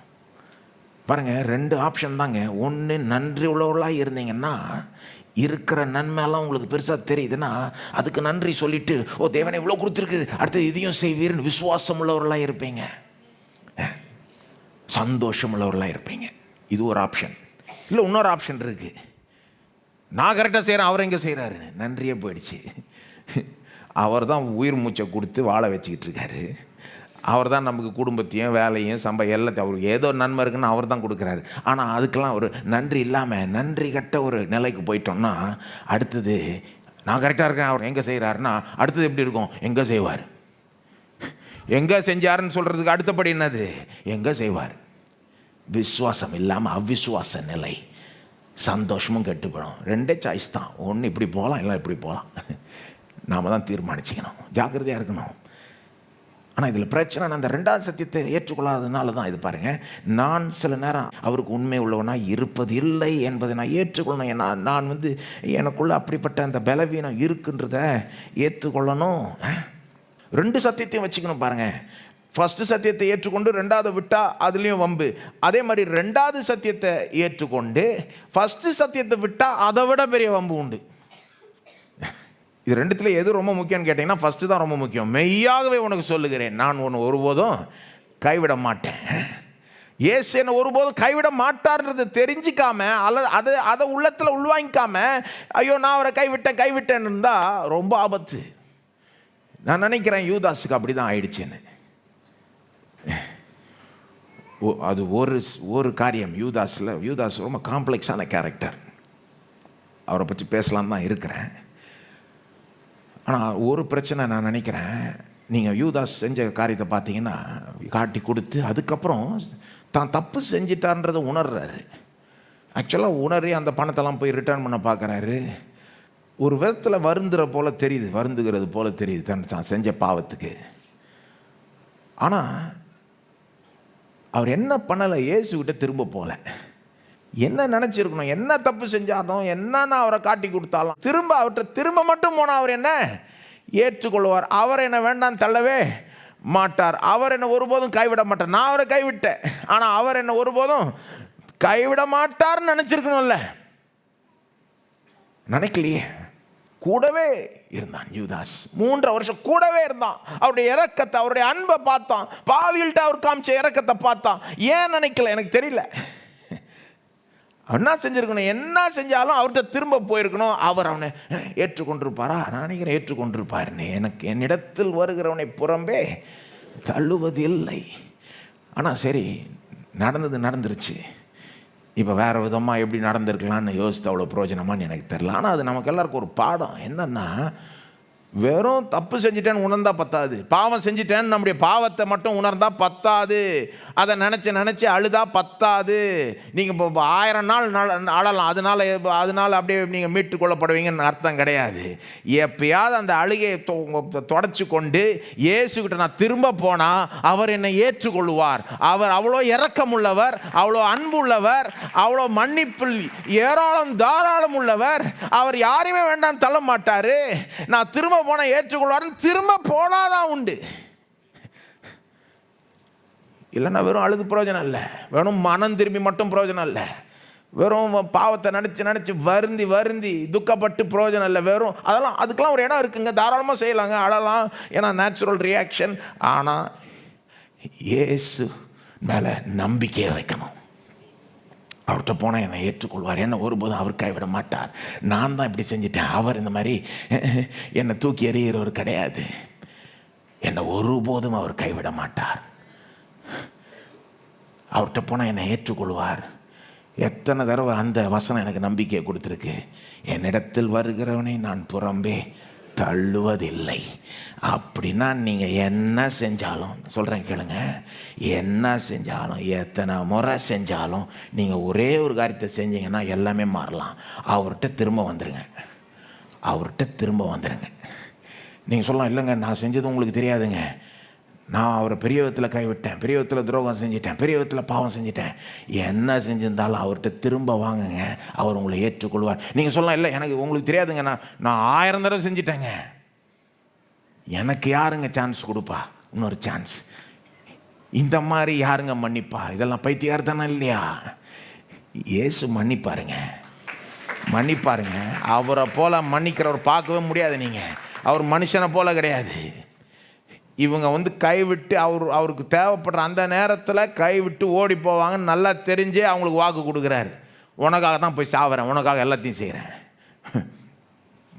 பாருங்கள், 2 ஆப்ஷன் தாங்க. ஒன்று, நன்றி உள்ளவர்களாக இருந்தீங்கன்னா இருக்கிற நன்மையெல்லாம் உங்களுக்கு பெருசாக தெரியுதுன்னா அதுக்கு நன்றி சொல்லிவிட்டு, ஓ தேவனை இவ்வளோ கொடுத்துருக்கு, அடுத்து இதையும் செய்வீர்னு விசுவாசம் உள்ளவர்களாக இருப்பீங்க, சந்தோஷம் உள்ளவர்களாக இருப்பீங்க. இது ஒரு ஆப்ஷன். இல்லை, இன்னொரு ஆப்ஷன் இருக்குது. நான் கரெக்டாக செய்கிறேன், அவர் எங்கே செய்கிறாரு, நன்றியே போயிடுச்சு. அவர் தான் உயிர் மூச்சை கொடுத்து வாழ வச்சுக்கிட்டு இருக்காரு. அவர் தான் நமக்கு குடும்பத்தையும் வேலையும் எல்லாத்தையும் அவருக்கு ஏதோ நன்மை இருக்குன்னு அவர் தான் கொடுக்குறாரு. ஆனால் அதுக்கெல்லாம் ஒரு நன்றி இல்லாமல் நன்றி கட்ட ஒரு நிலைக்கு போயிட்டோம்னா அடுத்தது நான் கரெக்டாக இருக்கேன், அவர் எங்கே செய்கிறாருன்னா அடுத்தது எப்படி இருக்கும், எங்கே செய்வார், எங்கே செஞ்சாருன்னு சொல்கிறதுக்கு அடுத்தபடி என்னது, எங்கே செய்வார். விசுவாசம் இல்லாமல் அவிசுவாச நிலை, சந்தோஷமும் கெட்டுப்படும். 2 சாய்ஸ் தான். ஒன்று இப்படி போகலாம், இல்லை இப்படி போகலாம். நாம் தான் தீர்மானிச்சிக்கணும், ஜாக்கிரதையாக இருக்கணும். ஆனால் இதில் பிரச்சனை, நான் அந்த 2வது சத்தியத்தை ஏற்றுக்கொள்ளாததுனால தான். இது பாருங்கள், நான் சில நேரம் அவருக்கு உண்மை உள்ளவனாக இருப்பது இல்லை என்பதை நான் ஏற்றுக்கொள்ளணும். நான் எனக்குள்ளே அப்படிப்பட்ட அந்த பலவீனம் இருக்குன்றதை ஏற்றுக்கொள்ளணும். 2 சத்தியத்தையும் வச்சுக்கணும். பாருங்கள், ஃபஸ்ட்டு சத்தியத்தை ஏற்றுக்கொண்டு 2வது விட்டால் அதுலேயும் வம்பு. அதே மாதிரி 2வது சத்தியத்தை ஏற்றுக்கொண்டு ஃபஸ்ட்டு சத்தியத்தை விட்டால் அதை விட பெரிய வம்பு உண்டு. இது 2த்துல எது ரொம்ப முக்கியம்னு கேட்டிங்கன்னா ஃபஸ்ட்டு தான் ரொம்ப முக்கியம். மெய்யாகவே உனக்கு சொல்லுகிறேன், நான் உன்னை ஒருபோதும் கைவிட மாட்டேன். இயேசு என்னை ஒருபோதும் கைவிட மாட்டார்ன்றது தெரிஞ்சிக்காம அதை உள்ளத்தில் உள்வாங்கிக்காம ஐயோ நான் அவரை கைவிட்டேன்னு இருந்தால் ரொம்ப ஆபத்து. நான் நினைக்கிறேன் யூதாஸுக்கு அப்படி தான் ஆயிடுச்சுன்னு. அது ஒரு காரியம். யூதாஸ் ரொம்ப காம்ப்ளெக்ஸான கேரக்டர். அவரை பற்றி பேசலான்னு தான் இருக்கிறேன். ஆனால் ஒரு பிரச்சனை நான் நினைக்கிறேன், நீங்கள் யூதாஸ் செஞ்ச காரியத்தை பார்த்தீங்கன்னா காட்டி கொடுத்து அதுக்கப்புறம் தான் தப்பு செஞ்சிட்டான்றதை உணர்றாரு. ஆக்சுவலாக உணரி அந்த பணத்தெல்லாம் போய் ரிட்டர்ன் பண்ண பார்க்குறாரு. ஒரு விதத்தில் வருந்துகிறது போல தெரியுது தான் செஞ்ச பாவத்துக்கு. ஆனால் அவர் என்ன பண்ணலை, இயேசுகிட்ட திரும்ப போகல. என்ன நினச்சிருக்கணும், என்ன தப்பு செஞ்சாலும் என்னன்னா அவரை காட்டி கொடுத்தாலும் அவர்கிட்ட திரும்ப மட்டும் போனால் அவர் என்ன ஏற்றுக்கொள்வார். அவர் என்ன வேண்டாம் தள்ளவே மாட்டார். அவர் என்ன ஒருபோதும் கைவிட மாட்டார். நான் அவரை கைவிட்டேன், ஆனால் அவர் என்ன ஒருபோதும் கைவிட மாட்டார்னு நினச்சிருக்கணும்ல. நினைக்கலையே. கூடவே இருந்தான் யூதாஸ். 3 வருஷம் கூடவே இருந்தான். அவருடைய இரக்கத்தை, அவருடைய அன்பை பார்த்தான். பாவிகள்கிட்ட அவர் காமிச்ச இரக்கத்தை பார்த்தான். ஏன் நினைக்கல எனக்கு தெரியல. என்ன செஞ்சிருக்கணும், என்ன செஞ்சாலும் அவர்கிட்ட திரும்ப போயிருக்கணும். அவர் அவனை ஏற்றுக்கொண்டிருப்பாரா? நான் நினைக்கிறேன் ஏற்றுக்கொண்டிருப்பாருன்னு. என்னிடத்தில் வருகிறவனை புறம்பே தள்ளுவது இல்லை. ஆனால் சரி, நடந்துருச்சு. இப்போ வேறு விதமாக எப்படி நடந்திருக்கலான்னு யோசித்து அவ்வளோ பிரயோஜனமானு எனக்கு தெரியல. ஆனால் அது நமக்கு எல்லாருக்கும் ஒரு பாடம். என்னென்னா, வெறும் தப்பு செஞ்சிட்டேன்னு உணர்ந்தா பத்தாது, பாவம் செஞ்சிட்டேன்னு நம்முடைய பாவத்தை மட்டும் உணர்ந்தா பத்தாது, அதை நினச்சி அழுதா பத்தாது. நீங்கள் இப்போ 1000 நாள் அழலாம், அதனால் அப்படியே நீங்கள் மீட்டு கொள்ளப்படுவீங்கன்னு அர்த்தம் கிடையாது. எப்பயாவது அந்த அழுகையை தொடச்சி கொண்டு இயேசுகிட்ட நான் திரும்ப போனால் அவர் என்னை ஏற்றுக்கொள்வார். அவர் அவ்வளோ இரக்கம் உள்ளவர், அவ்வளோ அன்பு உள்ளவர், அவ்வளோ மன்னிப்பில் ஏராளம் தாராளம் உள்ளவர். அவர் யாரையுமே வேண்டாம் தள்ள மாட்டார். நான் திரும்ப போன ஏற்றுக்கொள்வார். திரும்ப போனாதான் உண்டு. இல்லைன்னா வெறும் அழுது பிரயோஜனம் இல்லை, வெறும் மனம் திரும்பி மட்டும் பிரயோஜனம் இல்லை, வெறும் பாவத்தை நினச்சி வருந்தி துக்கப்பட்டு பிரயோஜனம் இல்லை. வெறும் அதுக்கெல்லாம் ஒரு இடம் இருக்குங்க, தாராளமாக செய்யலாங்க, அழலாம், ஏன்னா நேச்சுரல் ரியாக்ஷன். ஆனால் இயேசு மேலே நம்பிக்கையை வைக்கணும். அவர்கிட்ட போனால் என்னை ஏற்றுக்கொள்வார், என்னை ஒருபோதும் அவர் கைவிட மாட்டார். நான் தான் இப்படி செஞ்சிட்டேன், அவர் இந்த மாதிரி என்னை தூக்கி எறிகிறவர் கிடையாது. என்னை ஒருபோதும் அவர் கைவிட மாட்டார். அவர்கிட்ட போனால் என்னை ஏற்றுக்கொள்வார். எத்தனை தடவை அந்த வசனம் எனக்கு நம்பிக்கையை கொடுத்துருக்கு. என்னிடத்தில் வருகிறவனை நான் புறம்பே தள்ளுவதில்லை. அப்படின்னா நீங்கள் என்ன செஞ்சாலும், சொல்கிறேன் கேளுங்க, என்ன செஞ்சாலும், எத்தனை முறை செஞ்சாலும், நீங்கள் ஒரே ஒரு காரியத்தை செஞ்சீங்கன்னா எல்லாமே மாறலாம். அவர்கிட்ட திரும்ப வந்துடுங்க. அவர்கிட்ட திரும்ப வந்துடுங்க. நீங்கள் சொல்லலாம், இல்லைங்க நான் செஞ்சது உங்களுக்கு தெரியாதுங்க, நான் அவரை பெரிய விதத்தில் கைவிட்டேன், பெரிய விதத்தில் துரோகம் செஞ்சிட்டேன், பெரிய விதத்தில் பாவம் செஞ்சிட்டேன். என்ன செஞ்சிருந்தாலும் அவர்கிட்ட திரும்ப வாங்குங்க, அவர் உங்களை ஏற்றுக்கொள்வார். நீங்கள் சொல்லலாம், இல்லை எனக்கு உங்களுக்கு தெரியாதுங்க, நான் 1000 தடவை செஞ்சிட்டேங்க. எனக்கு யாருங்க சான்ஸ் கொடுப்பா? இன்னொரு சான்ஸ். இந்த மாதிரி யாருங்க மன்னிப்பா? இதெல்லாம் பைத்தியார் தானே இல்லையா? இயேசு மன்னிப்பாருங்க. அவரை போல மன்னிக்கிறவர் பார்க்கவே முடியாது. நீங்கள் அவர் மனுஷனை போல கிடையாது. இவங்க கைவிட்டு அவருக்கு தேவைப்படுற அந்த நேரத்தில் கைவிட்டு ஓடி போவாங்கன்னு நல்லா தெரிஞ்சே அவங்களுக்கு வாக்கு கொடுக்குறாரு. உனக்காக தான் போய் சாவறேன், உனக்காக எல்லாத்தையும் செய்கிறேன்.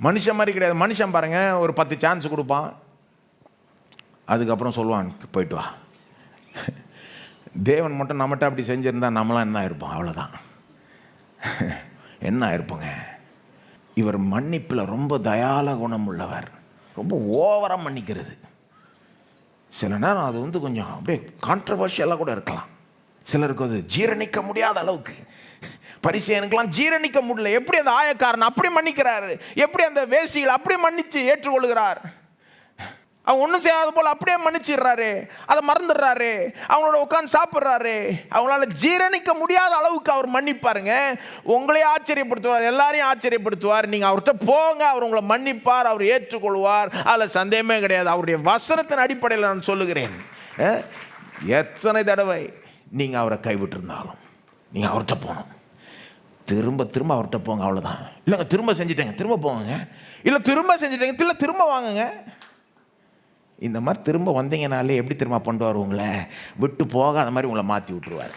மனுஷன் மாதிரி கிடையாது. மனுஷன் பாருங்கள், ஒரு 10 சான்ஸ் கொடுப்பான், அதுக்கப்புறம் சொல்லுவான் போயிட்டு வா. தேவன் மட்டும் நம்மகிட்ட அப்படி செஞ்சுருந்தா நம்மளாம் என்ன இருப்போம்? அவ்வளோதான். என்ன இருப்போங்க? இவர் மன்னிப்பில் ரொம்ப தயால குணம் உள்ளவர். ரொம்ப ஓவராக மன்னிக்கிறது. சில நேரம் அது கொஞ்சம் அப்படியே கான்ட்ரவர்ஷியலாக கூட இருக்கலாம். சிலருக்கு அது ஜீரணிக்க முடியாத அளவுக்கு. பரிசேயனுக்கெல்லாம் ஜீரணிக்க முடியல. எப்படி அந்த ஆயக்காரன் அப்படி மன்னிக்கிறாரு, எப்படி அந்த வேசிகள் அப்படி மன்னித்து ஏற்றுக்கொள்கிறார். அவங்க ஒன்றும் செய்யாத போல் அப்படியே மன்னிச்சிடுறாரு, அதை மறந்துடுறாரு, அவங்களோட உட்காந்து சாப்பிட்றாரு. அவங்களால ஜீரணிக்க முடியாத அளவுக்கு அவர் மன்னிப்பாருங்க. உங்களையே ஆச்சரியப்படுத்துவார், எல்லாரையும் ஆச்சரியப்படுத்துவார். நீங்கள் அவர்கிட்ட போங்க, அவர் உங்களை மன்னிப்பார், அவர் ஏற்றுக்கொள்வார். அதில் சந்தேகமே கிடையாது. அவருடைய வசனத்தின் அடிப்படையில் நான் சொல்லுகிறேன், எத்தனை தடவை நீங்கள் அவரை கைவிட்டிருந்தாலும் நீங்கள் அவர்கிட்ட போகணும். திரும்ப திரும்ப அவர்கிட்ட போங்க, அவ்வளோதான். இல்லைங்க திரும்ப செஞ்சிட்டேங்க, திரும்ப போங்க. இல்லை திரும்ப செஞ்சிட்டேங்க, இல்லை திரும்ப வாங்குங்க. இந்த மாதிரி திரும்ப வந்தீங்கனாலே எப்படி திரும்ப பண்ணுவார்? உங்களை விட்டு போகாத மாதிரி உங்களை மாற்றி விட்டுருவார்.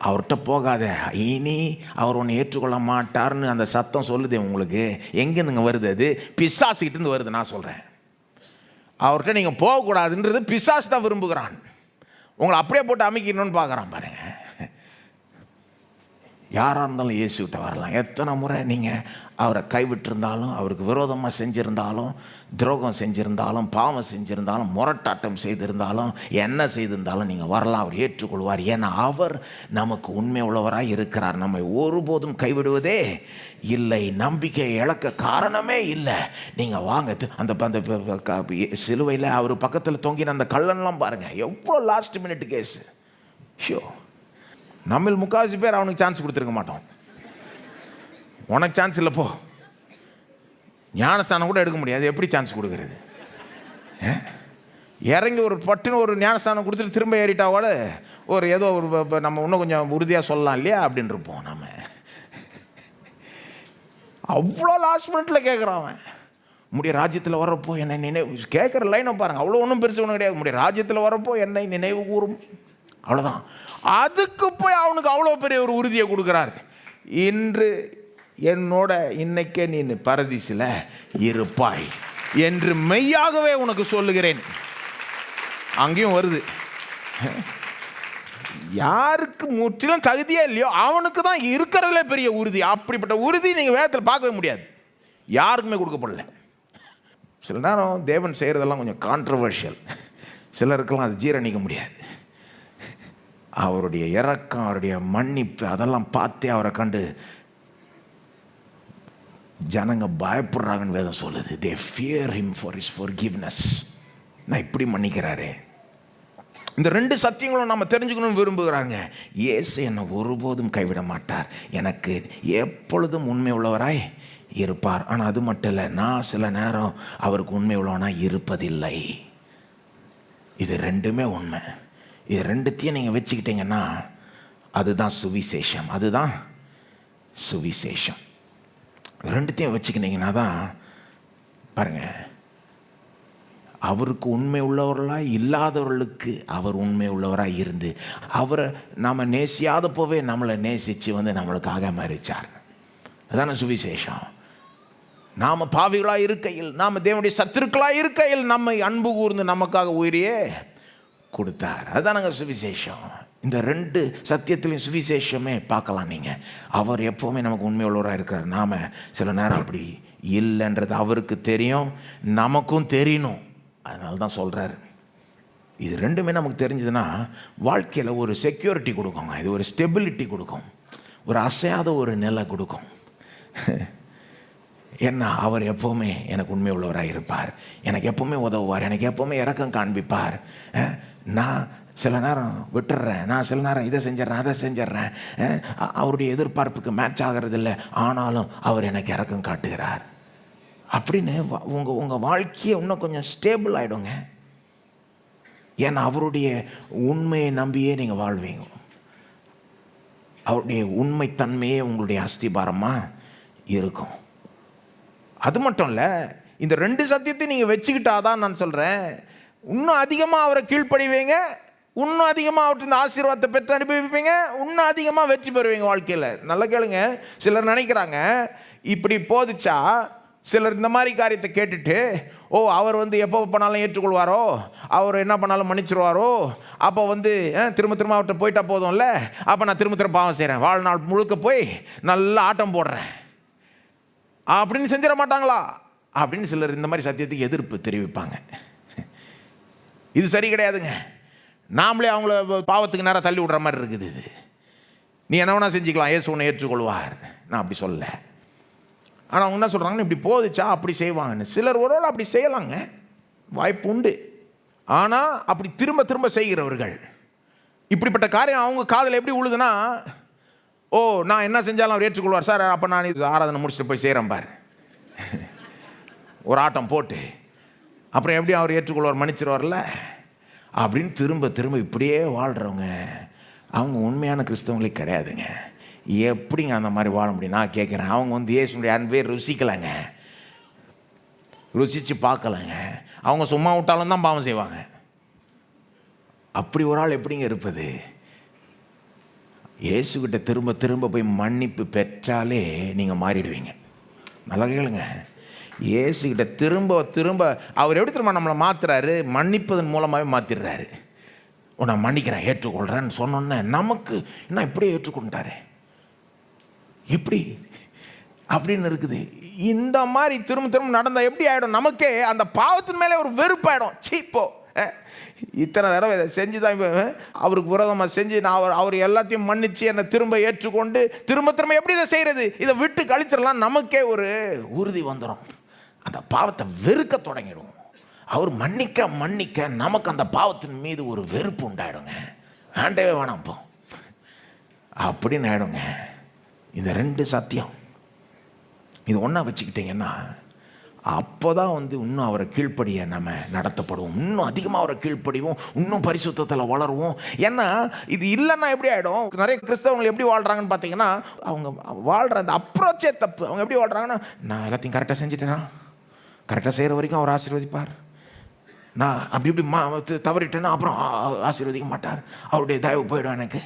அவர்கிட்ட போகாத, இனி அவர் ஒன்று ஏற்றுக்கொள்ள மாட்டார்னு அந்த சத்தம் சொல்லுதே உங்களுக்கு. எங்கேருந்துங்க வருது? அது பிசாசுகிட்டேருந்து வருது. நான் சொல்கிறேன், அவர்கிட்ட நீங்கள் போகக்கூடாதுன்றது பிசாசு தான் விரும்புகிறான். உங்களை அப்படியே போட்டு அமைக்கணும்னு பார்க்குறான் பாருங்க. யாராக இருந்தாலும் இயேசுகிட்ட வரலாம். எத்தனை முறை நீங்கள் அவரை கைவிட்டிருந்தாலும், அவருக்கு விரோதமாக செஞ்சுருந்தாலும், துரோகம் செஞ்சுருந்தாலும், பாவம் செஞ்சுருந்தாலும், முரட்டாட்டம் செய்திருந்தாலும், என்ன செய்திருந்தாலும் நீங்கள் வரலாம். அவர் ஏற்றுக்கொள்வார். ஏன்னா அவர் நமக்கு உண்மை உள்ளவராக இருக்கிறார். நம்மை ஒருபோதும் கைவிடுவதே இல்லை. நம்பிக்கை இழக்க காரணமே இல்லை. நீங்கள் வாங்க, அந்த சிலுவையில் அவர் பக்கத்தில் தொங்கின அந்த கள்ளன்லாம் பாருங்கள், எவ்வளோ லாஸ்ட் மினிட் கேஸு. ஷோ, நம்மில் முக்காவாசி பேர் அவனுக்கு சான்ஸ் கொடுத்துருக்க மாட்டோம். உனக்கு சான்ஸ் இல்லை, போ. ஞானஸ்தானம் கூட எடுக்க முடியாது, எப்படி சான்ஸ் கொடுக்கறது? இறங்கி ஒரு பட்டுன்னு ஒரு ஞானஸ்தானம் கொடுத்துட்டு திரும்ப ஏறிட்டா கூட ஒரு ஏதோ ஒரு நம்ம இன்னும் கொஞ்சம் உறுதியாக சொல்லலாம் இல்லையா அப்படின்னு இருப்போம். நம்ம அவ்வளோ லாஸ்ட் மினிட்டில் கேட்குறான் அவன். உம்முடைய ராஜ்யத்தில் வரப்போ என்னை நினைவு, கேட்குற லைனை பாருங்கள், அவ்வளோ ஒன்றும் பெருசு ஒன்றும் கிடையாது. உம்முடைய ராஜ்யத்தில் வரப்போ என்னை நினைவு கூறும், அவ்வளோதான். அதுக்கு போய் அவனுக்கு அவ்வளோ பெரிய ஒரு உறுதியை கொடுக்குறாரு. இன்று என்னோட இன்னைக்கே நீ பரதீசில் இருப்பாய் என்று மெய்யாகவே உனக்கு சொல்லுகிறேன். அங்கேயும் வருது, யாருக்கு முற்றிலும் தகுதியே இல்லையோ அவனுக்கு தான் இருக்கிறதுல பெரிய உறுதி. அப்படிப்பட்ட உறுதி நீங்கள் வேதத்தில் பார்க்கவே முடியாது, யாருக்குமே கொடுக்கப்படல. சில நேரம் தேவன் செய்கிறதெல்லாம் கொஞ்சம் கான்ட்ரவர்ஷியல், சிலருக்கெல்லாம் அது ஜீரணிக்க முடியாது. அவருடைய இரக்கம், அவருடைய மன்னிப்பு, அதெல்லாம் பார்த்தே அவரை கண்டு ஜனங்க பயப்படுறாங்கன்னு வேதம் சொல்லுது. they fear him for his forgiveness. நான் இப்படி மன்னிக்கிறாரே. இந்த 2 சத்தியங்களும் நம்ம தெரிஞ்சுக்கணும்னு விரும்புகிறாங்க. இயேசு என்னை ஒருபோதும் கைவிட மாட்டார், எனக்கு எப்பொழுதும் உண்மை உள்ளவராய் இருப்பார். ஆனால் அது மட்டும் இல்லை, நான் சில நேரம் அவருக்கு உண்மை உள்ளவனாய் இருப்பதில்லை. இது 2மே உண்மை. இது 2த்தையும் நீங்கள் வச்சுக்கிட்டீங்கன்னா அதுதான் சுவிசேஷம். அதுதான் சுவிசேஷம். 2த்தையும் வச்சுக்கிட்டீங்கன்னா தான் பாருங்கள், அவருக்கு உண்மை உள்ளவர்களாக இல்லாதவர்களுக்கு அவர் உண்மை உள்ளவராக இருந்து அவரை நாம் நேசியாதப்போவே நம்மளை நேசித்து நம்மளுக்காக மரிச்சார். அதான சுவிசேஷம். நாம் பாவிகளாக இருக்கையில், நாம் தேவனுடைய சத்துருக்களாக இருக்கையில் நம்மை அன்பு கூர்ந்து நமக்காக உயிரையே கொடுத்தார். அதுதான் நாங்கள் சுவிசேஷம். இந்த 2 சத்தியத்திலையும் சுவிசேஷமே பார்க்கலாம் நீங்கள். அவர் எப்போவுமே நமக்கு உண்மை உள்ளவராக இருக்கிறார். நாம் சில நேரம் அப்படி இல்லைன்றது அவருக்கு தெரியும், நமக்கும் தெரியணும். அதனால தான் சொல்கிறார், இது ரெண்டுமே நமக்கு தெரிஞ்சதுன்னா வாழ்க்கையில் ஒரு செக்யூரிட்டி கொடுக்குங்க. இது ஒரு ஸ்டெபிலிட்டி கொடுக்கும், ஒரு அசையாத ஒரு நிலை கொடுக்கும். ஏன்னா அவர் எப்போவுமே எனக்கு உண்மை உள்ளவராக இருப்பார், எனக்கு எப்போவுமே உதவுவார், எனக்கு எப்போவுமே இரக்கம் காண்பிப்பார். நான் சில நேரம் விட்டுடுறேன், நான் சில நேரம் இதை செஞ்சிடறேன் அதை செஞ்சிடறேன், அவருடைய எதிர்பார்ப்புக்கு மேட்ச் ஆகிறதில்ல, ஆனாலும் அவர் எனக்கு இரக்கம் காட்டுகிறார் அப்படின்னு உங்கள் வாழ்க்கையை இன்னும் கொஞ்சம் ஸ்டேபிள் ஆகிடுங்க. ஏன்னா அவருடைய உண்மையை நம்பியே நீங்கள் வாழ்வீங்க. அவருடைய உண்மைத்தன்மையே உங்களுடைய அஸ்திபாரமாக இருக்கும். அது மட்டும் இல்லை, இந்த 2 சத்தியத்தை நீங்கள் வச்சுக்கிட்டாதான் நான் சொல்கிறேன், இன்னும் அதிகமாக அவரை கீழ்ப்படிவீங்க, இன்னும் அதிகமாக அவர்கிட்ட இந்த ஆசீர்வாதத்தை பெற்று அனுபவிப்பீங்க, இன்னும் அதிகமாக வெற்றி பெறுவீங்க வாழ்க்கையில். நல்லா கேளுங்க. சிலர் நினைக்கிறாங்க இப்படி போதிச்சா, சிலர் இந்த மாதிரி காரியத்தை கேட்டுட்டு, ஓ அவர் எப்போ பண்ணாலும் ஏற்றுக்கொள்வாரோ, அவர் என்ன பண்ணாலும் மன்னிச்சிருவாரோ, அப்போ திரும்ப திரும்ப அவர்கிட்ட போயிட்டா போதும்ல, அப்போ நான் திரும்ப திரும்ப பாவம் செய்கிறேன், வாழ்நாள் முழுக்க போய் நல்லா ஆட்டம் போடுறேன் அப்படின்னு செஞ்சிட மாட்டாங்களா அப்படின்னு சிலர் இந்த மாதிரி சத்தியத்துக்கு எதிர்ப்பு தெரிவிப்பாங்க. இது சரி கிடையாதுங்க. நாமளே அவங்கள பாவத்துக்கு நேரம் தள்ளி விடுற மாதிரி இருக்குது. இது நீ என்ன வேணா செஞ்சுக்கலாம், இயேசு உன்னை ஏற்றுக்கொள்வார், நான் அப்படி சொல்லலை. ஆனால் அவங்க என்ன சொல்கிறாங்கன்னு, இப்படி போதிச்சா அப்படி செய்வாங்கன்னு. சிலர் ஒருவேளை அப்படி செய்யலாங்க, வாய்ப்பு உண்டு. ஆனால் அப்படி திரும்ப திரும்ப செய்கிறவர்கள், இப்படிப்பட்ட காரியம் அவங்க காதில் எப்படி உழுதுன்னா, ஓ நான் என்ன செஞ்சாலும் அவர் ஏற்றுக்கொள்வார் சார், அப்போ நான் இது ஆராதனை முடிச்சுட்டு போய் செய்கிறேன் பார், ஒரு ஆட்டம் போட்டு அப்புறம் எப்படி அவர் ஏற்றுக்கொள்வார், மன்னிச்சிருவார்ல அப்படின்னு திரும்ப திரும்ப இப்படியே வாழ்கிறவங்க அவங்க உண்மையான கிறிஸ்தவங்களே கிடையாதுங்க. எப்படிங்க அந்த மாதிரி வாழ முடியும்? நான் கேட்குறேன். அவங்க இயேசுடைய அன்பே ருசிக்கலைங்க, ருசித்து பார்க்கலைங்க. அவங்க சும்மா விட்டாலும் தான் பாவம் செய்வாங்க. அப்படி ஒரு ஆள் எப்படிங்க இருப்பது? இயேசுக்கிட்ட திரும்ப திரும்ப போய் மன்னிப்பு பெற்றாலே நீங்கள் மாறிடுவீங்க. நல்லா கேளுங்க. இயேசுக்கிட்ட திரும்ப திரும்ப அவர் எப்படி திரும்ப நம்மளை மாற்றுறாரு? மன்னிப்பதன் மூலமாகவே மாற்றிடுறாரு. நான் மன்னிக்கிறேன், ஏற்றுக்கொள்கிறேன்னு சொன்னோன்னே நமக்கு என்ன இப்படியே ஏற்றுக்கொண்டாரு எப்படி அப்படின்னு இருக்குது. இந்த மாதிரி திரும்ப திரும்ப நடந்தால் எப்படி ஆகிடும்? நமக்கே அந்த பாவத்தின் மேலே ஒரு வெறுப்பாயிடும். சீப்போ இத்தனை தடவை இதை செஞ்சு தான் அவருக்கு விரோதமாக செஞ்சு நான் அவர் எல்லாத்தையும் மன்னித்து என்னை திரும்ப ஏற்றுக்கொண்டு திரும்ப திரும்ப எப்படி இதை செய்கிறது, இதை விட்டு கழிச்சிடலாம். நமக்கே ஒரு உறுதி வந்துடும், அந்த பாவத்தை வெறுக்க தொடங்கிடும். அவர் மன்னிக்க மன்னிக்க நமக்கு அந்த பாவத்தின் மீது ஒரு வெறுப்பு உண்டாயிடுங்க. வேண்டவே வேணாம் இப்போ அப்படின்னு ஆயிடுங்க. இந்த 2 சத்தியம் இது ஒன்றா வச்சுக்கிட்டிங்கன்னா அப்போ தான் இன்னும் அவரை கீழ்ப்படிய நம்ம நடத்தப்படுவோம், இன்னும் அதிகமாக அவரை கீழ்ப்படிவோம், இன்னும் பரிசுத்தத்தில் வளருவோம். ஏன்னா இது இல்லைன்னா எப்படி ஆகிடும்? நிறைய கிறிஸ்தவங்கள் எப்படி வாழ்கிறாங்கன்னு பார்த்தீங்கன்னா, அவங்க வாழ்கிற அந்த அப்ரோச்சே தப்பு. அவங்க எப்படி வாழ்கிறாங்கன்னா, நான் எல்லாத்தையும் கரெக்டாக செஞ்சுட்டேன்னா, கரெக்டாக செய்கிற வரைக்கும் அவர் ஆசீர்வதிப்பார், நான் அப்படி இப்படி தவறிட்டேன்னா அப்புறம் ஆசீர்வதிக்க மாட்டார், அவருடைய தயவு போயிடும் எனக்கு.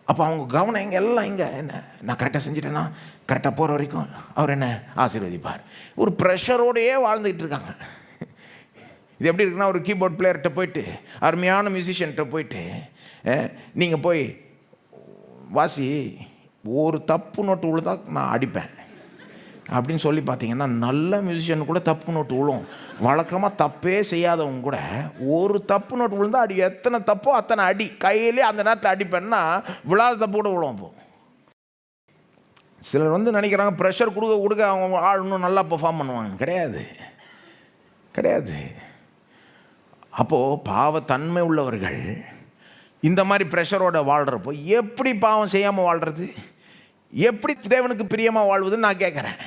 அப்போ அவங்க கவனம் இங்கே எல்லாம் இங்கே என்ன, நான் கரெக்டாக செஞ்சுட்டேன்னா கரெக்டாக போகிற வரைக்கும் அவர் என்ன ஆசீர்வதிப்பார். ஒரு ப்ரெஷரோடையே வாழ்ந்துக்கிட்டு இருக்காங்க. இது எப்படி இருக்குன்னா, ஒரு கீபோர்ட் பிளேயர்கிட்ட போயிட்டு, அருமையான மியூசிஷியன்கிட்ட போயிட்டு, நீங்கள் போய் வாசி, ஒரு தப்பு நோட்டு உழுதா நான் அடிப்பேன் அப்படின்னு சொல்லி பார்த்தீங்கன்னா, நல்ல மியூசிஷியன் கூட தப்பு நோட்டு விழும். வழக்கமாக தப்பே செய்யாதவங்க கூட ஒரு தப்பு நோட்டு விழுந்தால் அடி, எத்தனை தப்போ அத்தனை அடி, கையிலே அந்த நேரத்தில் அடிப்பேன்னா விழாத தப்பு கூட விழுவோம். அப்போ சிலர் நினைக்கிறாங்க ப்ரெஷர் கொடுக்க கொடுக்க அவங்க ஆள் இன்னும் நல்லா பெர்ஃபார்ம் பண்ணுவாங்க. கிடையாது கிடையாது. அப்போது பாவத்தன்மை உள்ளவர்கள் இந்த மாதிரி ப்ரெஷரோட வாழ்கிறப்போ எப்படி பாவம் செய்யாமல் வாழ்கிறது, எப்படி தேவனுக்கு பிரியமாக வாழ்வதுன்னு நான் கேட்குறேன்.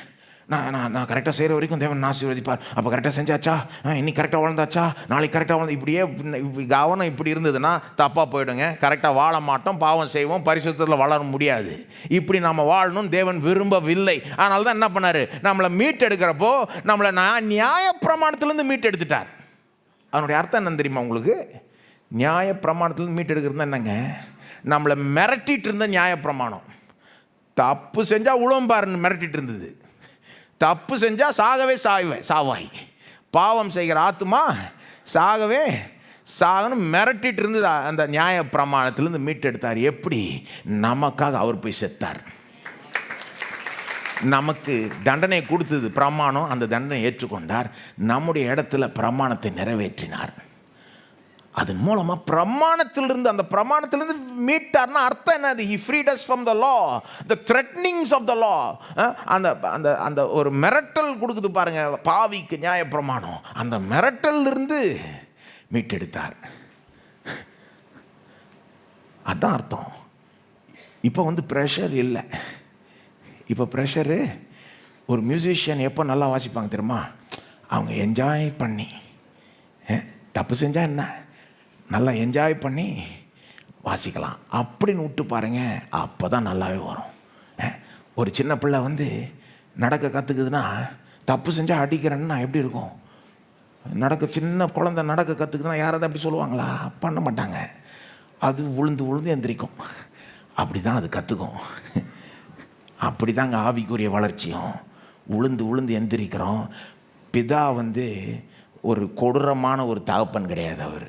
நான் கரெக்டாக செய்கிற வரைக்கும் தேவன் ஆசீர்வதிப்பார். அப்போ கரெக்டாக செஞ்சாச்சா, இன்னைக்கு கரெக்டாக வாழ்ந்தாச்சா, நாளைக்கு கரெக்டாக வாழ்ந்து, இப்படியே கவனம் இப்படி இருந்ததுன்னா தப்பாக போயிடுங்க. கரெக்டாக வாழ மாட்டோம், பாவம் செய்வோம், பரிசுத்தத்தில் வளர முடியாது. இப்படி நம்ம வாழணும் தேவன் விரும்பவில்லை. அதனால தான் என்ன பண்ணார், நம்மளை மீட்டெடுக்கிறப்போ நம்மளை நியாயப்பிரமாணத்திலேருந்து மீட்டெடுத்துட்டார். அதனுடைய அர்த்தம் என்னன்னு தெரியுமா உங்களுக்கு? நியாயப்பிரமாணத்திலேருந்து மீட்டெடுக்கிறது என்னங்க? நம்மளை மிரட்டிகிட்டு இருந்த நியாயப்பிரமாணம். தப்பு செஞ்சால் உழம்பாருன்னு மிரட்டிட்டு இருந்தது. தப்பு செஞ்சால் சாகவே சாவாய், பாவம் செய்கிற ஆத்துமா சாகவே சாகணும் மிரட்டிட்டு இருந்தது. அந்த நியாய பிரமாணத்திலேருந்து மீட்டெடுத்தார். எப்படி? நமக்காக அவர் போய் செத்தார். நமக்கு தண்டனை கொடுத்தது பிரமாணம், அந்த தண்டனை ஏற்றுக்கொண்டார். நம்முடைய இடத்துல பிரமாணத்தை நிறைவேற்றினார். அதன் மூலமாக பிரமாணத்திலிருந்து, அந்த பிரமாணத்திலிருந்து மீட்டார்னா அர்த்தம் என்னது? He freed us from the law, the threatenings of the law. அந்த அந்த அந்த ஒரு மிரட்டல் கொடுக்குது பாருங்க பாவிக்கு நியாய பிரமாணம், அந்த மிரட்டலிருந்து மீட்டெடுத்தார். அதான் அர்த்தம். இப்போ ப்ரெஷர் இல்லை. இப்போ ப்ரெஷரு, ஒரு மியூசிஷியன் எப்போ நல்லா வாசிப்பாங்க தெரியுமா? அவங்க என்ஜாய் பண்ணி, தப்பு செஞ்சால் என்ன, நல்லா என்ஜாய் பண்ணி வாசிக்கலாம் அப்படின்னு விட்டு பாருங்க, அப்போ தான் நல்லாவே வரும். ஒரு சின்ன பிள்ளை நடக்க கற்றுக்குதுன்னா, தப்பு செஞ்சால் அடிக்கிறேன்னா எப்படி இருக்கும்? சின்ன குழந்தை நடக்க கற்றுக்குதுன்னா யாராவது அப்படி சொல்லுவாங்களா? பண்ண மாட்டாங்க. அது உளுந்து எந்திரிக்கும். அப்படி தான் அது கற்றுக்கும். அப்படி தாங்க ஆவிக்குரிய வளர்ச்சியும். உளுந்து எந்திரிக்கிறோம். பிதா ஒரு கொடூரமான ஒரு தகப்பன் கிடையாது.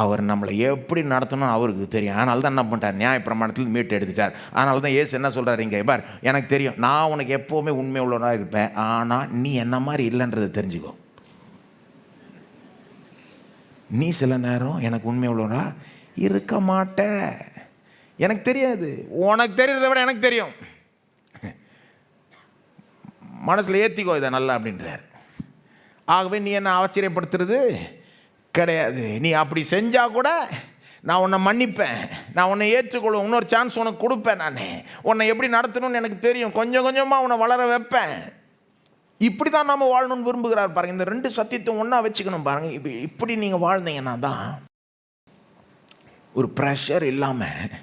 அவர் நம்மளை எப்படி நடத்தணும் அவருக்கு தெரியும். அதனால தான் என்ன பண்ணிட்டார்? நியாய பிரமாணத்தில் மீட்டு எடுத்துட்டார். அதனால தான் இயேசு என்ன சொல்கிறார் இங்கே பார், எனக்கு தெரியும், நான் உனக்கு எப்போவுமே உண்மை உள்ளவனாக இருப்பேன், ஆனால் நீ என்ன மாதிரி இல்லைன்றதை தெரிஞ்சுக்கோ. நீ சில நேரம் எனக்கு உண்மை உள்ளவனா இருக்க மாட்ட. எனக்கு தெரியாது, உனக்கு தெரியறதை விட எனக்கு தெரியும். மனசில் ஏற்றிக்கோ இதை நல்லா அப்படின்றார். ஆகவே நீ என்ன ஆச்சரியப்படுத்துறது கிடையாது. நீ அப்படி செஞ்சால் கூட நான் உன்னை மன்னிப்பேன், நான் உன்னை ஏற்றுக்கொள்வேன், இன்னொரு சான்ஸ் உனக்கு கொடுப்பேன். நான் உன்னை எப்படி நடத்தணும்னு எனக்கு தெரியும், கொஞ்சம் கொஞ்சமாக உன்னை வளர வைப்பேன். இப்படி தான் நாம் வாழணும்னு விரும்புகிறார் பாருங்கள். இந்த ரெண்டு சத்தியத்தையும் ஒன்றா வச்சுக்கணும் பாருங்கள். இப்படி நீங்கள் வாழ்ந்தீங்கன்னா தான் ஒரு ப்ரெஷர் இல்லாமல்,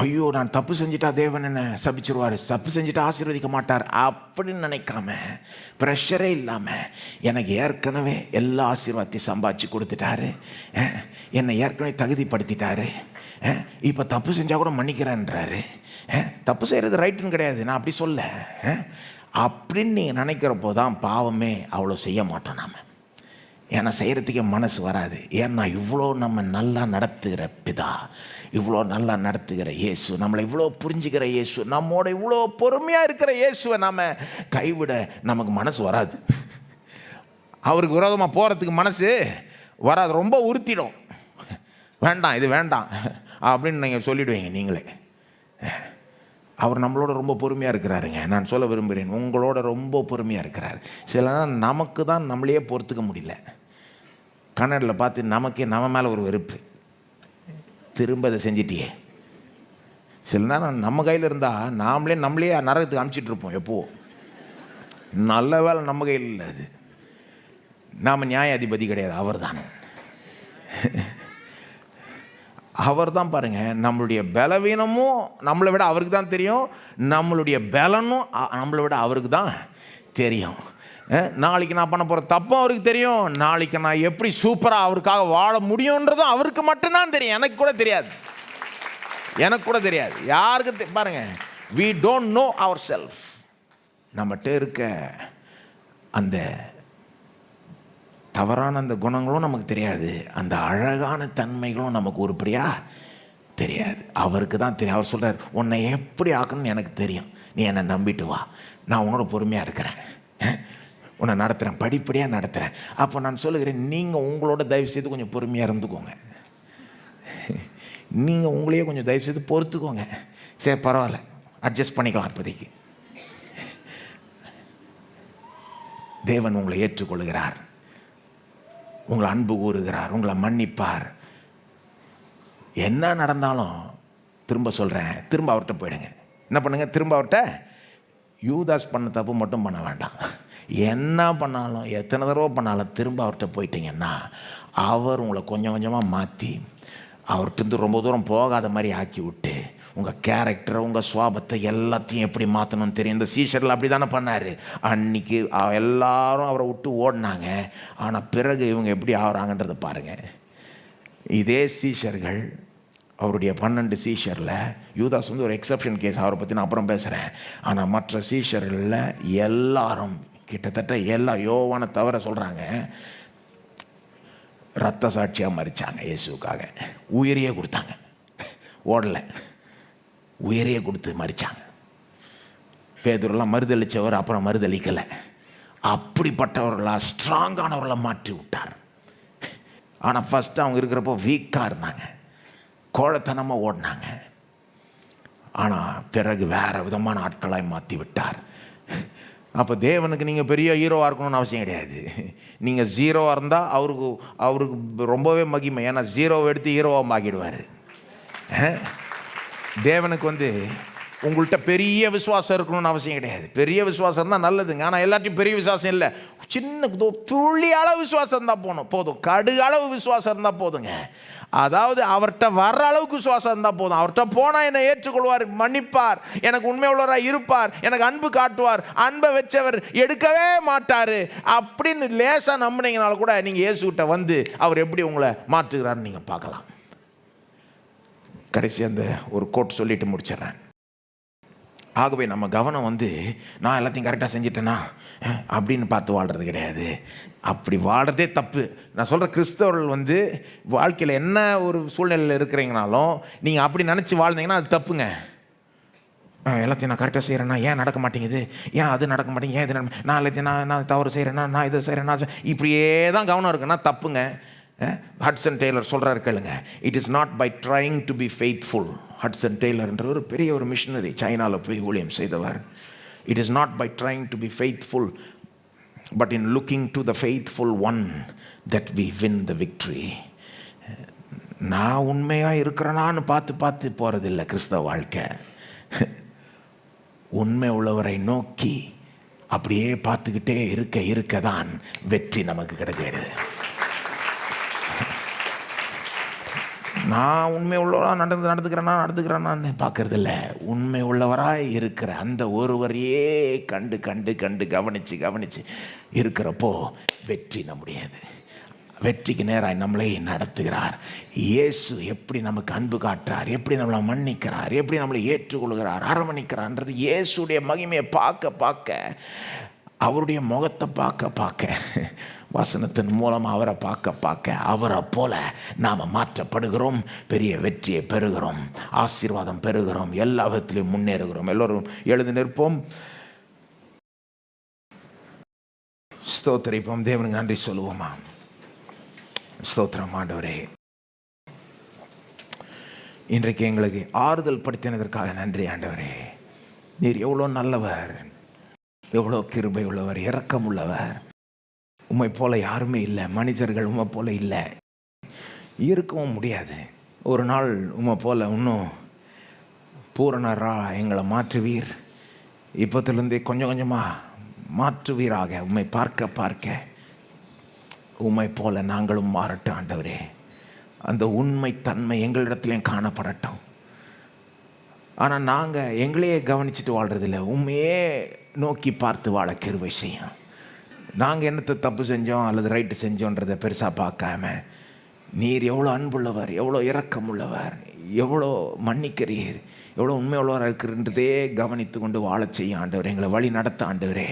ஐயோ நான் தப்பு செஞ்சுட்டா தேவன் என்ன சபிச்சிருவார், தப்பு செஞ்சுட்டா ஆசீர்வதிக்க மாட்டார் அப்படின்னு நினைக்காம, ப்ரெஷரே இல்லாமல், எனக்கு ஏற்கனவே எல்லா ஆசீர்வாதத்தையும் சம்பாதிச்சு கொடுத்துட்டாரு, என்னை ஏற்கனவே தகுதிப்படுத்திட்டாரு, இப்போ தப்பு செஞ்சால் கூட மன்னிக்கிறேன்றாரு. தப்பு செய்கிறது ரைட்டுன்னு கிடையாது, நான் அப்படி சொல்ல. அப்படின்னு நீங்கள் நினைக்கிறப்போ தான் பாவமே அவ்வளோ செய்ய மாட்டோம் நாம். ஏன்னா செய்கிறதுக்கே மனசு வராது. ஏன்னா இவ்வளோ நம்ம நல்லா நடத்துகிற பிதா, இவ்வளோ நல்லா நடத்துகிற இயேசு, நம்மளை இவ்வளோ புரிஞ்சுக்கிற இயேசு, நம்மோட இவ்வளோ பொறுமையாக இருக்கிற இயேசுவை நாம் கைவிட நமக்கு மனசு வராது. அவருக்கு விரோதமாக போகிறதுக்கு மனசு வராது. ரொம்ப உறுத்திடும். வேண்டாம், இது வேண்டாம் அப்படின்னு நீங்கள் சொல்லிவிடுவீங்க நீங்களே. அவர் நம்மளோட ரொம்ப பொறுமையாக இருக்கிறாருங்க. நான் சொல்ல விரும்புகிறேன், உங்களோட ரொம்ப பொறுமையாக இருக்கிறார். சில நேரம் நமக்கு தான் நம்மளையே பொறுத்துக்க முடியல. கன்னடில் பார்த்து நமக்கே நம்ம மேலே ஒரு வெறுப்பு, திரும்ப அதை செஞ்சிட்டியே. சில நேரம் நம்ம கையில் இருந்தால் நம்மளே நரகத்துக்கு அனுப்பிச்சிட்டு இருப்போம். எப்போ நல்ல வேலை நம்ம கையில் இல்லை. அது நாம் நியாயாதிபதி கிடையாது, அவர் தான். அவர் தான் பாருங்கள், நம்மளுடைய பலவீனமும் நம்மளை விட அவருக்கு தான் தெரியும், நம்மளுடைய பலனும் நம்மளை விட அவருக்கு தான் தெரியும். நாளைக்கு நான் பண்ண போகிற தப்பும் அவருக்கு தெரியும், நாளைக்கு நான் எப்படி சூப்பராக அவருக்காக வாழ முடியுன்றதும் அவருக்கு மட்டும்தான் தெரியும். எனக்கு கூட தெரியாது, யாருக்கு பாருங்கள். we don't know ourselves. நம்மகிட்ட இருக்க அந்த தவறான அந்த குணங்களும் நமக்கு தெரியாது, அந்த அழகான தன்மைகளும் நமக்கு உருப்படியாக தெரியாது. அவருக்கு தான் தெரியும். அவர் சொல்கிறார், உன்னை எப்படி ஆக்கணும்னு எனக்கு தெரியும், நீ என்னை நம்பிட்டு வா, நான் உன்னோட பொறுமையாக இருக்கிறேன், உன்னை நடத்துகிறேன், படிப்படியாக நடத்துகிறேன். அப்போ நான் சொல்லுகிறேன், நீங்கள் உங்களோட தயவு செய்து கொஞ்சம் பொறுமையாக இருந்துக்கோங்க. நீங்கள் உங்களையே கொஞ்சம் தயவு செய்து பொறுத்துக்கோங்க. சரி பரவாயில்ல, அட்ஜஸ்ட் பண்ணிக்கலாம். இப்போதைக்கு தேவன் உங்களை ஏற்றுக்கொள்கிறார், உங்களை அன்பு கூறுகிறார், உங்களை மன்னிப்பார். என்ன நடந்தாலும் திரும்ப சொல்கிறேன், திரும்ப அவர்கிட்ட போயிடுங்க. என்ன பண்ணுங்கள்? திரும்ப அவர்கிட்ட. யூதாஸ் பண்ண தப்பு மட்டும் பண்ண வேண்டாம். என்ன பண்ணாலும், எத்தனை தடவை பண்ணாலும் திரும்ப அவர்கிட்ட போயிட்டீங்கன்னா அவர் உங்களை கொஞ்சம் கொஞ்சமாக மாற்றி, அவர்கிட்ட ரொம்ப தூரம் போகாத மாதிரி ஆக்கி விட்டு, உங்கள் கேரக்டரை, உங்கள் சுவாபத்தை எல்லாத்தையும் எப்படி மாற்றணும்னு தெரியும். இந்த சீஷரில் அப்படி தானே பண்ணார். அன்றைக்கி எல்லாரும் அவரை விட்டு ஓடினாங்க. ஆனால் பிறகு இவங்க எப்படி ஆகிறாங்கன்றதை பாருங்கள். இதே சீஷர்கள், அவருடைய 12 சீஷரில் யூதாஸ் ஒரு எக்ஸப்ஷன் கேஸ், அவரை பற்றி நான் அப்புறம் பேசுகிறேன். ஆனால் மற்ற சீஷர்களில் எல்லாரும், கிட்டத்தட்ட எல்லாரும், யோவானை தவிர சொல்கிறாங்க, இரத்த சாட்சியாக மரித்தாங்க இயேசுக்காக. உயிரையே கொடுத்தாங்க, ஓடலை, உயிரையே கொடுத்து மரித்தாங்க. பேதுருலாம் மறுதளித்தவர், அப்புறம் மறுதளிக்கலை. அப்படிப்பட்டவர்களாக ஸ்ட்ராங்கானவர்களாக மாற்றி விட்டார். ஆனால் ஃபஸ்ட்டு அவங்க இருக்கிறப்போ வீக்காக இருந்தாங்க, கோழைத்தனமாக ஓடினாங்க. ஆனால் பிறகு வேறு விதமான ஆட்களாய் மாற்றி விட்டார். அப்போ தேவனுக்கு நீங்கள் பெரிய ஹீரோவாக இருக்கணும்னு அவசியம் கிடையாது. நீங்கள் ஜீரோவாக இருந்தால் அவருக்கு ரொம்பவே மகிமை. ஏன்னா ஜீரோவை எடுத்து ஹீரோவாக மாக்கிடுவார். தேவனுக்கு உங்கள்கிட்ட பெரிய விசுவாசம் இருக்கணும்னு அவசியம் கிடையாது. பெரிய விசுவாசம் இருந்தால் நல்லதுங்க. ஆனால் எல்லாத்தையும் பெரிய விசுவாசம் இல்லை, சின்ன துளி அளவு விசுவாசம் இருந்தால் போதும். கடுகு அளவு விசுவாசம் இருந்தால் போதுங்க. அதாவது அவர்கிட்ட வர்ற அளவுக்கு விசுவாசம் இருந்தால் போதும். அவர்கிட்ட போனால் என்னை ஏற்றுக்கொள்வார், மன்னிப்பார், எனக்கு உண்மை உள்ளவராக இருப்பார், எனக்கு அன்பு காட்டுவார், அன்பை வச்சவர் எடுக்கவே மாட்டார் அப்படின்னு லேசாக நம்பினீங்கனால கூட நீங்கள் இயேசுகிட்ட அவர் எப்படி உங்களை மாற்றுகிறாருன்னு நீங்கள் பார்க்கலாம். கடைசி அந்த ஒரு கோட் சொல்லிட்டு முடிச்சிடறேன். ஆகவே நம்ம கவனம் நான் எல்லாத்தையும் கரெக்டாக செஞ்சிட்டேனா அப்படின்னு பார்த்து வாழ்கிறது கிடையாது. அப்படி வாழ்கிறதே தப்பு. நான் சொல்கிற கிறிஸ்தவர்கள் வாழ்க்கையில் என்ன ஒரு சூழ்நிலையில் இருக்கிறீங்கனாலும் நீங்கள் அப்படி நினச்சி வாழ்ந்தீங்கன்னா அது தப்புங்க. எல்லாத்தையும் நான் கரெக்டாக செய்கிறேன்னா ஏன் நடக்க மாட்டேங்குது, ஏன் அது நடக்க மாட்டேங்குது, ஏன் இது நான் எல்லாத்தையும் நான் தவறு செய்கிறேன்னா, நான் இது செய்கிறேன்னா, இப்படியே தான் கவனம் இருக்குன்னா தப்புங்க. ஹட்சன் டெய்லர் சொல்கிறாரு கேளுங்க, it is not by trying to be faithful. Hudson டெய்லர்ன்ற ஒரு பெரிய ஒரு மிஷனரி, சைனாவில் போய் ஊழியம் செய்தவர். It is not by trying to be faithful but in looking to the faithful one that we win the victory. நான் உண்மையாக இருக்கிறேனான்னு பார்த்து போகிறதில்லை கிறிஸ்தவ வாழ்க்கை. உண்மை உள்ளவரை நோக்கி அப்படியே பார்த்துக்கிட்டே இருக்க தான் வெற்றி நமக்கு கிடைக்கிறது. நான் உண்மை உள்ளவராக நடந்துக்கிறேன்னு பார்க்கறதில்ல. உண்மை உள்ளவராக இருக்கிற அந்த ஒருவரையே கண்டு கவனித்து இருக்கிறப்போ வெற்றி நம்முடையது. வெற்றிக்கு நேராக நம்மளை நடத்துகிறார். இயேசு எப்படி நமக்கு அன்பு காட்டுறார், எப்படி நம்மளை மன்னிக்கிறார், எப்படி நம்மளை ஏற்றுக்கொள்கிறார், அரவணைக்கிறார்ன்றது இயேசுடைய மகிமையை பார்க்க, அவருடைய முகத்தை பார்க்க, வசனத்தின் மூலமாக அவரை பார்க்க அவரை போல நாம் மாற்றப்படுகிறோம், பெரிய வெற்றியை பெறுகிறோம், ஆசீர்வாதம் பெறுகிறோம், எல்லா விதத்திலையும் முன்னேறுகிறோம். எல்லோரும் எழுந்து நிற்போம், ஸ்தோத்திரிப்போம், தேவனுக்கு நன்றி சொல்லுவோமா. ஸ்தோத்திரம் ஆண்டவரே, இன்றைக்கு எங்களுக்கு ஆறுதல் படுத்தினதற்காக நன்றி ஆண்டவரே. நீர் எவ்வளோ நல்லவர், எவ்வளோ கிருபை உள்ளவர், இரக்கம் உள்ளவர். உம்மை போல யாருமே இல்லை, மனிதர்கள் உம்மை போல இல்லை, இருக்கவும் முடியாது. ஒரு நாள் உம்மை போல இன்னும் பூரணராக எங்களை மாற்றுவீர். இப்போத்திலேருந்தே கொஞ்சம் கொஞ்சமாக மாற்றுவீராக. உம்மை பார்க்க உம்மை போல நாங்களும் மாறட்டும் ஆண்டவரே. அந்த உண்மை தன்மை எங்களிடத்துலையும் காணப்படட்டும். ஆனால் நாங்கள் எங்களையே கவனிச்சுட்டு வாழ்கிறதில்ல, உண்மையே நோக்கி பார்த்து வாழ கிருபை செய்யும். நாங்கள் என்னத்தை தப்பு செஞ்சோம் அல்லது ரைட்டு செஞ்சோன்றதை பெருசாக பார்க்காம, நீர் எவ்வளோ அன்புள்ளவர், எவ்வளோ இரக்கமுள்ளவர், எவ்வளோ மன்னிக்கிறீர், எவ்வளோ உண்மை உள்ளவராக இருக்கிறன்றதே கவனித்து கொண்டு வாழ செய்யும் ஆண்டவர். எங்களை வழி நடத்த ஆண்டவரே.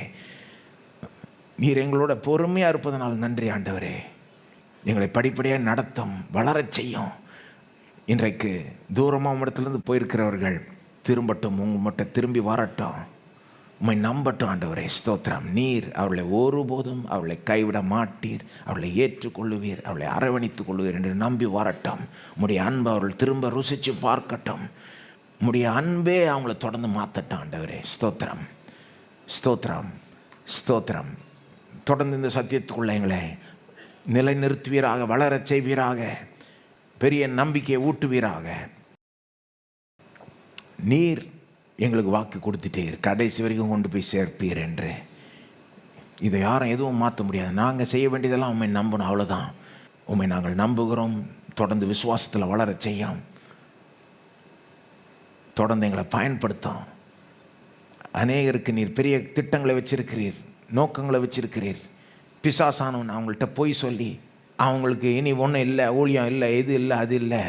நீர் எங்களோட பொறுமையாக இருப்பதனால் நன்றி ஆண்டவரே. எங்களை படிப்படியாக நடத்தும், வளரச் செய்யும். இன்றைக்கு தூரமாக இடத்துலேருந்து போயிருக்கிறவர்கள் திரும்பட்டும், உங்கள் மட்டும் திரும்பி வரட்டும், உம்மை நம்பட்டும் ஆண்டவரே. ஸ்தோத்திரம். நீர் அவளை ஒருபோதும் அவளை கைவிட மாட்டீர், அவளை ஏற்றுக்கொள்ளுவீர், அவளை அரவணைத்துக் கொள்ளுவீர் என்று நம்பி வரட்டும். உம்முடைய அன்பை அவர்கள் திரும்ப ருசித்து பார்க்கட்டும். உம்முடைய அன்பே அவங்கள தொடர்ந்து மாற்றட்டும் ஆண்டவரே. ஸ்தோத்திரம், ஸ்தோத்திரம், ஸ்தோத்திரம். தொடர்ந்து இந்த சத்தியத்துக்குள்ள எங்களை நிலைநிறுத்துவீராக, வளரச் செய்வீராக, பெரிய நம்பிக்கையை ஊட்டுவீராக. நீர் எங்களுக்கு வாக்கு கொடுத்துட்டே கடைசி வரைக்கும் கொண்டு போய் சேர்ப்பீர் என்று. இதை யாரும் எதுவும் மாற்ற முடியாது. நாங்கள் செய்ய வேண்டியதெல்லாம் உண்மை நம்பணும், அவ்வளோதான். உண்மை நாங்கள் நம்புகிறோம். தொடர்ந்து விசுவாசத்தில் வளர செய்யும், தொடர்ந்து எங்களை பயன்படுத்தும். அநேகருக்கு நீர் பெரிய திட்டங்களை வச்சிருக்கிறீர், நோக்கங்களை வச்சிருக்கிறீர். பிசாசானவன் அவங்கள்ட்ட போய் சொல்லி அவங்களுக்கு இனி ஒன்றும் இல்லை, ஊழியம் இல்லை, இது இல்லை, அது இல்லை,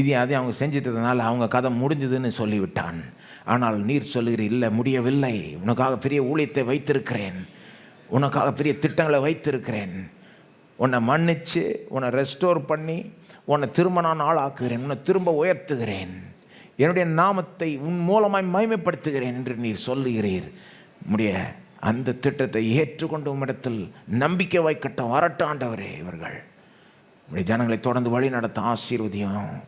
இது அது அவங்க செஞ்சிட்டதுனால அவங்க கதை முடிஞ்சதுன்னு சொல்லிவிட்டான். ஆனால் நீர் சொல்லுகிறீர், இல்லை, முடியவில்லை, உனக்காக பெரிய ஊழியத்தை வைத்திருக்கிறேன், உனக்காக பெரிய திட்டங்களை வைத்திருக்கிறேன், உன்னை மன்னித்து உன்னை ரெஸ்டோர் பண்ணி உன்னை திரும்ப நான் ஆளாக்குகிறேன், உன்னை திரும்ப உயர்த்துகிறேன், என்னுடைய நாமத்தை உன் மூலமாய் மகிமைப்படுத்துகிறேன் என்று நீர் சொல்லுகிறீர். முடிய அந்த திட்டத்தை ஏற்றுக்கொண்டு உம்மிடத்தில் நம்பிக்கை வைக்கட்டும், வரட்டும் ஆண்டவரே. இவர்கள் உடைய ஜனங்களை தொடர்ந்து வழி நடத்த ஆசீர்வதியும்.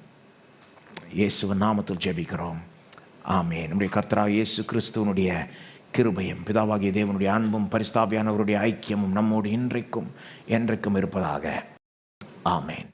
இயேசுவின் நாமத்தில் ஜெபிக்கிறோம். ஆமென். நம்முடைய கர்த்தராகிய இயேசு கிறிஸ்துவனுடைய கிருபையும் பிதாவாகிய தேவனுடைய அன்பும் பரிசுத்த ஆவியானவருடைய ஐக்கியமும் நம்மோடு இன்றைக்கும் என்றைக்கும் இருப்பதாக. ஆமென்.